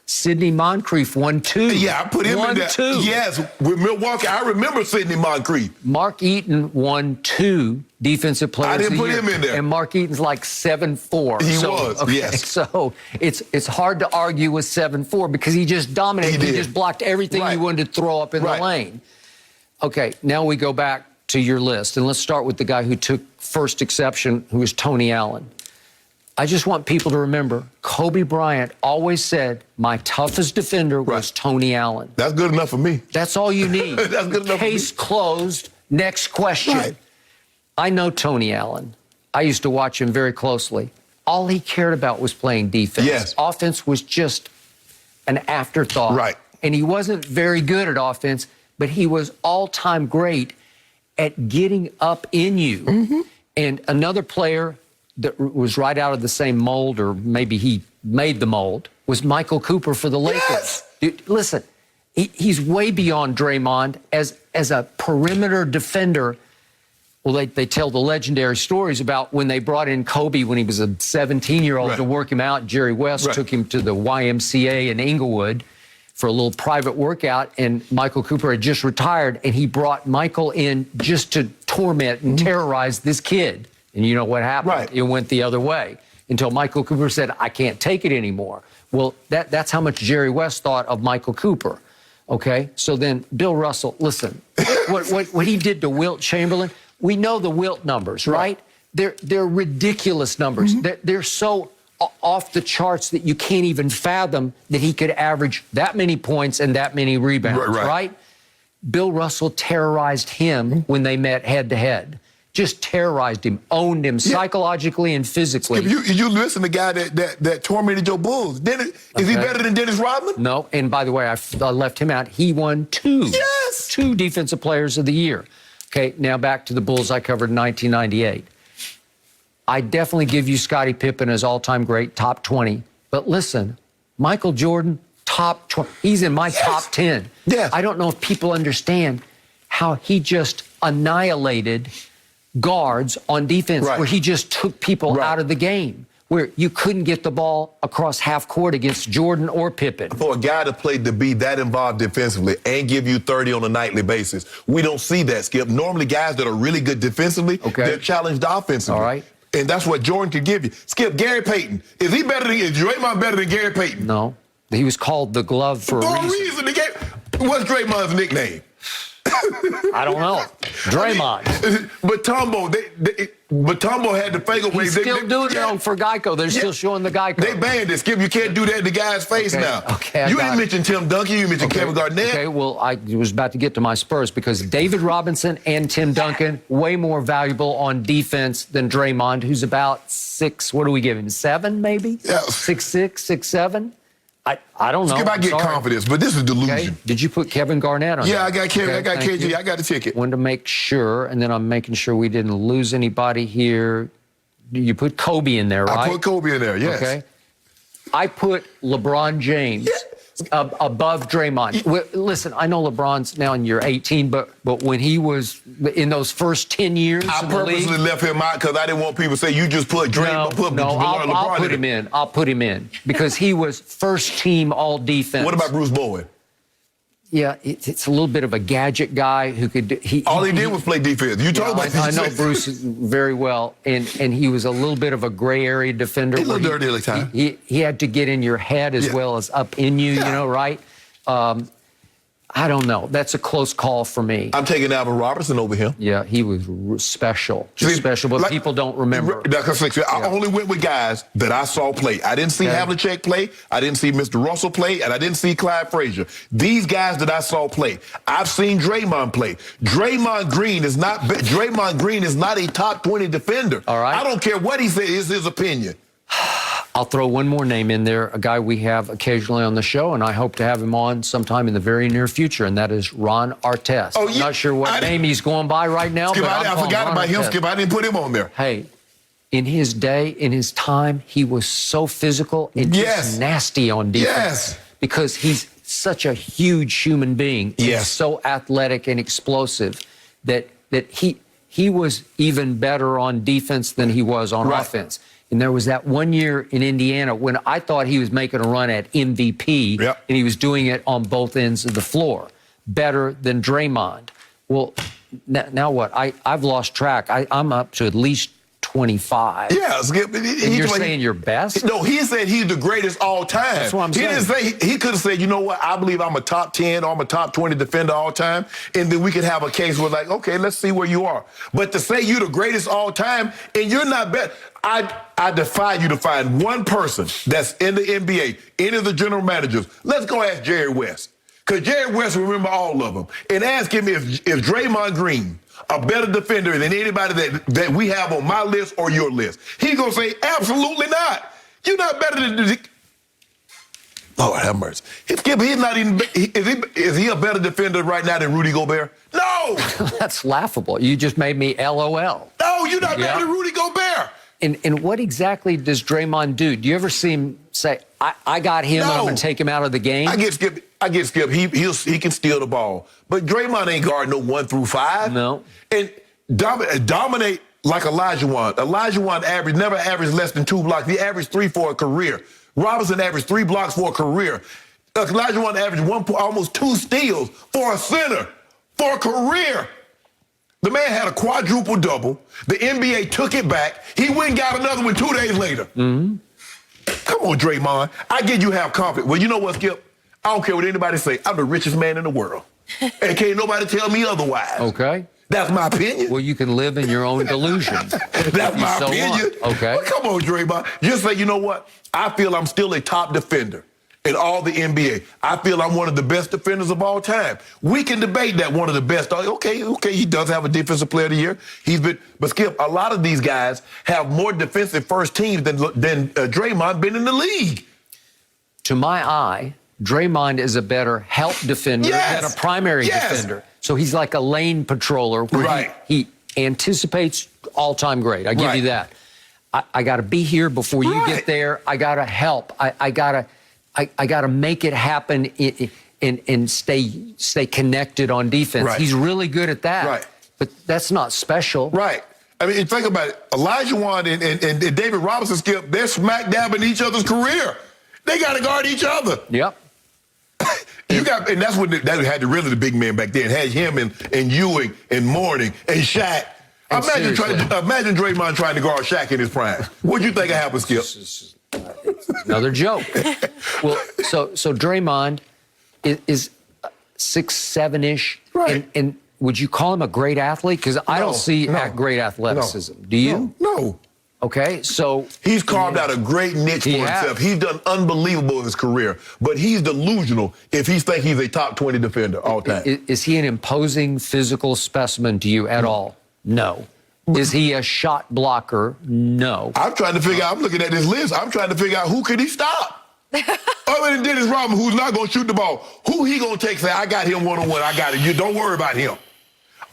Speaker 4: Sidney Moncrief won 2.
Speaker 1: Yeah, I put him in there.
Speaker 4: 2.
Speaker 1: Yes, with Milwaukee. I remember Sidney Moncrief.
Speaker 4: Mark Eaton won 2 Defensive Players of the Year.
Speaker 1: I didn't put him in there.
Speaker 4: And Mark Eaton's like 7'4".
Speaker 1: He was, yes.
Speaker 4: So it's hard to argue with 7'4" because he just dominated. He just blocked everything you wanted to throw up in the lane. Okay, now we go back to your list, and let's start with the guy who took first exception, who was Tony Allen. I just want people to remember, Kobe Bryant always said, my toughest defender was Tony Allen.
Speaker 1: That's good enough for me.
Speaker 4: That's all you need.
Speaker 1: That's good enough
Speaker 4: Case
Speaker 1: for me.
Speaker 4: closed. Next question.
Speaker 1: Right.
Speaker 4: I know Tony Allen. I used to watch him very closely. All he cared about was playing defense.
Speaker 1: Yes.
Speaker 4: Offense was just an afterthought.
Speaker 1: Right.
Speaker 4: And he wasn't very good at offense, but he was all-time great at getting up in you. Mm-hmm. And another player that was right out of the same mold, or maybe he made the mold, was Michael Cooper for the Lakers.
Speaker 1: Yes.
Speaker 4: Dude, listen, he's way beyond Draymond as a perimeter defender. Well, they tell the legendary stories about when they brought in Kobe when he was a 17-year-old to work him out. Jerry West took him to the YMCA in Inglewood for a little private workout, and Michael Cooper had just retired, and he brought Michael in just to torment and terrorize this kid. And you know what happened? It went the other way until Michael Cooper said, I can't take it anymore. Well, that's how much Jerry West thought of Michael Cooper. Okay? So then Bill Russell, listen, what he did to Wilt Chamberlain, we know the Wilt numbers, right? They're ridiculous numbers. Mm-hmm. They're so off the charts that you can't even fathom that he could average that many points and that many rebounds, right? Bill Russell terrorized him when they met head-to-head. Just terrorized him, owned him psychologically and physically.
Speaker 1: You listen to the guy that tormented your Bulls. Is he better than Dennis Rodman?
Speaker 4: No, and by the way, I left him out. He won 2 Defensive Players of the Year. Okay, now back to the Bulls I covered in 1998. I definitely give you Scottie Pippen as all-time great, top 20. But listen, Michael Jordan, top 20. He's in my top 10.
Speaker 1: Yes.
Speaker 4: I don't know if people understand how he just annihilated guards on defense, where he just took people out of the game, where you couldn't get the ball across half court against Jordan or Pippen.
Speaker 1: For a guy to play to be that involved defensively and give you 30 on a nightly basis, we don't see that, Skip. Normally, guys that are really good defensively, they're challenged offensively.
Speaker 4: All right.
Speaker 1: And that's what Jordan could give you. Skip, Gary Payton. Is Draymond better than Gary Payton?
Speaker 4: No. He was called the glove for a reason.
Speaker 1: What's Draymond's nickname?
Speaker 4: I don't know. Draymond.
Speaker 1: But Tombo had the fake away.
Speaker 4: He's still doing it for Geico. They're still showing the Geico.
Speaker 1: They banned it, Skip. You can't do that in the guy's face now.
Speaker 4: Okay,
Speaker 1: you didn't mention Tim Duncan. You mentioned Kevin Garnett.
Speaker 4: Okay, well, I was about to get to my Spurs because David Robinson and Tim Duncan, way more valuable on defense than Draymond, who's about 6, what do we give him, 7 maybe?
Speaker 1: Yeah.
Speaker 4: 6'6", 6'7"? I don't know.
Speaker 1: Skip, I
Speaker 4: I'm
Speaker 1: get
Speaker 4: sorry.
Speaker 1: confidence, but this is delusion.
Speaker 4: Okay. Did you put Kevin Garnett on?
Speaker 1: Yeah,
Speaker 4: there?
Speaker 1: I got Kevin.
Speaker 4: Okay,
Speaker 1: I got
Speaker 4: thank
Speaker 1: KG.
Speaker 4: you.
Speaker 1: I got the ticket.
Speaker 4: Wanted to make sure, and then I'm making sure we didn't lose anybody here. You put Kobe in there, right?
Speaker 1: I put Kobe in there, yes.
Speaker 4: Okay. I put LeBron James above Draymond. Listen, I know LeBron's now in year 18, but when he was in those first 10 years
Speaker 1: I
Speaker 4: in the league,
Speaker 1: purposely left him out because I didn't want people to say you just put Draymond.
Speaker 4: I'll put him in. I'll put him in because he was first team all defense.
Speaker 1: What about Bruce Bowen?
Speaker 4: Yeah, it's a little bit of a gadget guy who could do.
Speaker 1: All he did was play defense. You talk about
Speaker 4: I know Bruce very well, and he was a little bit of a gray area defender.
Speaker 1: He's a little dirty at the time.
Speaker 4: He had to get in your head as well as up in you, you know, right? I don't know. That's a close call for me.
Speaker 1: I'm taking Alvin Robertson over him.
Speaker 4: Yeah, he was special. Just special, but
Speaker 1: like,
Speaker 4: people don't remember.
Speaker 1: I only went with guys that I saw play. I didn't see Havlicek play. I didn't see Mr. Russell play, and I didn't see Clyde Frazier. These guys that I saw play. I've seen Draymond play. Draymond Green is not a top 20 defender.
Speaker 4: All right.
Speaker 1: I don't care what he says is his opinion.
Speaker 4: I'll throw one more name in there, a guy we have occasionally on the show, and I hope to have him on sometime in the very near future, and that is Ron Artest.
Speaker 1: Oh,
Speaker 4: I'm not sure what name he's going by right now,
Speaker 1: Skip,
Speaker 4: but
Speaker 1: I forgot about him, Skip. I didn't put him on there.
Speaker 4: Hey, in his day, in his time, he was so physical and just nasty on defense.
Speaker 1: Yes.
Speaker 4: Because he's such a huge human being.
Speaker 1: Yes.
Speaker 4: He's so athletic and explosive that he was even better on defense than he was on offense. And there was that one year in Indiana when I thought he was making a run at MVP, and he was doing it on both ends of the floor, better than Draymond. Well, now what? I've lost track. I'm up to at least 25.
Speaker 1: Yeah, Skip.
Speaker 4: And you're saying you're best?
Speaker 1: No, he said he's the greatest all time.
Speaker 4: That's what I'm saying.
Speaker 1: He didn't say, he could have said, you know what, I believe I'm a top 10 or I'm a top 20 defender all time, and then we could have a case where like, okay, let's see where you are. But to say you're the greatest all time and you're not better, I defy you to find one person that's in the NBA, any of the general managers. Let's go ask Jerry West, because Jerry West will remember all of them, and ask him if Draymond Green a better defender than anybody that we have on my list or your list. He's going to say, absolutely not. You're not better than... Lord have mercy. Skip, he's not even... Is he a better defender right now than Rudy Gobert? No!
Speaker 4: That's laughable. You just made me LOL.
Speaker 1: No, you're not better than Rudy Gobert.
Speaker 4: And what exactly does Draymond do? Do you ever see him say, I got him and I'm going to take him out of the game?
Speaker 1: I get Skip. He can steal the ball. But Draymond ain't guarding no 1 through 5.
Speaker 4: No.
Speaker 1: And dominate like Olajuwon. Olajuwon never averaged less than 2 blocks. He averaged 3 for a career. Robinson averaged 3 blocks for a career. Olajuwon averaged almost 2 steals for a center for a career. The man had a quadruple double. The NBA took it back. He went and got another one 2 days later. Mm-hmm. Come on, Draymond. I get you have confidence. Well, you know what, Skip? I don't care what anybody say. I'm the richest man in the world. And can't nobody tell me otherwise.
Speaker 4: Okay.
Speaker 1: That's my opinion.
Speaker 4: Well, you can live in your own delusion.
Speaker 1: That's my opinion.
Speaker 4: Okay.
Speaker 1: Well, come on, Draymond. Just say, you know what? I feel I'm still a top defender in all the NBA. I feel I'm one of the best defenders of all time. We can debate that one of the best. Okay, he does have a defensive player of the year. But Skip, a lot of these guys have more defensive first teams than Draymond been in the league.
Speaker 4: To my eye, Draymond is a better help defender than a primary defender. So he's like a lane patroller where he anticipates all-time great. I give you that. I got to be here before you get there. I got to help. I got to make it happen and stay connected on defense.
Speaker 1: Right.
Speaker 4: He's really good at that.
Speaker 1: Right.
Speaker 4: But that's not special.
Speaker 1: Right. I mean, think about it. Olajuwon and David Robinson, Skip, they're smack dab in each other's career. They got to guard each other.
Speaker 4: Yep.
Speaker 1: And that's when that had the big men back then. Had him and Ewing and Mourning and Shaq. Imagine Draymond trying to guard Shaq in his prime. What'd you think happened, Skip?
Speaker 4: Another joke. Well, so Draymond is 6'7"-ish.
Speaker 1: Right.
Speaker 4: And would you call him a great athlete? Because I don't see great athleticism. Do you?
Speaker 1: No.
Speaker 4: Okay, so...
Speaker 1: He's carved out a great niche for himself. He's done unbelievable in his career. But he's delusional if he thinks he's a top 20 defender all time.
Speaker 4: Is he an imposing physical specimen to you at all? No. Is he a shot blocker? No.
Speaker 1: I'm trying to figure out, I'm looking at this list, I'm trying to figure out who could he stop? Other than Dennis Rodman, who's not going to shoot the ball, who he going to take? Say, I got him one-on-one. I got it. You don't worry about him.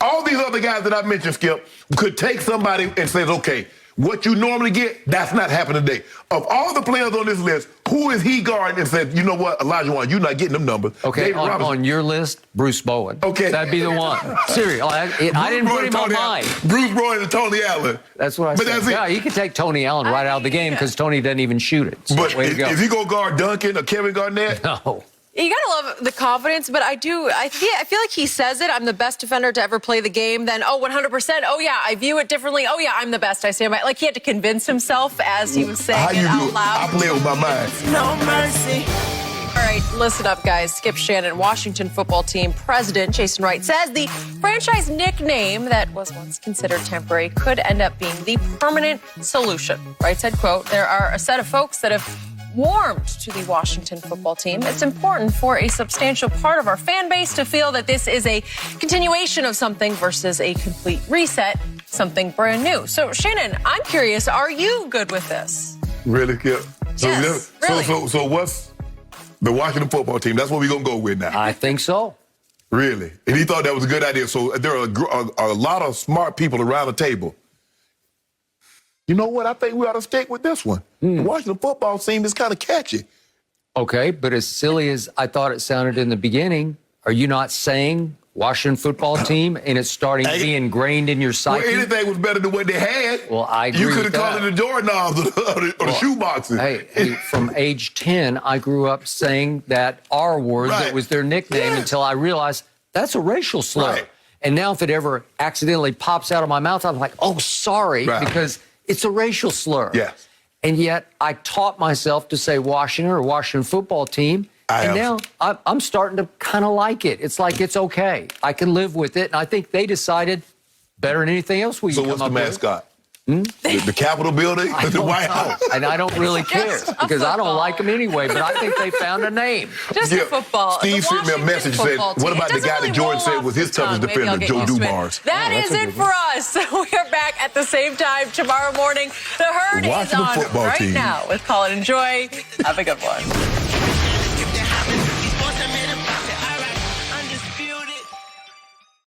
Speaker 1: All these other guys that I mentioned, Skip, could take somebody and say, okay, what you normally get, that's not happening today. Of all the players on this list, who is he guarding and said, you know what, Elijah Wan, you're not getting them numbers.
Speaker 4: Okay, on your list, Bruce Bowen.
Speaker 1: Okay.
Speaker 4: That'd be the one. Seriously, I didn't put him on mine.
Speaker 1: Bruce Bowen and Tony Allen.
Speaker 4: That's what I said.
Speaker 1: That's it.
Speaker 4: Yeah, you can take Tony Allen right out of the game because Tony doesn't even shoot it. So
Speaker 1: But
Speaker 4: way to go.
Speaker 1: if he go guard Duncan or Kevin Garnett,
Speaker 4: No.
Speaker 3: You gotta love the confidence, but I feel like he says it. I'm the best defender to ever play the game. Then, 100%. Oh yeah, I view it differently. Oh yeah, I'm the best. I stand by. Like he had to convince himself as he was saying
Speaker 1: how
Speaker 3: it
Speaker 1: you do
Speaker 3: out
Speaker 1: it?
Speaker 3: loud.
Speaker 1: I play with my mind.
Speaker 5: No mercy.
Speaker 3: All right, listen up, guys. Skip Shannon, Washington football team president Jason Wright says the franchise nickname that was once considered temporary could end up being the permanent solution. Wright said, quote, there are a set of folks that have warmed to the Washington football team. It's important for a substantial part of our fan base to feel that this is a continuation of something versus a complete reset, something brand new. So, Shannon, I'm curious, are you good with this?
Speaker 1: Really, Skip?
Speaker 3: Yes, really.
Speaker 1: So what's the Washington football team? That's what we're going to go with now.
Speaker 4: I think so.
Speaker 1: Really? And he thought that was a good idea. So there are a lot of smart people around the table. You know what? I think we ought to stick with this one. The Washington football team is kind of catchy.
Speaker 4: Okay, but as silly as I thought it sounded in the beginning, are you not saying Washington football team and it's starting to be ingrained in your psyche?
Speaker 1: Well, anything was better than what they had.
Speaker 4: Well, I agree
Speaker 1: You could
Speaker 4: with
Speaker 1: have called
Speaker 4: that.
Speaker 1: it the doorknobs or the shoe boxes.
Speaker 4: Hey, from age 10, I grew up saying that R word
Speaker 1: Right.
Speaker 4: that was their nickname until I realized that's a racial slur.
Speaker 1: Right.
Speaker 4: And now if it ever accidentally pops out of my mouth, I'm like, oh, sorry,
Speaker 1: Right.
Speaker 4: because it's a racial slur.
Speaker 1: Yes.
Speaker 4: And yet I taught myself to say Washington or Washington football team. And now I'm starting to kind of like it. It's like it's okay. I can live with it. And I think they decided better than anything else we
Speaker 1: So
Speaker 4: can
Speaker 1: what's
Speaker 4: come
Speaker 1: the
Speaker 4: up
Speaker 1: mascot? The Capitol building?
Speaker 4: with.
Speaker 1: The White House?
Speaker 4: And I don't really care because I don't like them anyway, but I think they found a name.
Speaker 3: Just the football.
Speaker 1: Steve
Speaker 3: The
Speaker 1: sent me a
Speaker 3: Washington
Speaker 1: message saying,
Speaker 3: football
Speaker 1: what
Speaker 3: team.
Speaker 1: about
Speaker 3: It
Speaker 1: the guy
Speaker 3: doesn't
Speaker 1: that Jordan
Speaker 3: really
Speaker 1: said
Speaker 3: roll
Speaker 1: was his
Speaker 3: off the
Speaker 1: toughest
Speaker 3: tongue. Maybe I'll
Speaker 1: defender,
Speaker 3: get
Speaker 1: Joe
Speaker 3: used to it.
Speaker 1: Dumars?
Speaker 3: That is it for us. We are back at the same time tomorrow morning. The Herd is
Speaker 1: Washington
Speaker 3: on
Speaker 1: football
Speaker 3: right
Speaker 1: team.
Speaker 3: now with Call It and Enjoy. Have a good one.